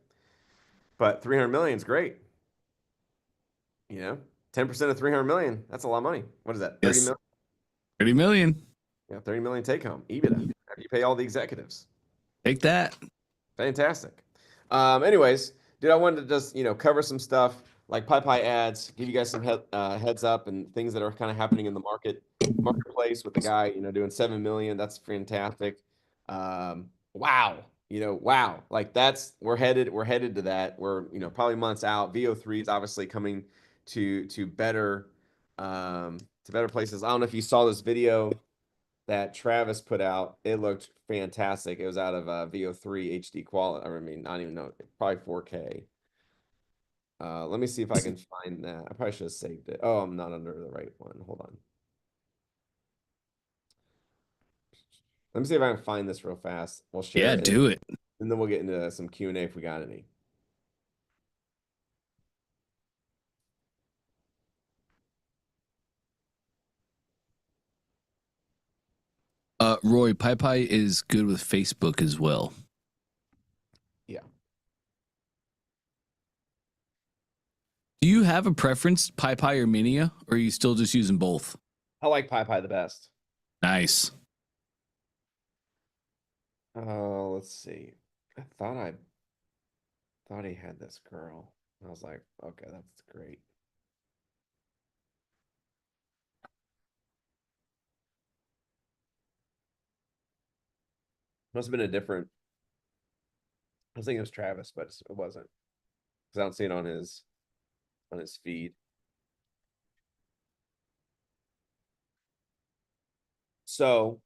But 300 million is great. 10% of 300 million, that's a lot of money. What is that? 30 million? 30 million. Yeah, 30 million take home. EBITDA. After you pay all the executives. Take that. Fantastic. Anyways, dude, I wanted to just, cover some stuff like PyPy ads, give you guys some heads up and things that are kind of happening in the marketplace with the guy, doing 7 million. That's fantastic. Wow. Wow. Like we're headed to that. We're, probably months out. VO3 is obviously coming to better places. I don't know if you saw this video that Travis put out. It looked fantastic. It was out of VO3 HD quality. I mean, not even know, probably 4K. Let me see if I can find that. I probably should have saved it. Oh, I'm not under the right one. Hold on. Let me see if I can find this real fast. We'll share it. Do it. And then we'll get into some Q&A if we got any. Roy, Pi is good with Facebook as well. Yeah. Do you have a preference, Pi or Minia, or are you still just using both? I like Pi the best. Nice. Let's see. I thought he had this girl. I was like, okay, that's great. Must have been a different. I was thinking it was Travis, but it wasn't. Because I don't see it on his feed. So,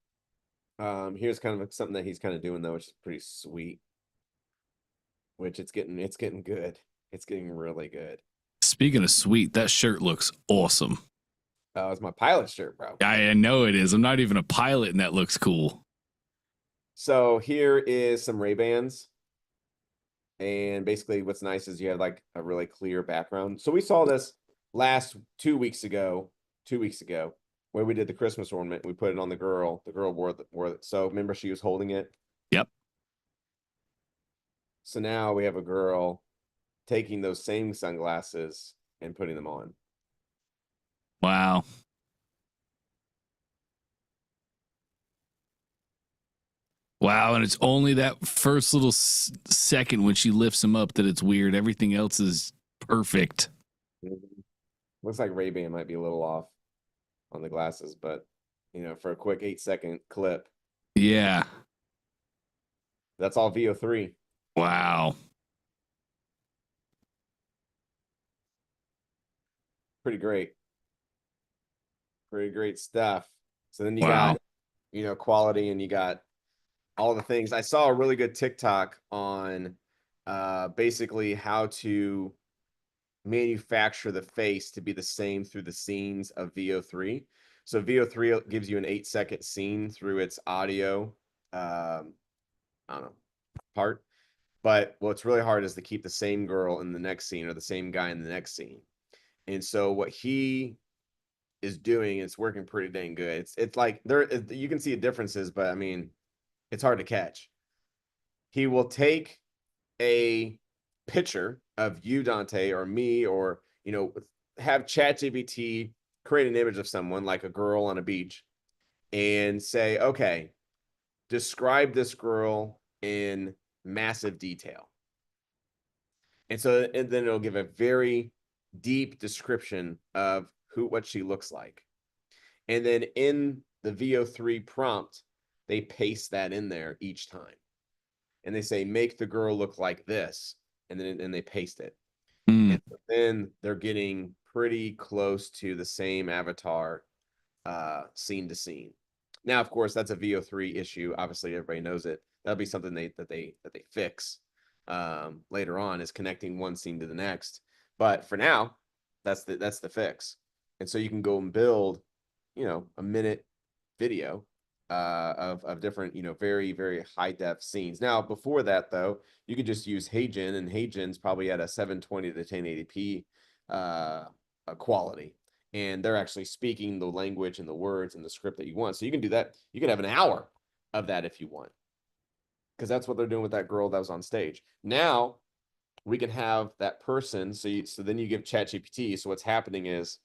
here's kind of something that he's kind of doing though, which is pretty sweet. Which it's getting good. It's getting really good. Speaking of sweet, that shirt looks awesome. Oh, it's my pilot shirt, bro. I know it is. I'm not even a pilot, and that looks cool. So here is some Ray-Bans. And basically what's nice is you have like a really clear background. So we saw this last 2 weeks ago, where we did the Christmas ornament. We put it on the girl. The girl wore it. So remember she was holding it? Yep. So now we have a girl taking those same sunglasses and putting them on. Wow. Wow, and it's only that first little second when she lifts him up that it's weird. Everything else is perfect. Looks like Ray-Ban might be a little off on the glasses, but you know, for a quick 8-second clip. Yeah. That's all VO3. Wow. Pretty great. Pretty great stuff. So then you got, you know, quality, and you got all the things. I saw a really good TikTok on basically how to manufacture the face to be the same through the scenes of VO3. So VO3 gives you an 8-second scene through its audio, I don't know, part. But what's really hard is to keep the same girl in the next scene or the same guy in the next scene. And so what he is doing, it's working pretty dang good. It's like you can see differences, but I mean, it's hard to catch. He will take a picture of you, Dante, or me, or, you know, have ChatGPT create an image of someone like a girl on a beach and say, okay, describe this girl in massive detail. And then it'll give a very deep description of what she looks like. And then in the VO3 prompt, they paste that in there each time. And they say, make the girl look like this. And then they paste it. And then they're getting pretty close to the same avatar scene to scene. Now, of course, that's a VO3 issue. Obviously, everybody knows it. That'll be something that they fix later on, is connecting one scene to the next. But for now, that's the fix. And so you can go and build, you know, a minute video of different, you know, very, very high def scenes. Now, before that, though, you could just use HeyGen, and HeyGen's probably at a 720 to 1080p quality. And they're actually speaking the language and the words and the script that you want. So you can do that. You can have an hour of that if you want, because that's what they're doing with that girl that was on stage. Now we can have that person. So then you give ChatGPT. So what's happening is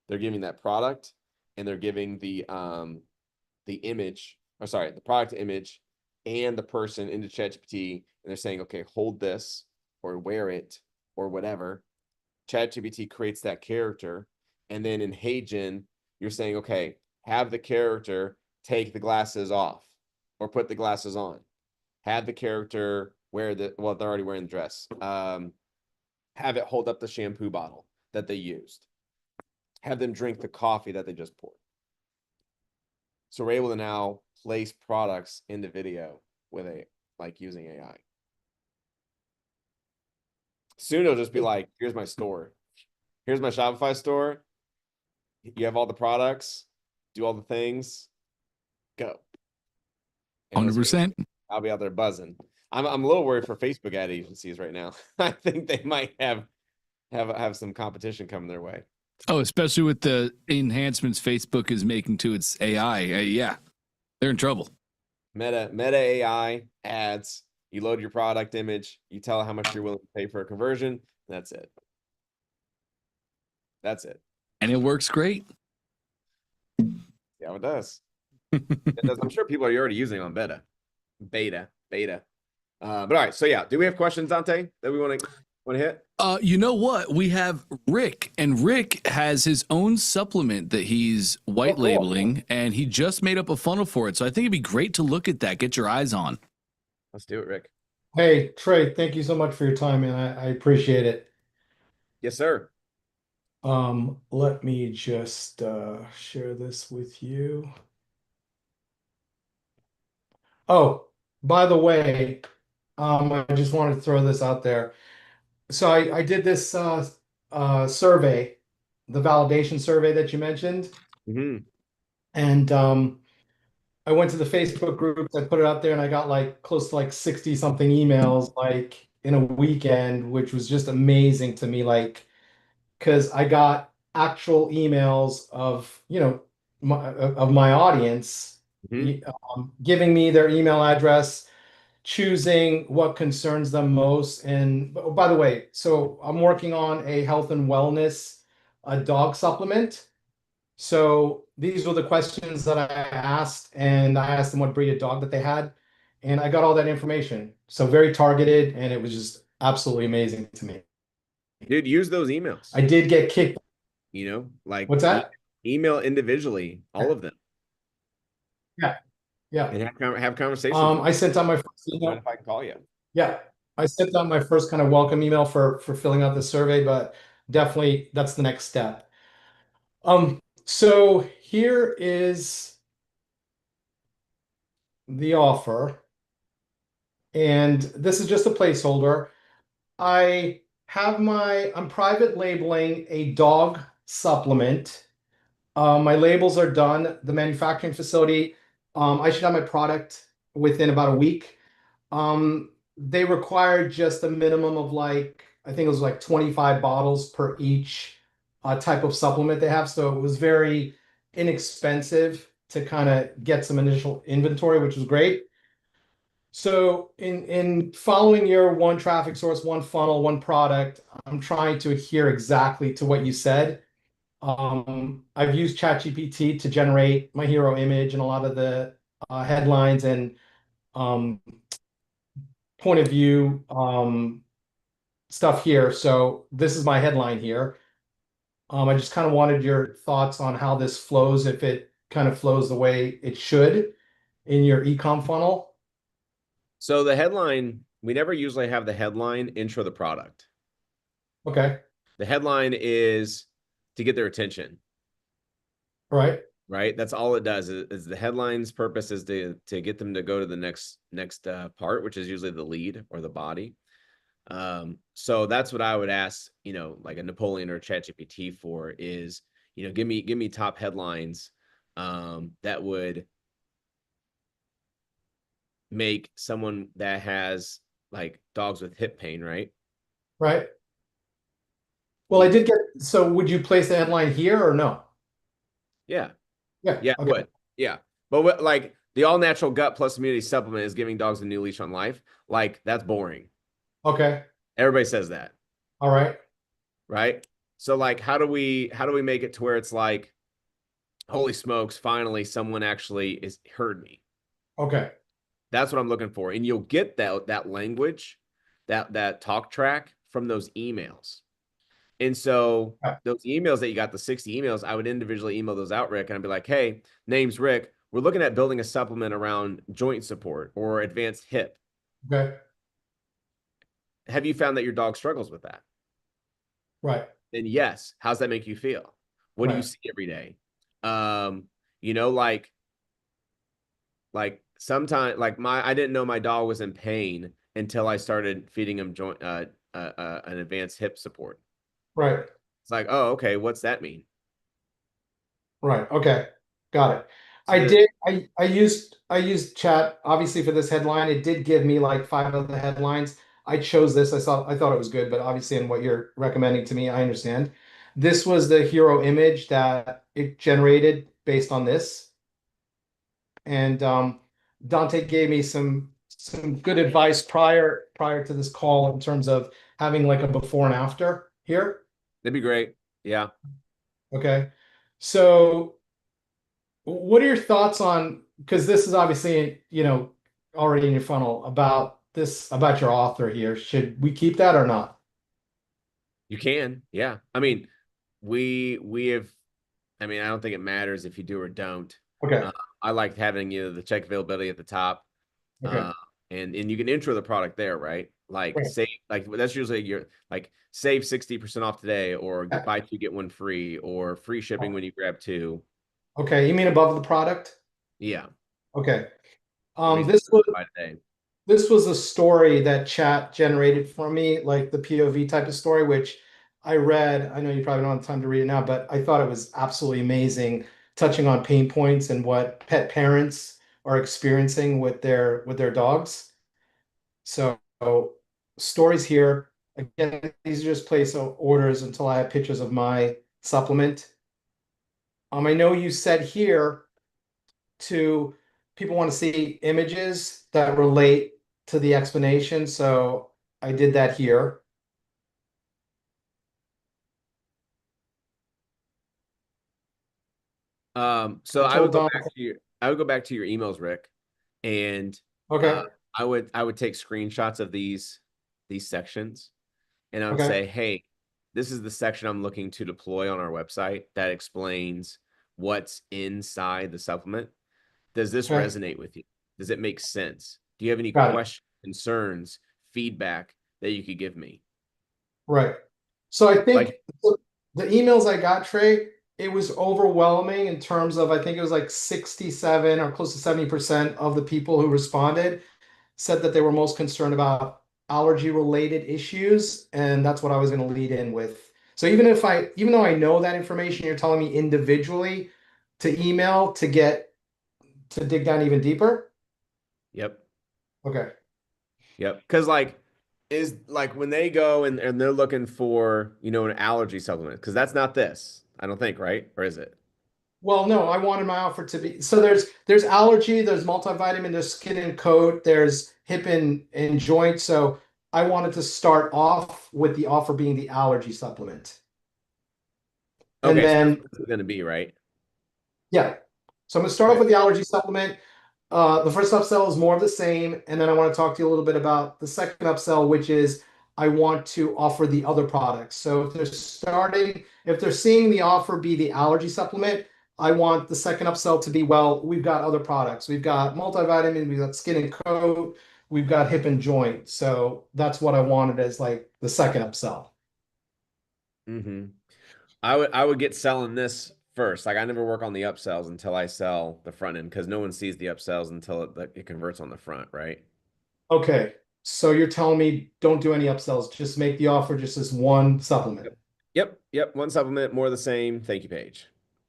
they're giving that product, and they're giving the image, or sorry, the product image and the person into ChatGPT, and they're saying, okay, hold this or wear it or whatever. ChatGPT creates that character. And then in HeyGen, you're saying, okay, have the character take the glasses off or put the glasses on. Have the character wear they're already wearing the dress. Have it hold up the shampoo bottle that they used. Have them drink the coffee that they just poured. So we're able to now place products into video with using AI. Soon it'll just be like, here's my store. Here's my Shopify store. You have all the products, do all the things, go. 100%. I'll be out there buzzing. I'm a little worried for Facebook ad agencies right now. I think they might have some competition coming their way. Oh, especially with the enhancements Facebook is making to its AI. Yeah, they're in trouble. Meta AI ads. You load your product image. You tell how much you're willing to pay for a conversion. That's it. That's it. And it works great. Yeah, it does. It does. I'm sure people are already using it on beta. But all right. So yeah, do we have questions, Dante, that we want to hit? You know what? We have Rick, and Rick has his own supplement that he's white labeling, and he just made up a funnel for it. So I think it'd be great to look at that. Get your eyes on. Let's do it, Rick. Hey, Trey, thank you so much for your time, man. I appreciate it. Yes, sir. Let me just share this with you. Oh, by the way, I just wanted to throw this out there. So I did this survey, the validation survey that you mentioned. Mm-hmm. And I went to the Facebook groups, I put it out there, and I got like close to like 60 something emails like in a weekend, which was just amazing to me. Like, because I got actual emails of, my audience giving me their email address, choosing what concerns them most. And by the way, so I'm working on a health and wellness dog supplement. So these were the questions that I asked, and I asked them what breed of dog that they had, and I got all that information. So very targeted, and it was just absolutely amazing to me. Dude, use those emails. I did get kicked. Like What's that? Email individually, all of them. Yeah. And have conversations. I sent out my first email. If I can call you. Yeah, I sent out my first kind of welcome email for filling out the survey, but definitely that's the next step. So here is the offer, and this is just a placeholder. I'm private labeling a dog supplement. My labels are done. The manufacturing facility, I should have my product within about a week. They required just a minimum of like, I think it was like 25 bottles per each type of supplement they have. So it was very inexpensive to kind of get some initial inventory, which was great. So in following your one traffic source, one funnel, one product, I'm trying to adhere exactly to what you said. I've used ChatGPT to generate my hero image and a lot of the headlines and point of view stuff here. So this is my headline here. I just kind of wanted your thoughts on how this flows, if it kind of flows the way it should in your e-com funnel. So the headline, we never usually have the headline intro the product. Okay. The headline is to get their attention. Right. Right. That's all it does. Is the headline's purpose is to get them to go to the next part, which is usually the lead or the body. So that's what I would ask, like a Napoleon or ChatGPT for is, give me top headlines that would make someone that has like dogs with hip pain, right? Right. Well, I did get, so would you place the headline here or no? Yeah. Yeah. Yeah, Okay. I would. Yeah. But what, like the all natural gut plus immunity supplement is giving dogs a new leash on life. Like that's boring. Okay. Everybody says that. All right. Right. So like, how do we make it to where it's like, holy smokes, finally someone actually heard me. Okay. That's what I'm looking for. And you'll get that language, that talk track from those emails. And so those emails that you got, the 60 emails, I would individually email those out, Rick, and I'd be like, hey, name's Rick. We're looking at building a supplement around joint support or advanced hip. Okay. Have you found that your dog struggles with that? Right. Then yes. How's that make you feel? What do you see every day? Like like sometimes like I didn't know my dog was in pain until I started feeding him an advanced hip support. Right. It's like, oh, okay, what's that mean? Right. Okay. Got it. So I used chat obviously for this headline. It did give me like 5 of the headlines. I chose this. I thought it was good, but obviously in what you're recommending to me, I understand. This was the hero image that it generated based on this. And Dante gave me some good advice prior to this call in terms of having like a before and after here. that'd be great. Yeah. Okay. So what are your thoughts on, because this is obviously, already in your funnel about your author here. Should we keep that or not? You can. Yeah. I mean, we have I mean, I don't think it matters if you do or don't. Okay. I like having the check availability at the top. Okay. And you can intro the product there, right? Like Right. save like that's usually your like save 60% off today, or Yeah. buy two get one free, or free shipping when you grab two. Okay. You mean above the product? Yeah. Okay. Or This was by today. this was a story that chat generated for me, like the POV type of story, which I read. I know you probably don't have time to read it now, but I thought it was absolutely amazing, touching on pain points and what pet parents are experiencing with their dogs. So stories here. Again, these are just place orders until I have pictures of my supplement. I know you said here to people want to see images that relate to the explanation, so I did that here. So I I would told go Don, back to your emails, Rick, and okay, I would take screenshots of these sections, and I would okay, say, hey, this is the section I'm looking to deploy on our website that explains what's inside the supplement. Does this okay, resonate with you? Does it make sense? Do you have any got it, questions, concerns, feedback that you could give me? right. So I think Like, the emails I got, Trey, it was overwhelming in terms of, I think it was like 67 or close to 70% of the people who responded said that they were most concerned about allergy related issues, and that's what I was going to lead in with. So even though I know that information, you're telling me individually to email to dig down even deeper. yep, Okay. yep. Because is like when they go and they're looking for, an allergy supplement, because that's not this, I don't think, right? Or is it? Well, no, I wanted my offer to be, so there's allergy, there's multivitamin, there's skin and coat, there's hip and joint. So I wanted to start off with the offer being the allergy supplement. And Okay, so that's then what it's going to be, right? yeah. So I'm gonna start off Okay. with the allergy supplement. The first upsell is more of the same, and then I want to talk to you a little bit about the second upsell, which is I want to offer the other products. So if they're seeing the offer be the allergy supplement, I want the second upsell to be, well, we've got other products. We've got multivitamin, we've got skin and coat, we've got hip and joint. So that's what I wanted as like the second upsell. Mm-hmm. I would get selling this first. Like I never work on the upsells until I sell the front end, because no one sees the upsells until it converts on the front, right? Okay. So you're telling me don't do any upsells, just make the offer just as one supplement. Yep. One supplement, more of the same. Thank you page.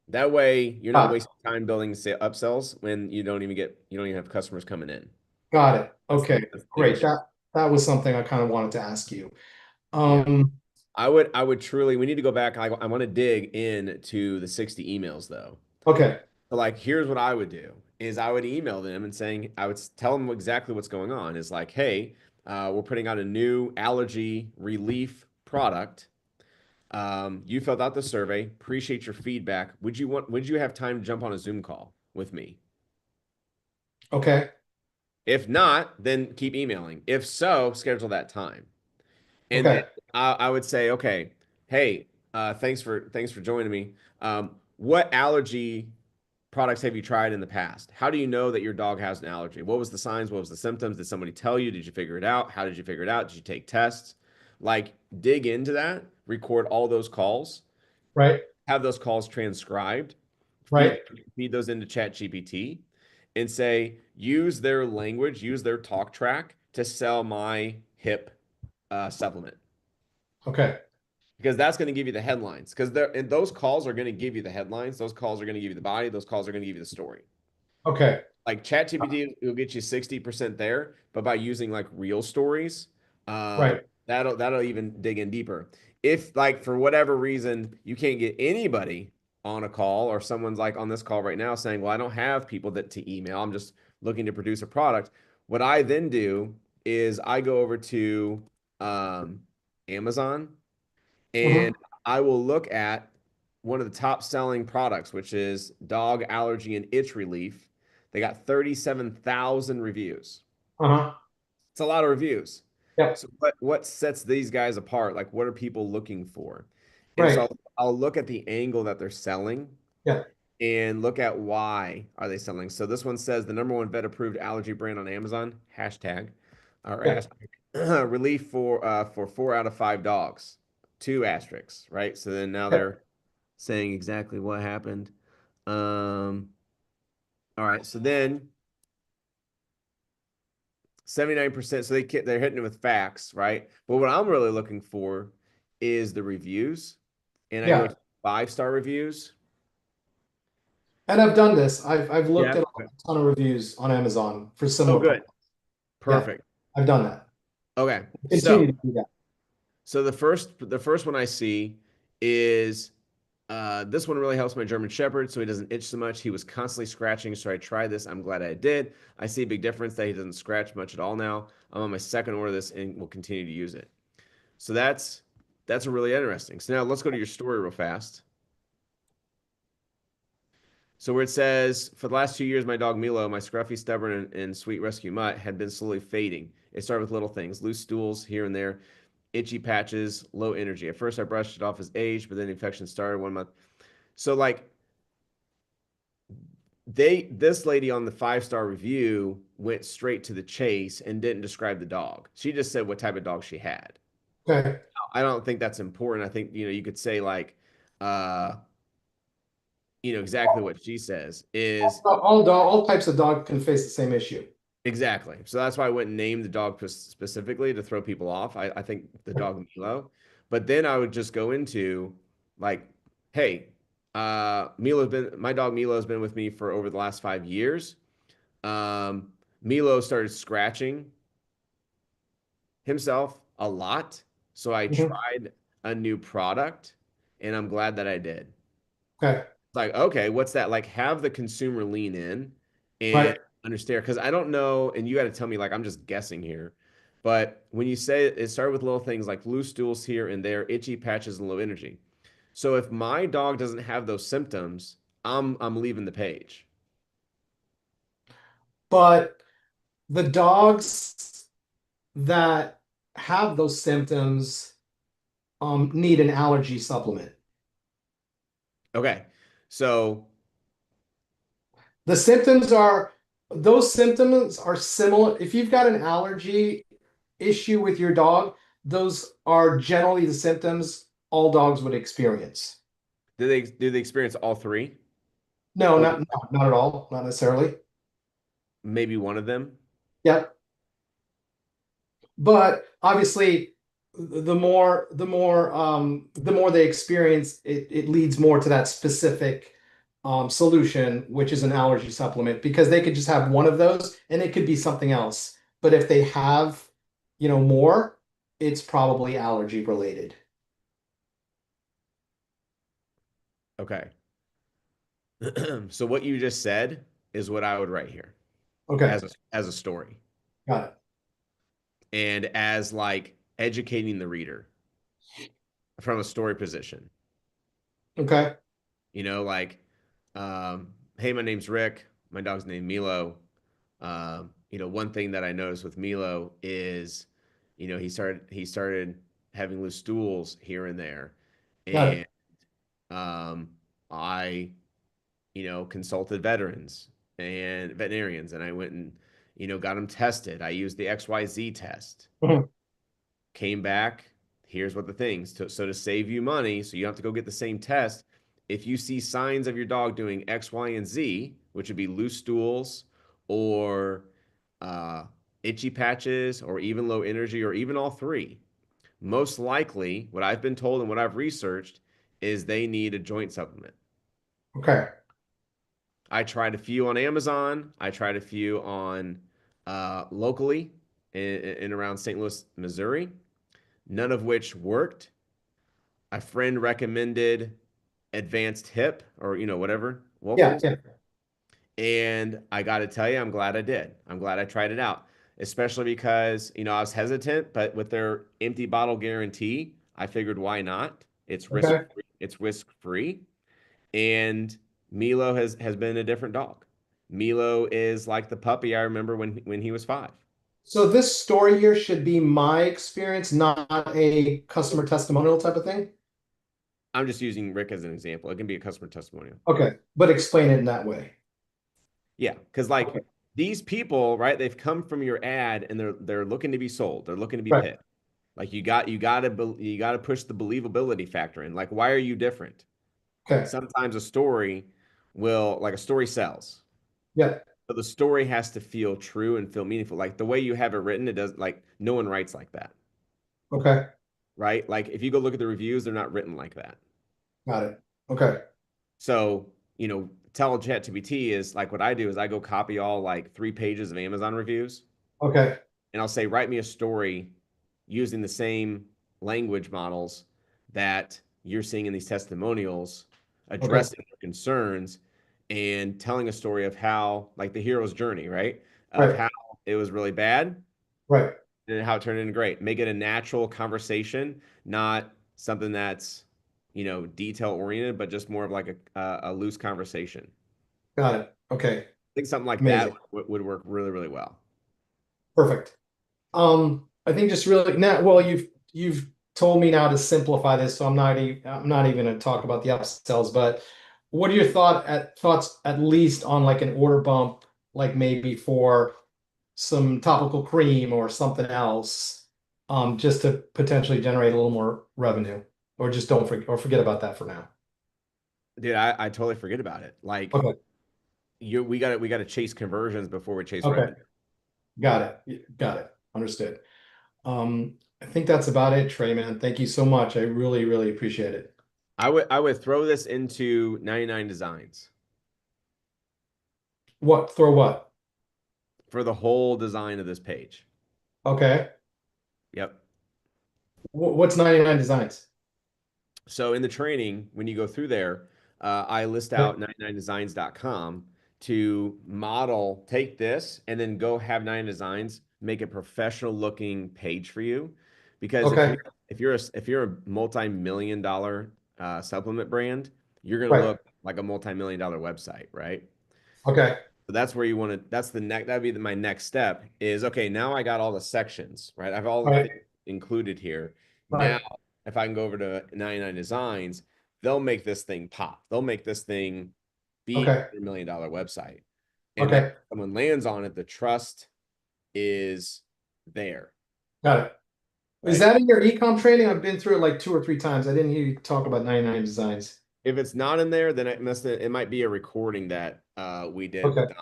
That way, you're not Got it. wasting time building upsells when you don't even have customers coming in. Got it. That's Okay, that's the big great. issue. That was something I kind of wanted to ask you. Yeah. Um, I would truly, we need to go back. I want to dig into the 60 emails though. okay, So like, here's what I would do is I would email them and saying, I would tell them exactly what's going on is like, hey, we're putting out a new allergy relief product. You filled out the survey. Appreciate your feedback. Would you have time to jump on a Zoom call with me? okay, If not, then keep emailing. If so, schedule that time. And then okay, I would say, okay, hey, thanks for joining me. What allergy products have you tried in the past? How do you know that your dog has an allergy? What was the signs? What was the symptoms? Did somebody tell you? Did you figure it out? How did you figure it out? Did you take tests? Like dig into that, record all those calls, right, have those calls transcribed, feed right, feed those into Chat GPT, and say, use their language, use their talk track to sell my hip supplement. Okay. Because that's going to give you the headlines. Because and those calls are going to give you the headlines. Those calls are going to give you the body. Those calls are going to give you the story. Okay. Like ChatGPT will get you 60% there, but by using like real stories, Right. that'll even dig in deeper. If like for whatever reason you can't get anybody on a call, or someone's like on this call right now saying, "Well, I don't have people to email. I'm just looking to produce a product." What I then do is I go over to Amazon, and I will look at one of the top selling products, which is dog allergy and itch relief. They got 37,000 reviews. It's a lot of reviews. Yep. So what sets these guys apart? Like, what are people looking for? And Right. so I'll look at the angle that they're selling. Yeah. And look at why are they selling. So this one says the #1 vet approved allergy brand on Amazon, hashtag, or Yeah. relief for 4 out of 5 dogs, 2 asterisks, right? So then now they're saying exactly what happened. All right, so then 79%. So they're hitting it with facts, right? But what I'm really looking for is the reviews, and I go to 5-star reviews. And I've done this. I've looked Yeah. at a ton of reviews on Amazon for similar. Oh, good. Perfect. Yeah, I've done that. Okay. Continue to do that. So the first one I see is this one really helps my German Shepherd so he doesn't itch so much. He was constantly scratching, so I tried this. I'm glad I did. I see a big difference that he doesn't scratch much at all now. I'm on my second order of this and will continue to use it. So that's really interesting. So now let's go to your story real fast. So where it says, for the last 2 years, my dog Milo, my scruffy, stubborn, and sweet rescue mutt, had been slowly fading. It started with little things, loose stools here and there, itchy patches, low energy. At first, I brushed it off as age, but then the infection started 1 month. So like this lady on the 5-star review went straight to the chase and didn't describe the dog. She just said what type of dog she had. Okay. I don't think that's important. I think, you could say like, exactly what she says is all types of dog can face the same issue. exactly. So that's why I wouldn't name the dog specifically to throw people off. I think the dog Milo, but then I would just go into like, hey, my dog Milo's been with me for over the last 5 years. Milo started scratching himself a lot, so I tried a new product, and I'm glad that I did. Okay. Like, okay, what's that? Like, have the consumer lean in and understand, because I don't know, and you got to tell me, like, I'm just guessing here, but when you say it started with little things like loose stools here and there, itchy patches and low energy. So if my dog doesn't have those symptoms, I'm leaving the page. But the dogs that have those symptoms need an allergy supplement. Okay. So those symptoms are similar. If you've got an allergy issue with your dog, those are generally the symptoms all dogs would experience. Do they experience all 3? No, not at all. Not necessarily. Maybe one of them. Yep. But obviously, the more they experience, it leads more to that specific solution, which is an allergy supplement, because they could just have one of those and it could be something else. But if they have, more, it's probably allergy related. Okay. So what you just said is what I would write here. Okay. As a story. Got it. And as like educating the reader from a story position. Okay. Like, hey, my name's Rick. My dog's named Milo. One thing that I noticed with Milo is, he started having loose stools here and there. And I, consulted veterans and veterinarians, and I went and, got them tested. I used the XYZ test. Came back. Here's what the things. So to save you money, so you don't have to go get the same test. If you see signs of your dog doing X, Y, and Z, which would be loose stools or itchy patches or even low energy or even all three, most likely what I've been told and what I've researched is they need a joint supplement. Okay. I tried a few on Amazon. I tried a few on locally in around St. Louis, Missouri, none of which worked. A friend recommended Advanced Hip or, whatever, Yeah, Wolfens. yeah. And I got to tell you, I'm glad I did. I'm glad I tried it out, especially because, I was hesitant, but with their empty bottle guarantee, I figured why not? It's risk Okay. free. It's risk free. And Milo has been a different dog. Milo is like the puppy I remember when he was 5. So this story here should be my experience, not a customer testimonial type of thing. I'm just using Rick as an example. It can be a customer testimonial. Okay, but explain it in that way. Yeah, because these people, right? They've come from your ad and they're looking to be sold. They're looking to be picked. Like you got to push the believability factor in. Like, why are you different? Okay. Sometimes a story a story sells. Yeah. But the story has to feel true and feel meaningful. Like the way you have it written, it does no one writes like that. Okay. Right? Like if you go look at the reviews, they're not written like that. Got it. Okay. So, tell ChatGPT is like what I do is I go copy all 3 pages of Amazon reviews. Okay. And I'll say, write me a story using the same language models that you're seeing in these testimonials, addressing their concerns and telling a story of how, like the hero's journey, right? Of how it was really bad. Right. And how it turned into great. Make it a natural conversation, not something that's, detail oriented, but just more of like a loose conversation. Got it. Okay. I think something like Amazing. that would work really, really well. Perfect. I think just really now, well, you've told me now to simplify this, so I'm not even going to talk about the upsells, but what are your thoughts at least on like an order bump, like maybe for some topical cream or something else, just to potentially generate a little more revenue, or just don't forget about that for now. Dude, I totally forget about it. Like, Okay. we got to chase conversions before we chase Okay. revenue. Got it. Understood. I think that's about it, Trey, man. Thank you so much. I really, really appreciate it. I would throw this into 99 Designs What? Throw what? for the whole design of this page. Okay. Yep. What's 99 Designs? So in the training, when you go through there, I list out 99designs.com to model, take this and then go have 99 Designs make a professional looking page for you. Because if you're a multi-million-dollar supplement brand, you're going to look like a multi-million-dollar website, right? Okay. So that's where you want to, that'd be my next step is, okay, now I got all the sections, right? I have all the things included here. Now, if I can go over to 99 Designs, they'll make this thing pop. They'll make this thing be a $100 million website. And then someone lands on it, the trust is there. Got it. Right? Is that in your ecom training? I've been through it like 2 or 3 times. I didn't hear you talk about 99 Designs. If it's not in there, then it might be a recording that we did with Dante.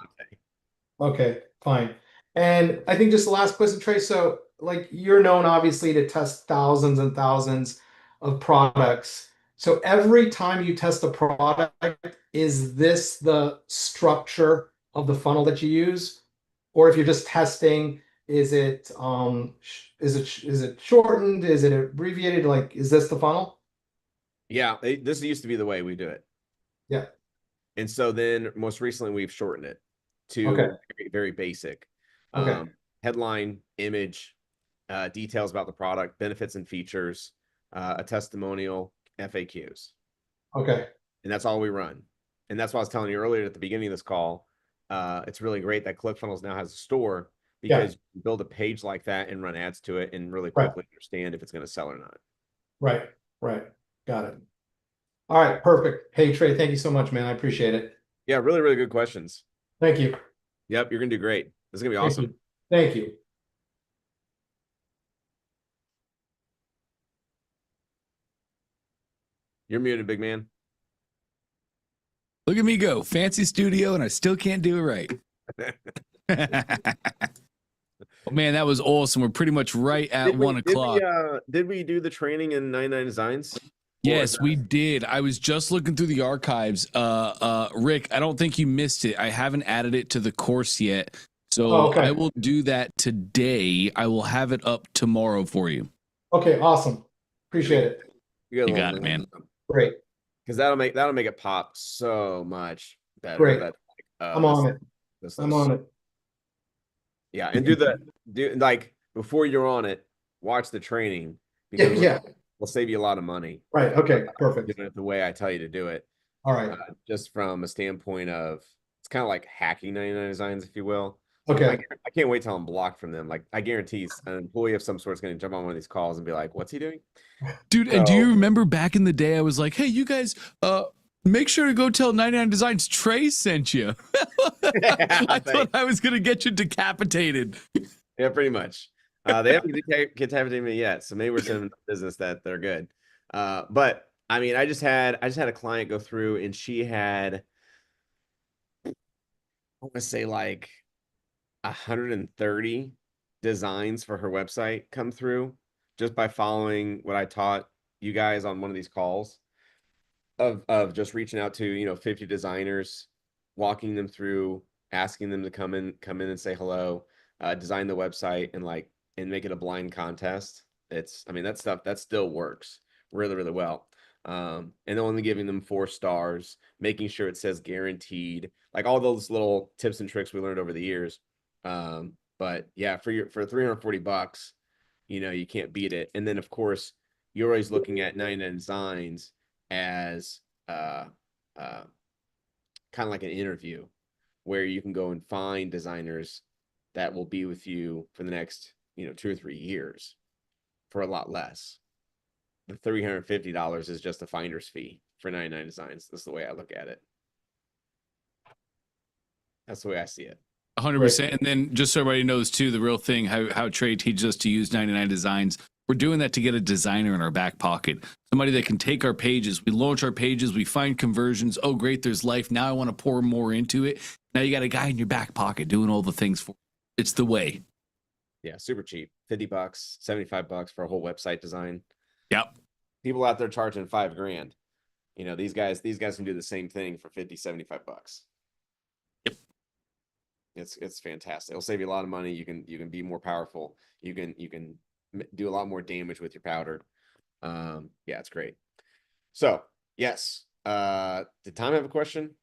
Okay, fine. And I think just the last question, Trey. So, like, you're known obviously to test thousands and thousands of products. So every time you test a product, is this the structure of the funnel that you use? Or if you're just testing, is it shortened? Is it abbreviated? Like, is this the funnel? Yeah, this used to be the way we do it. Yeah. And so then most recently we've shortened it to very, very basic. Headline, image, details about the product, benefits and features, a testimonial, FAQs. Okay. And that's all we run. And that's why I was telling you earlier at the beginning of this call, it's really great that ClickFunnels now has a store because you can build a page like that and run ads to it and really quickly understand if it's going to sell or not. Right. Got it. All right, perfect. Hey, Trey, thank you so much, man. I appreciate it. Yeah, really, really good questions. Thank you. Yep, you're going to do great. This is going to be awesome. Thank you. You're muted, big man. Look at me go. Fancy studio, and I still can't do it right. Oh, man, that was awesome. We're pretty much right at 1 o'clock. Did we do the training in 99 Designs? Yes, we did. I was just looking through the archives. Rick, I don't think you missed it. I haven't added it to the course yet. So I will do that today. I will have it up tomorrow for you. Okay, awesome. Appreciate it. You got it, man. Great. Because that'll make it pop so much better. Great. But, I'm on it. I'm on it. Yeah, and do like before you're on it, watch the training because we'll save you a lot of money. Right. Okay. Perfect. Doing it the way I tell you to do it. All right. Just from a standpoint of it's kind of like hacking 99 Designs, if you will. Okay. I can't wait till I'm blocked from them. Like I guarantee an employee of some sort is going to jump on one of these calls and be like, "What's he doing?" Dude, and do you remember back in the day? I was like, "Hey, you guys, make sure to go tell 99 Designs Trey sent you." I thought I was gonna get you decapitated. Yeah, pretty much. They haven't decapitated me yet, so maybe we're sending business that they're good. But I mean, I just had a client go through, and she had, I want to say like 130 designs for her website come through just by following what I taught you guys on one of these calls of just reaching out to 50 designers, walking them through, asking them to come in and say hello, design the website and make it a blind contest. I mean that stuff that still works really, really well. And only giving them 4 stars, making sure it says guaranteed, like all those little tips and tricks we learned over the years. But yeah, for $340, you can't beat it. And then of course you're always looking at 99 Designs as kind of like an interview where you can go and find designers that will be with you for the next 2 or 3 years for a lot less. The $350 is just a finder's fee for 99 Designs. That's the way I look at it. That's the way I see it. 100%. And then just so everybody knows too, the real thing, how Trey teaches us to use 99 Designs. We're doing that to get a designer in our back pocket, somebody that can take our pages. We launch our pages, we find conversions. Oh, great, there's life. Now I want to pour more into it. Now you got a guy in your back pocket doing all the things for you. It's the way. Yeah, super cheap. $50, $75 for a whole website design. Yep. People out there charging $5,000. These guys can do the same thing for $50, $75. Yep. It's fantastic. It'll save you a lot of money. You can be more powerful. You can do a lot more damage with your powder. Yeah, it's great. So yes. Did Tom have a question?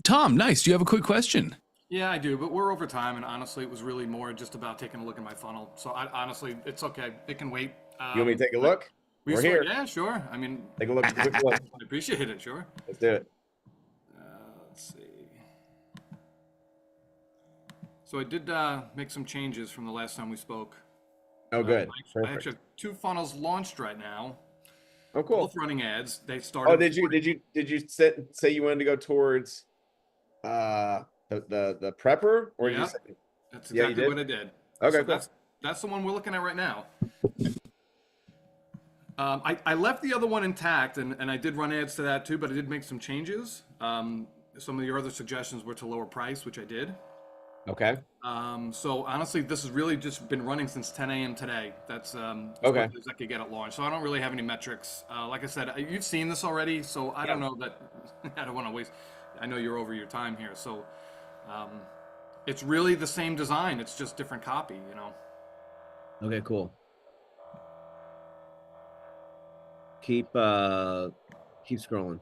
Tom, nice. Do you have a quick question? Yeah, I do, but we're over time, and honestly, it was really more just about taking a look at my funnel. So honestly, it's okay. It can wait. You want me to take a look? We're here. Yeah, sure. I mean, take a look. Quick look. I appreciate it. Sure. Let's do it. Let's see. So I did make some changes from the last time we spoke. Oh, good. I actually have 2 funnels launched right now. Oh, cool. Both running ads. They started. Oh, did you say you wanted to go towards the prepper, or yeah, that's exactly what I did. Okay, so cool. That's the one we're looking at right now. I left the other one intact, and I did run ads to that too, but I did make some changes. Some of your other suggestions were to lower price, which I did. Okay. So honestly, this has really just been running since 10 a.m. today. That's okay. As I could get it launched. So I don't really have any metrics. Like I said, you've seen this already, so I don't know that I don't want to waste. I know you're over your time here, so it's really the same design. It's just different copy, Okay, cool. Keep scrolling.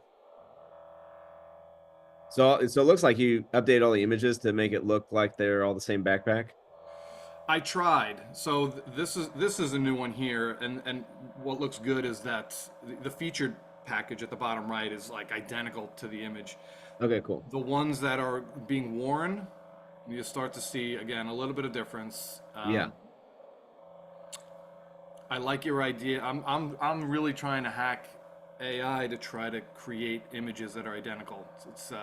So it looks like you update all the images to make it look like they're all the same backpack. I tried. So this is a new one here, and what looks good is that the featured package at the bottom right is like identical to the image. Okay, cool. The ones that are being worn, you start to see again a little bit of difference. Yeah. I like your idea. I'm really trying to hack AI to try to create images that are identical. It's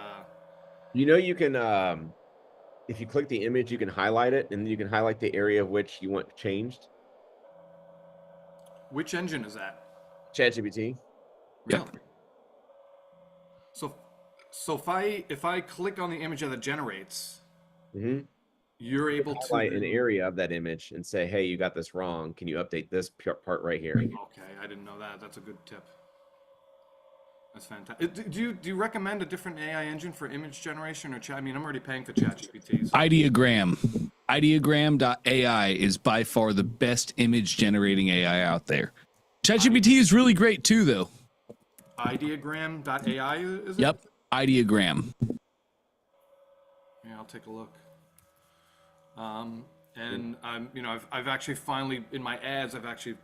you can if you click the image, you can highlight it, and you can highlight the area of which you want changed. Which engine is that? ChatGPT. Really? Yep. So if I click on the image that it generates, Mm-hmm. you're able to highlight an area of that image and say, hey, you got this wrong. Can you update this part right here? Okay, I didn't know that. That's a good tip. That's fantastic. Do you recommend a different AI engine for image generation or chat? I mean, I'm already paying for ChatGPT. So. Ideogram. Ideogram.ai is by far the best image generating AI out there. ChatGPT is really great too, though. Ideogram.ai is it? Yep. Ideogram. Yeah, I'll take a look. And I'm, you know, I've actually finally in my ads, I've actually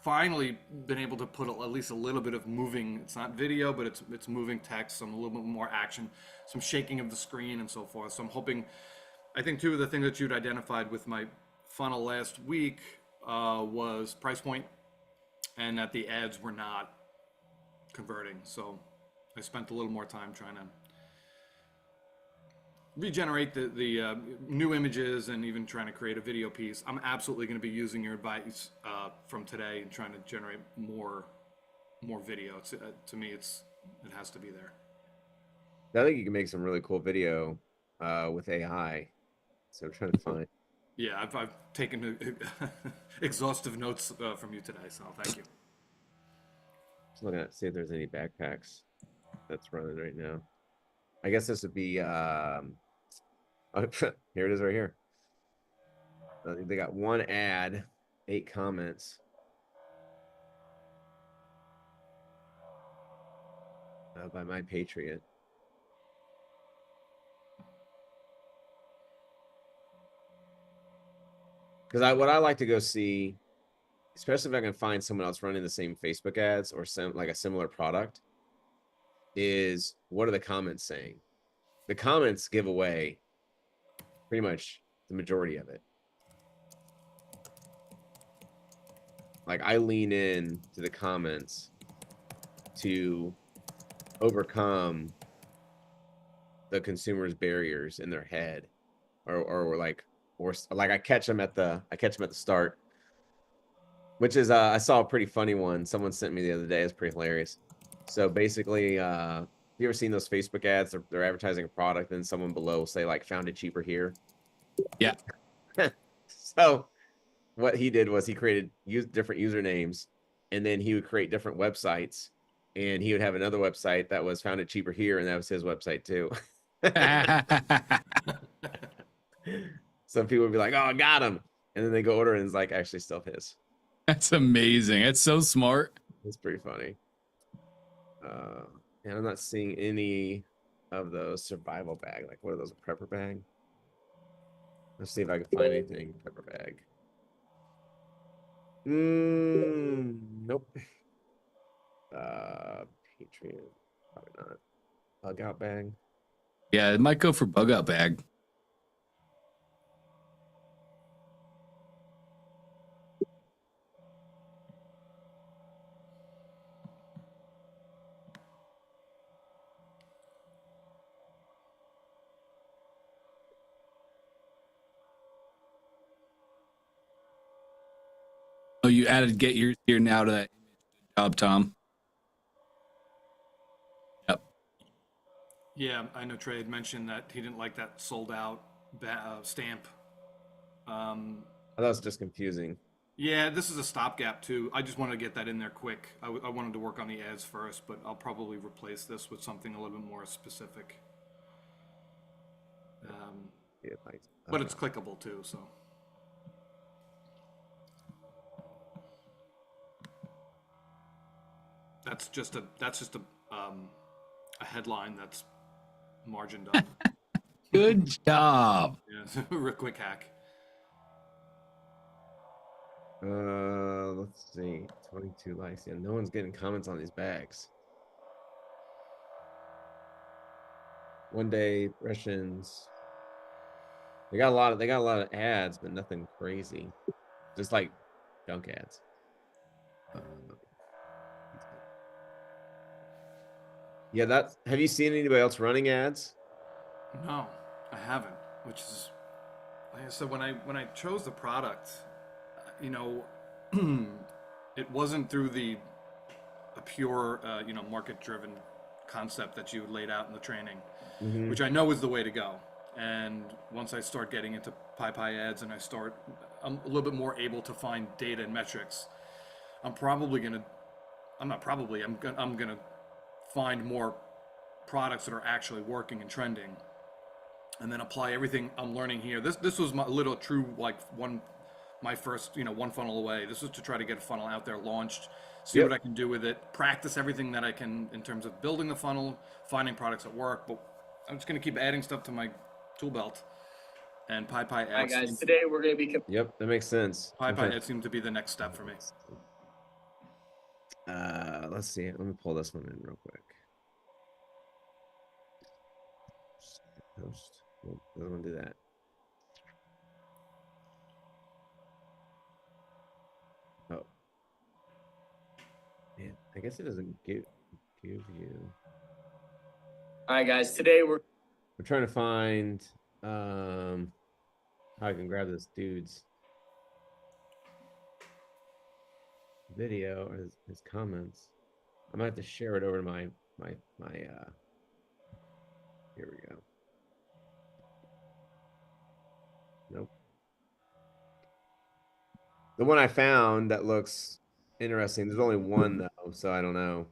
finally been able to put at least a little bit of moving. It's not video, but it's moving text, some a little bit more action, some shaking of the screen, and so forth. So I'm hoping. I think two of the things that you'd identified with my funnel last week was price point, and that the ads were not converting. So I spent a little more time trying to regenerate the new images and even trying to create a video piece. I'm absolutely going to be using your advice from today and trying to generate more video. It's, to me, it has to be there. I think you can make some really cool video with AI. So I'm trying to find. Yeah, I've taken exhaustive notes from you today, so thank you. Just looking at see if there's any backpacks that's running right now. I guess this would be oh, here it is right here. They got one ad, 8 comments. By My Patriot. Because what I like to go see, especially if I can find someone else running the same Facebook ads or like a similar product, is what are the comments saying? The comments give away pretty much the majority of it. Like I lean in to the comments to overcome the consumer's barriers in their head, or like I catch them at the start, which is I saw a pretty funny one someone sent me the other day. It's pretty hilarious. So basically, have you ever seen those Facebook ads? They're advertising a product, and someone below will say like "found it cheaper here." Yeah. So what he did was he created different usernames, and then he would create different websites, and he would have another website that was "found it cheaper here," and that was his website too. Some people would be like, "Oh, I got him," and then they go order, and it's like actually still his. That's amazing. That's so smart. It's pretty funny. And I'm not seeing any of those survival bag. Like, what are those? A prepper bag? Let's see if I can find anything. Prepper bag. Nope. Patriot. Probably not. Bug out bag. Yeah, it might go for bug out bag. Oh, you added get yours here now to that image. Good job, Tom. Yep. Yeah, I know Trey had mentioned that he didn't like that sold out stamp. Oh, that was just confusing. Yeah, this is a stopgap too. I just wanted to get that in there quick. I wanted to work on the ads first, but I'll probably replace this with something a little bit more specific. But it's clickable too, so. That's just a headline that's margined up. Good job. Yeah, real quick hack. Let's see. 22 likes. Yeah, no one's getting comments on these bags. One day Russians. They got a lot of ads, but nothing crazy. Just like junk ads. Yeah, have you seen anybody else running ads? No, I haven't. Which is, like I said, when I chose the product, you know, it wasn't through a pure, market-driven concept that you laid out in the training, Mm-hmm. which I know is the way to go. And once I start getting into PyPy ads and I'm a little bit more able to find data and metrics, I'm gonna find more products that are actually working and trending, and then apply everything I'm learning here. This was my little true, like, my first, one funnel away. This was to try to get a funnel out there, launched, see what I can do with it, practice everything that I can in terms of building the funnel, finding products that work. But I'm just gonna keep adding stuff to my tool belt. And PyPy ads. Hi guys, today we're gonna be. Yep, that makes sense. PyPy ads seem to be the next step for me. Let's see. Let me pull this one in real quick. Post. Nope, doesn't want to do that. Oh. Man, I guess it doesn't give you. All right, guys. Today we're trying to find how I can grab this dude's video or his comments. I might have to share it over to my here we go. Nope. The one I found that looks interesting. There's only one though, so I don't know.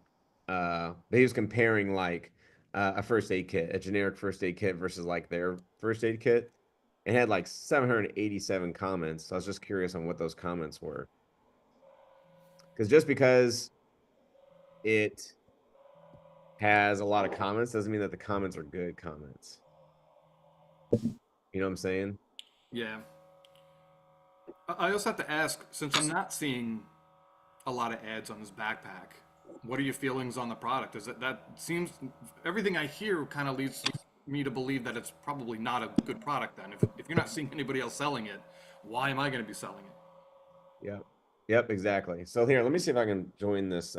But he was comparing like a first aid kit, a generic first aid kit versus like their first aid kit. It had like 787 comments. So I was just curious on what those comments were. Because it has a lot of comments doesn't mean that the comments are good comments. You know what I'm saying? Yeah. I also have to ask, since I'm not seeing a lot of ads on this backpack, what are your feelings on the product? That seems, everything I hear kind of leads me to believe that it's probably not a good product then. If you're not seeing anybody else selling it, why am I going to be selling it? Yeah. Yep, exactly. So here, let me see if I can join this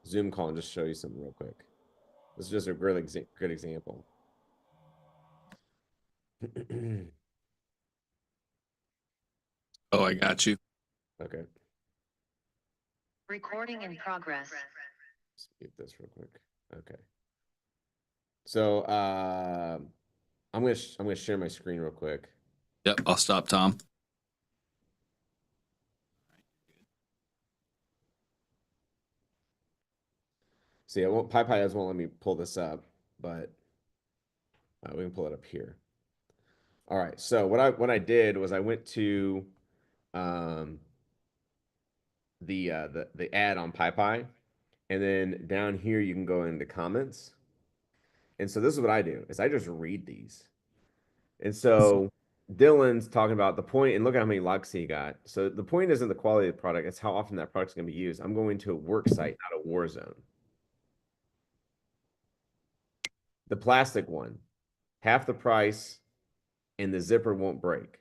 Zoom call and just show you something real quick. This is just a really good example. Oh, I got you. Okay. Recording in progress. Let's mute this real quick. Okay. So I'm gonna share my screen real quick. Yep, I'll stop Tom. See, PyPy won't let me pull this up, but we can pull it up here. All right. So what I did was I went to the ad on PyPy, and then down here you can go into comments. And so this is what I do is I just read these. And so Dylan's talking about the point, and look at how many likes he got. So the point isn't the quality of the product, it's how often that product's going to be used. I'm going to a work site, not a war zone. The plastic one, half the price, and the zipper won't break.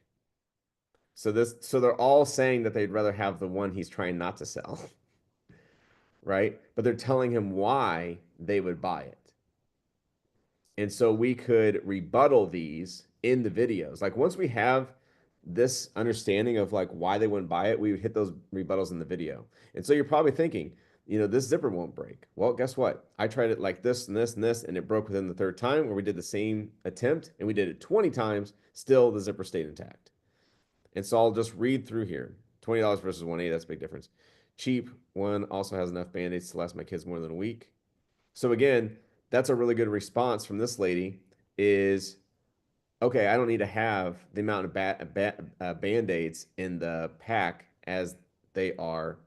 So they're all saying that they'd rather have the one he's trying not to sell. Right? But they're telling him why they would buy it. And so we could rebuttal these in the videos. Like once we have this understanding of like why they wouldn't buy it, we would hit those rebuttals in the video. And so you're probably thinking, this zipper won't break. Well, guess what? I tried it like this and this and this, and it broke within the third time, where we did the same attempt and we did it 20 times, still the zipper stayed intact. And so I'll just read through here. $20 versus $180, that's a big difference. Cheap one also has enough Band-Aids to last my kids more than a week. So again, that's a really good response from this lady is, okay, I don't need to have the amount of Band-Aids in the pack as they are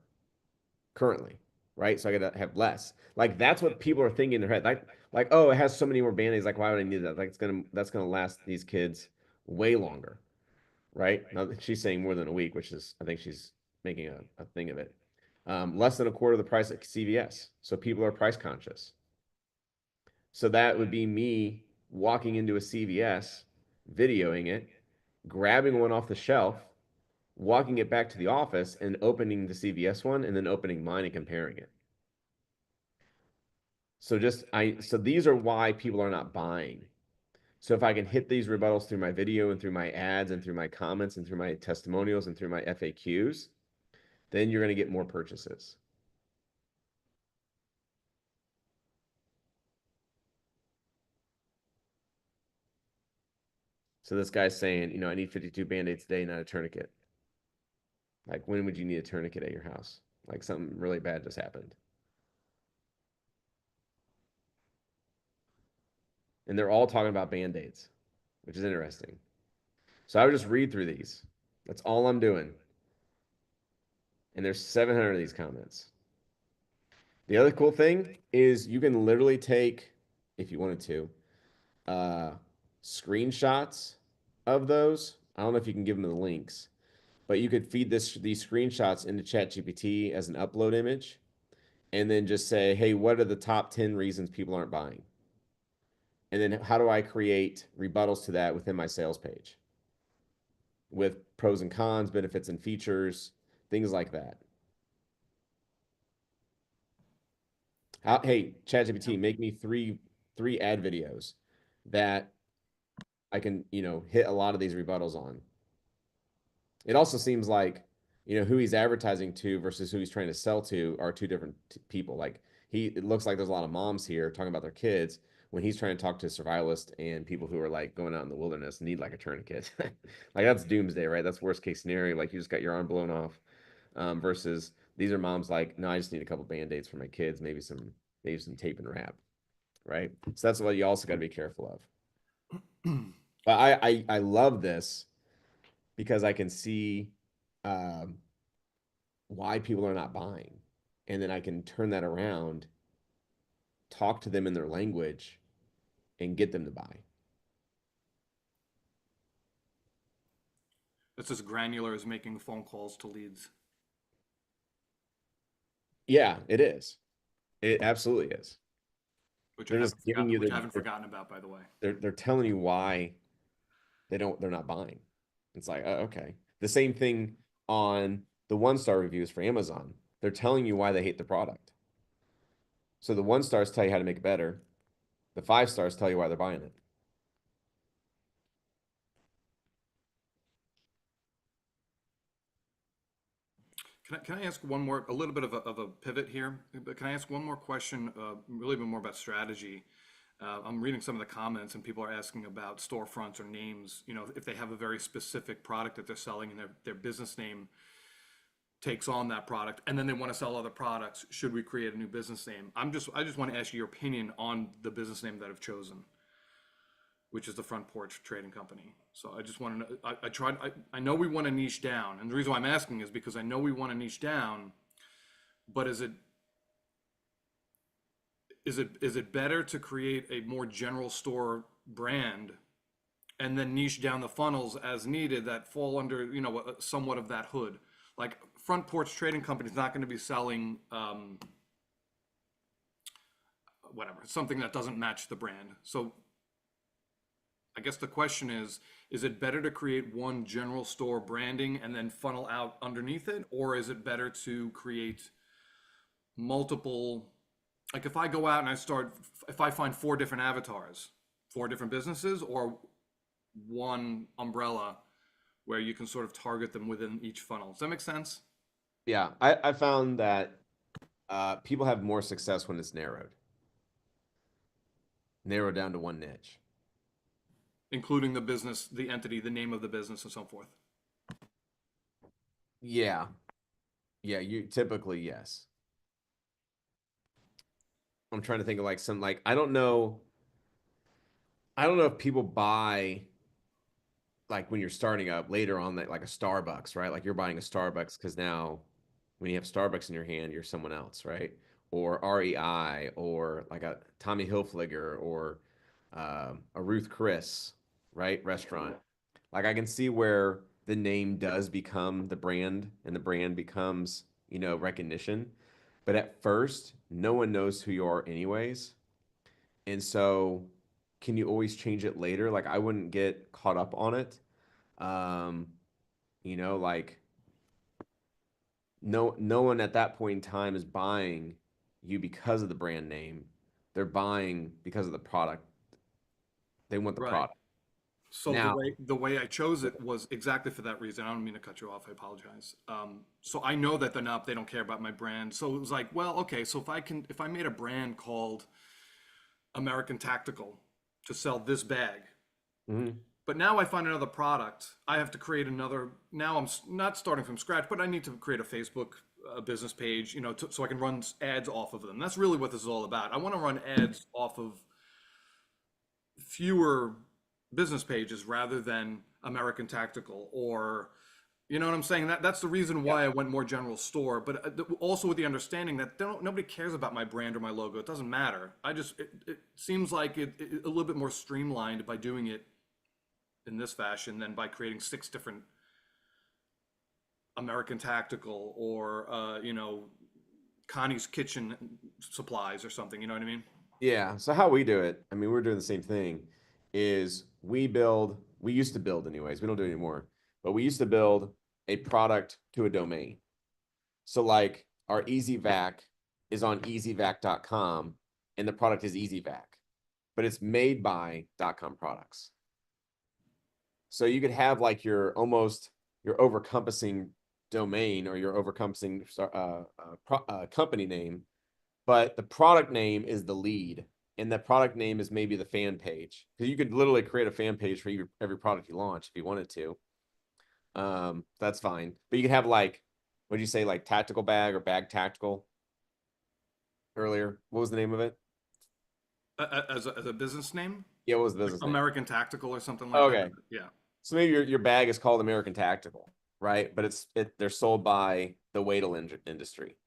currently, right? So I got to have less. Like that's what people are thinking in their head. Like, oh, it has so many more Band-Aids. Like, why would I need that? Like, that's gonna last these kids way longer, right? Now she's saying more than a week, which is, I think she's making a thing of it. Less than a quarter of the price at CVS. So people are price conscious. So that would be me walking into a CVS, videoing it, grabbing one off the shelf, walking it back to the office and opening the CVS one and then opening mine and comparing it. So so these are why people are not buying. So if I can hit these rebuttals through my video and through my ads and through my comments and through my testimonials and through my FAQs, then you're going to get more purchases. So this guy's saying, you know, I need 52 Band-Aids a day, not a tourniquet. Like, when would you need a tourniquet at your house? Like, something really bad just happened. And they're all talking about Band-Aids, which is interesting. So I would just read through these. That's all I'm doing. And there's 700 of these comments. The other cool thing is you can literally take, if you wanted to, screenshots of those. I don't know if you can give them the links, but you could feed these screenshots into ChatGPT as an upload image, and then just say, hey, what are the top 10 reasons people aren't buying? And then how do I create rebuttals to that within my sales page with pros and cons, benefits and features, things like that. Hey, ChatGPT, make me three ad videos that I can, you know, hit a lot of these rebuttals on. It also seems like, you know, who he's advertising to versus who he's trying to sell to are two different people. Like it looks like there's a lot of moms here talking about their kids when he's trying to talk to survivalists and people who are like going out in the wilderness and need like a tourniquet. Like that's doomsday, right? That's worst case scenario. Like you just got your arm blown off. Versus these are moms like, no, I just need a couple Band-Aids for my kids, maybe some tape and wrap, right? So that's what you also got to be careful of. But I love this because I can see why people are not buying, and then I can turn that around, talk to them in their language, and get them to buy. It's as granular as making phone calls to leads. Yeah, it is. It absolutely is. Which they're just giving you which I haven't forgotten about, by the way. They're telling you why they're not buying. It's like, oh, okay. The same thing on the 1-star reviews for Amazon. They're telling you why they hate the product. So the 1 stars tell you how to make it better. The 5 stars tell you why they're buying it. Can I ask one more, a little bit of a pivot here, but can I ask one more question, really bit more about strategy? I'm reading some of the comments and people are asking about storefronts or names, you know, if they have a very specific product that they're selling and their business name takes on that product and then they want to sell other products, should we create a new business name? I just want to ask you your opinion on the business name that I've chosen, which is the Front Porch Trading Company. So I just want to know, I know we want to niche down, and the reason why I'm asking is because I know we want to niche down, but is it better to create a more general store brand and then niche down the funnels as needed that fall under, you know, somewhat of that hood? Like Front Porch Trading Company is not going to be selling whatever, something that doesn't match the brand. So I guess the question is it better to create one general store branding and then funnel out underneath it? Or is it better to create multiple, like if I go out and if I find 4 different avatars, 4 different businesses, or one umbrella where you can sort of target them within each funnel? Does that make sense? Yeah, I found that people have more success when it's narrowed down to one niche. Including the business, the entity, the name of the business, and so forth. Yeah. Yeah, you typically, yes. I'm trying to think of like I don't know if people buy like when you're starting up later on that like a Starbucks, right? Like you're buying a Starbucks because now when you have Starbucks in your hand, you're someone else, right? Or REI or like a Tommy Hilfiger or a Ruth Chris, right? Restaurant. Like I can see where the name does become the brand and the brand becomes, you know, recognition. But at first, no one knows who you are anyways. And so can you always change it later? Like I wouldn't get caught up on it. Um, you know, like no one at that point in time is buying you because of the brand name. They're buying because of the product. They want the product. So now, the way I chose it was exactly for that reason. I don't mean to cut you off. I apologize. So I know that they don't care about my brand. So it was like, well, okay. So if I made a brand called American Tactical to sell this bag, mm-hmm. But now I find another product. I have to create another. Now I'm not starting from scratch, but I need to create a Facebook business page, so I can run ads off of them. That's really what this is all about. I want to run ads off of fewer business pages rather than American Tactical, or you know what I'm saying? That's the reason why I went more general store, but also with the understanding that nobody cares about my brand or my logo. It doesn't matter. It seems like it a little bit more streamlined by doing it in this fashion than by creating 6 different American Tactical or Connie's Kitchen Supplies or something. You know what I mean? Yeah. So how we do it, I mean, we're doing the same thing, is we used to build anyways, we don't do it anymore, but we used to build a product to a domain. So like our EasyVac is on easyvac.com and the product is EasyVac, but it's made by .com products. So you could have like your over-encompassing domain or your over-encompassing company name, but the product name is the lead, and the product name is maybe the fan page. Because you could literally create a fan page for every product you launch if you wanted to. That's fine. But you could have like, what did you say, like tactical bag or bag tactical earlier? What was the name of it? As a business name? Yeah, what was the business name? American Tactical or something like that. Yeah. So maybe your bag is called American Tactical, right? But they're sold by the Wadle industry.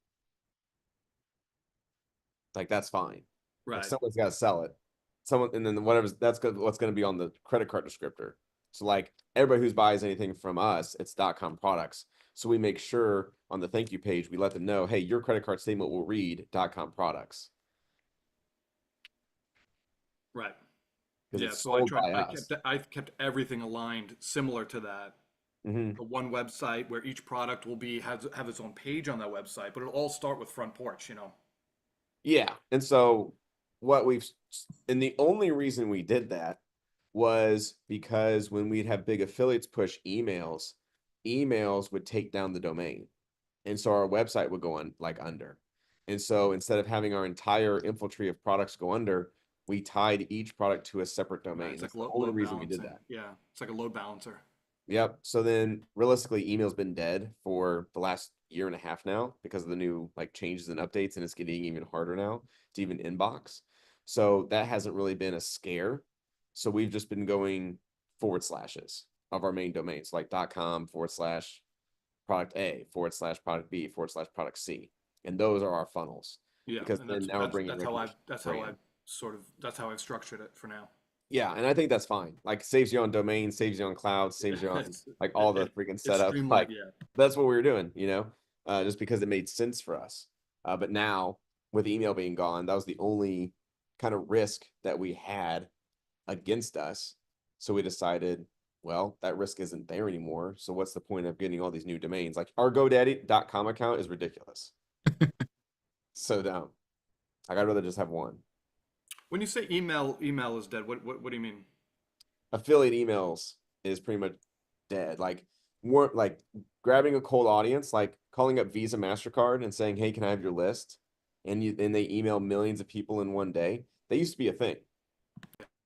Like that's fine. Right. Like someone's got to sell it. And then what's going to be on the credit card descriptor. So like everybody who buys anything from us, it's .com products. So we make sure on the thank you page, we let them know, hey, your credit card statement will read .com products. Right. Because it's sold by us. I've kept everything aligned similar to that. Mm-hmm. The one website where each product will have its own page on that website, but it'll all start with Front Porch, Yeah. And so and the only reason we did that was because when we'd have big affiliates push emails would take down the domain. And so our website would go on like under. And so instead of having our entire info tree of products go under, we tied each product to a separate domain. It's That's like the only load reason we did balancing. that. Yeah. It's like a load balancer. Yep. So then realistically, email's been dead for the last year and a half now because of the new like changes and updates, and it's getting even harder now to even inbox. So that hasn't really been a scare. So we've just been going // of our main domains, like .com / product A / product B / product C. And those are our funnels. Yeah. Because then now we're bringing that's how I've structured it for now. Yeah, and I think that's fine. Like saves you on domain, saves you on cloud, saves you on like all the freaking setups. Like that's what we were doing, just because it made sense for us. But now with email being gone, that was the only kind of risk that we had against us. So we decided, well, that risk isn't there anymore. So what's the point of getting all these new domains? Like our GoDaddy.com account is ridiculous. So dumb. Like I'd rather just have one. When you say email is dead, what do you mean? Affiliate emails is pretty much dead. Like more like grabbing a cold audience, like calling up Visa, MasterCard and saying, hey, can I have your list? And they email millions of people in one day. They used to be a thing.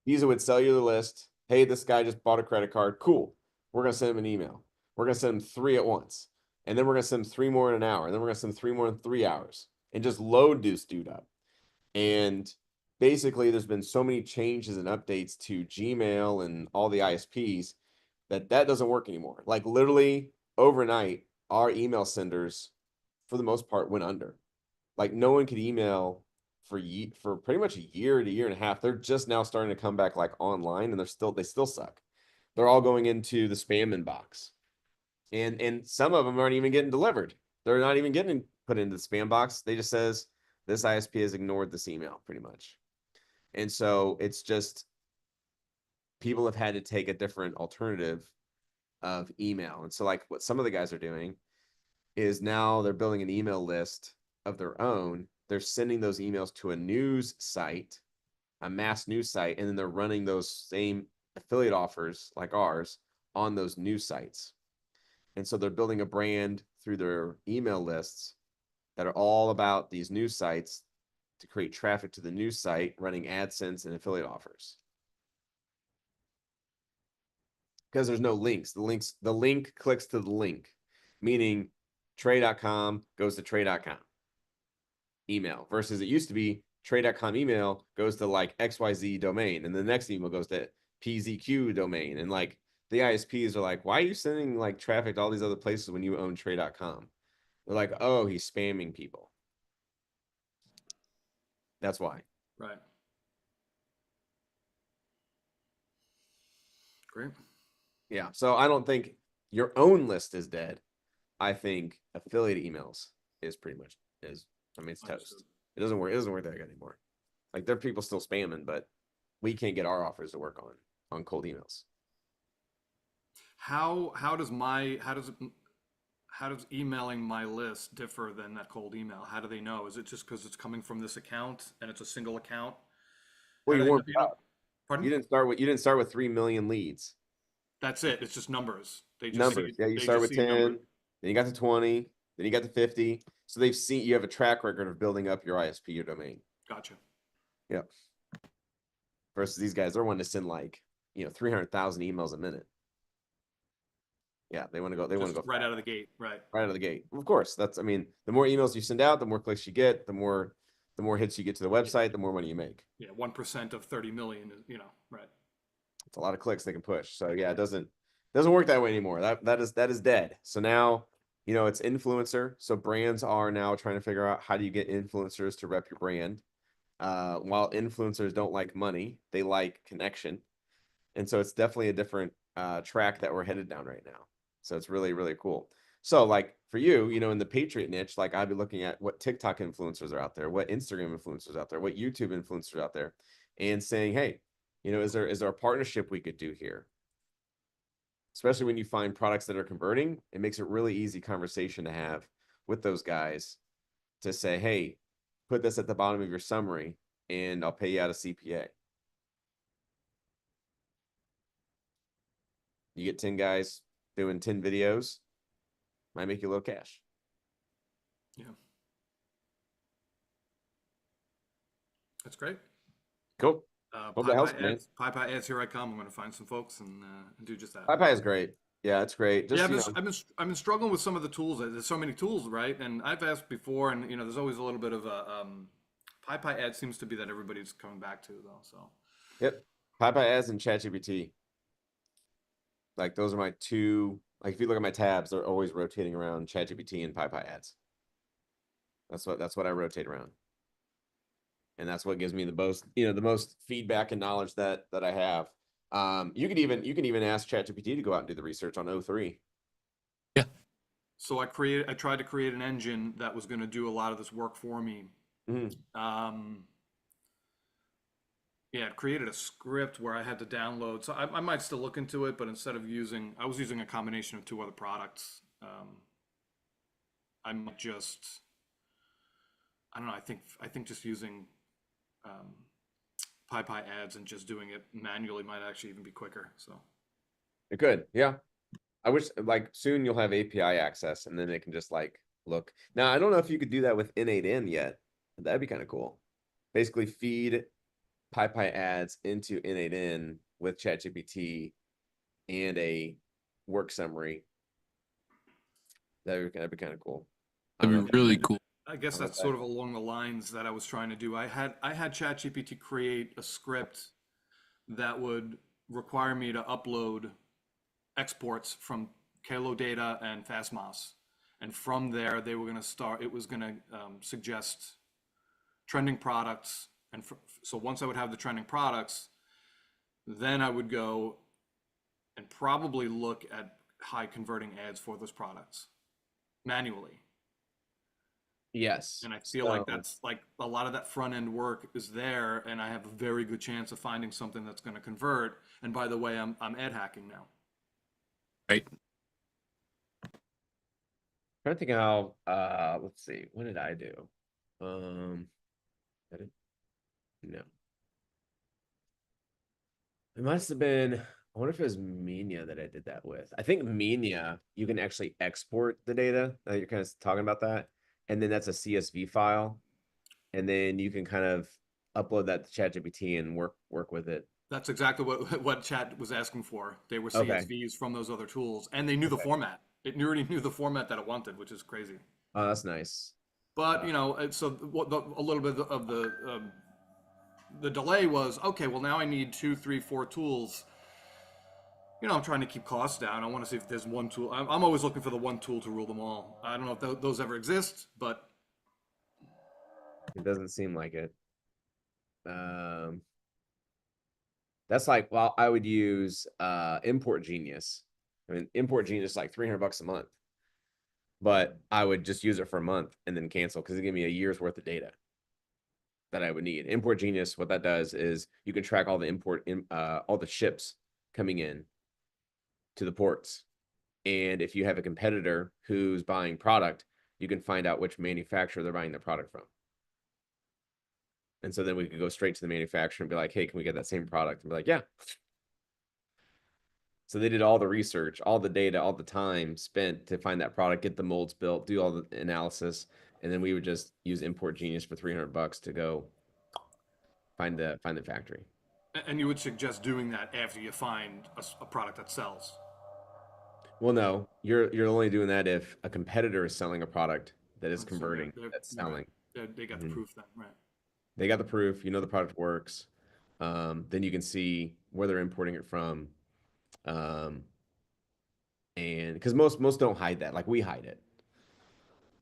Visa would sell you the list. Hey, this guy just bought a credit card. Cool. We're going to send him an email. We're going to send him 3 at once. And then we're going to send him 3 more in an hour. And then we're going to send 3 more in 3 hours. And just load this dude up. And basically, there's been so many changes and updates to Gmail and all the ISPs that doesn't work anymore. Like literally overnight, our email senders, for the most part, went under. Like no one could email for pretty much a year to year and a half. They're just now starting to come back like online, and they still suck. They're all going into the spam inbox, and some of them aren't even getting delivered. They're not even getting put into the spam box. They just says this ISP has ignored this email pretty much. And so it's just people have had to take a different alternative of email. And so like what some of the guys are doing is now they're building an email list of their own. They're sending those emails to a news site, a mass news site, and then they're running those same affiliate offers like ours on those news sites. And so they're building a brand through their email lists that are all about these news sites to create traffic to the news site, running AdSense and affiliate offers. because there's no links. The link clicks to the link, meaning trade.com goes to trade.com email versus it used to be trade.com email goes to like XYZ domain and the next email goes to PZQ domain. And like the ISPs are like, why are you sending like traffic to all these other places when you own trade.com? They're like, oh, he's spamming people. That's why. Right. Great. Yeah. So I don't think your own list is dead. I think affiliate emails is pretty much I mean, it's toast. It doesn't work. It doesn't work that good anymore. Like there are people still spamming, but we can't get our offers to work on cold emails. How does emailing my list differ than that cold email? How do they know? Is it just because it's coming from this account and it's a single account? Well, you weren't. Pardon? You didn't start with 3 million leads. That's it. It's just numbers. They just Numbers. Yeah, you start with 10, then you got to 20, then you got to 50. So they've seen you have a track record of building up your ISP, your domain. Gotcha. Yeah. Versus these guys, they're wanting to send like 300,000 emails a minute. Yeah, they want to go. They want to go right out of the gate. Right. Right out of the gate. Of course, the more emails you send out, the more clicks you get, the more hits you get to the website, the more money you make. Yeah, 1% of 30 million. Right. It's a lot of clicks they can push. So yeah, it doesn't work that way anymore. That is dead. So now it's influencer. So brands are now trying to figure out how do you get influencers to rep your brand. While influencers don't like money, they like connection, and so it's definitely a different track that we're headed down right now. So it's really, really cool. So like for you, in the Patriot niche, like I'd be looking at what TikTok influencers are out there, what Instagram influencers are out there, what YouTube influencers are out there, and saying, hey, is there a partnership we could do here? Especially when you find products that are converting, it makes it really easy conversation to have with those guys to say, hey, put this at the bottom of your summary and I'll pay you out a CPA. You get 10 guys doing 10 videos, might make you a little cash. Yeah. That's great. Cool. Hope that helps, man. PyPy ads, here I come. I'm going to find some folks and do just that. PyPy is great. Yeah, it's great. Just, I've been struggling with some of the tools. There's so many tools, right? And I've asked before, and there's always a little bit of a PyPy ad seems to be that everybody's coming back to though. So. Yep, PyPy ads and ChatGPT. Like those are my two. Like if you look at my tabs, they're always rotating around ChatGPT and PyPy ads. That's what I rotate around. And that's what gives me the most feedback and knowledge that I have. You can even ask ChatGPT to go out and do the research on O3. Yeah. So I tried to create an engine that was going to do a lot of this work for me. Mm-hmm. Yeah, it created a script where I had to download. So I might still look into it, but instead of I was using a combination of 2 other products. I might just, I don't know. I think just using PyPy ads and just doing it manually might actually even be quicker. So it could, yeah. I wish like soon you'll have API access and then they can just like look. Now I don't know if you could do that with N8N yet. That'd be kind of cool. Basically feed PyPy ads into N8N with ChatGPT and a work summary. That'd be kind of cool. That'd be really cool. I guess that's sort of along the lines that I was trying to do. I had ChatGPT create a script that would require me to upload exports from Kalo data and FastMOS. And from there, they were going to start, it was going to suggest trending products. And so once I would have the trending products, then I would go and probably look at high converting ads for those products manually. Yes. And I feel like that's like a lot of that front end work is there, and I have a very good chance of finding something that's going to convert. And by the way, I'm ad hacking now. Right. I'm trying to think how let's see, what did I do? No. It must have been, I wonder if it was Minia that I did that with. I think Minia, you can actually export the data. You're kind of talking about that. And then that's a CSV file. And then you can kind of upload that to ChatGPT and work with it That's exactly what chat was asking for. They were Okay. CSVs from those other tools, and they knew the format. It already knew the format that it wanted, which is crazy. Oh, that's nice. But you know, so a little bit of the delay was okay. Well, now I need 2, 3, 4 tools. You know, I'm trying to keep costs down. I want to see if there's one tool. I'm always looking for the one tool to rule them all. I don't know if those ever exist, but it doesn't seem like it. That's like, well, I would use Import Genius. I mean, Import Genius is like $300 a month, but I would just use it for a month and then cancel because it gave me a year's worth of data that I would need. Import Genius, what that does is you can track all the all the ships coming in to the ports. And if you have a competitor who's buying product, you can find out which manufacturer they're buying the product from. And so then we could go straight to the manufacturer and be like, hey, can we get that same product? And be like, yeah. So they did all the research, all the data, all the time spent to find that product, get the molds built, do all the analysis. And then we would just use Import Genius for $300 to go find the factory. and you would suggest doing that after you find a product that sells. Well, no, you're only doing that if a competitor is selling a product that is converting, So that's selling. They got the proof then, right? They got the proof, you know the product works. Then you can see where they're importing it from. And because most don't hide that, like we hide it.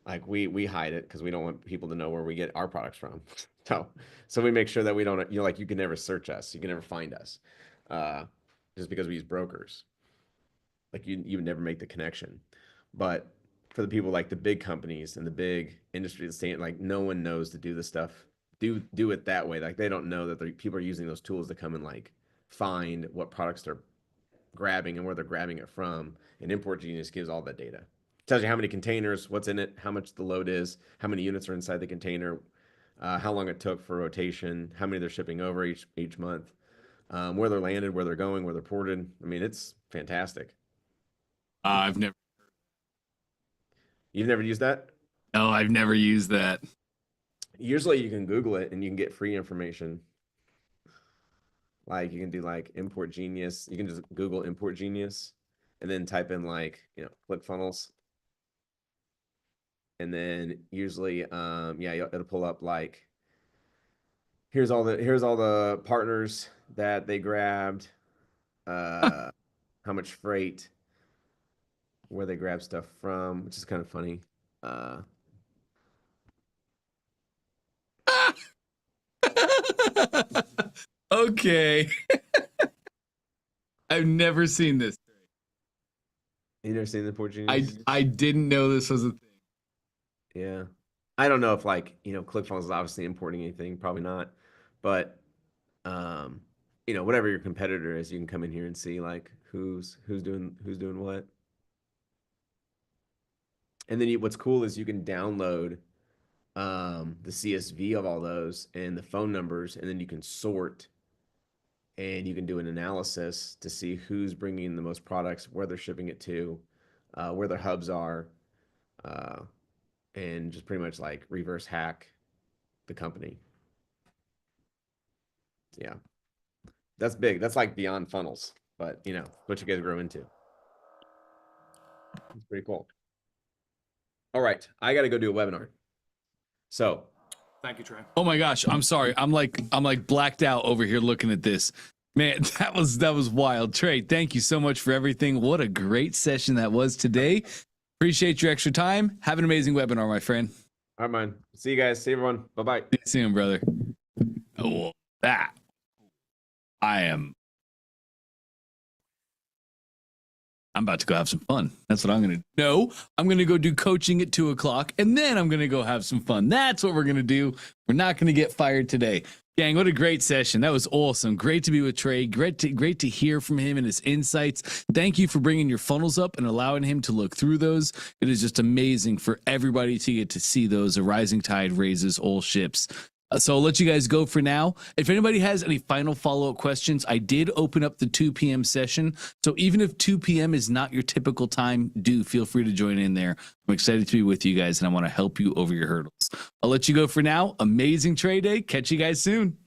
Like we hide it because we don't want people to know where we get our products from. So we make sure that we don't, you know, like you can never search us, you can never find us, just because we use brokers. Like you would never make the connection. But for the people like the big companies and the big industry that's saying like no one knows to do this stuff, do it that way. Like they don't know that people are using those tools to come and like find what products they're grabbing and where they're grabbing it from. And Import Genius gives all that data. Tells you how many containers, what's in it, how much the load is, how many units are inside the container, how long it took for rotation, how many they're shipping over each month, where they're landed, where they're going, where they're ported. I mean, it's fantastic. I've never. You've never used that? No, I've never used that. Usually you can Google it and you can get free information. Like you can do like Import Genius. You can just Google Import Genius and then type in like, you know, ClickFunnels. And then usually, yeah, it'll pull up like, here's all the partners that they grabbed, how much freight, where they grab stuff from, which is kind of funny. Okay. I've never seen this. You never seen the Import Genius? I didn't know this was a thing. Yeah. I don't know if like, you know, ClickFunnels is obviously importing anything, probably not. But you know, whatever your competitor is, you can come in here and see like who's doing what. And then what's cool is you can download the CSV of all those and the phone numbers, and then you can sort and you can do an analysis to see who's bringing the most products, where they're shipping it to, where their hubs are, and just pretty much like reverse hack the company. Yeah, that's big. That's like beyond funnels, but you know what you guys grow into. It's pretty cool. All right, I got to go do a webinar. So, thank you, Trey. Oh my gosh, I'm sorry. I'm like blacked out over here looking at this. Man, that was wild. Trey, thank you so much for everything. What a great session that was today. Appreciate your extra time. Have an amazing webinar, my friend. All right, man. See you guys. See everyone. Bye-bye. See you soon, brother. Oh, that. I'm about to go have some fun. That's what I'm going to do. No, I'm going to go do coaching at 2:00 and then I'm going to go have some fun. That's what we're going to do. We're not going to get fired today. Gang, what a great session. That was awesome. Great to be with Trey. Great to hear from him and his insights. Thank you for bringing your funnels up and allowing him to look through those. It is just amazing for everybody to get to see those. A rising tide raises all ships. So I'll let you guys go for now. If anybody has any final follow-up questions, I did open up the 2 p.m. session. So even if 2 p.m. is not your typical time, do feel free to join in there. I'm excited to be with you guys, and I want to help you over your hurdles. I'll let you go for now. Amazing trade day. Catch you guys soon.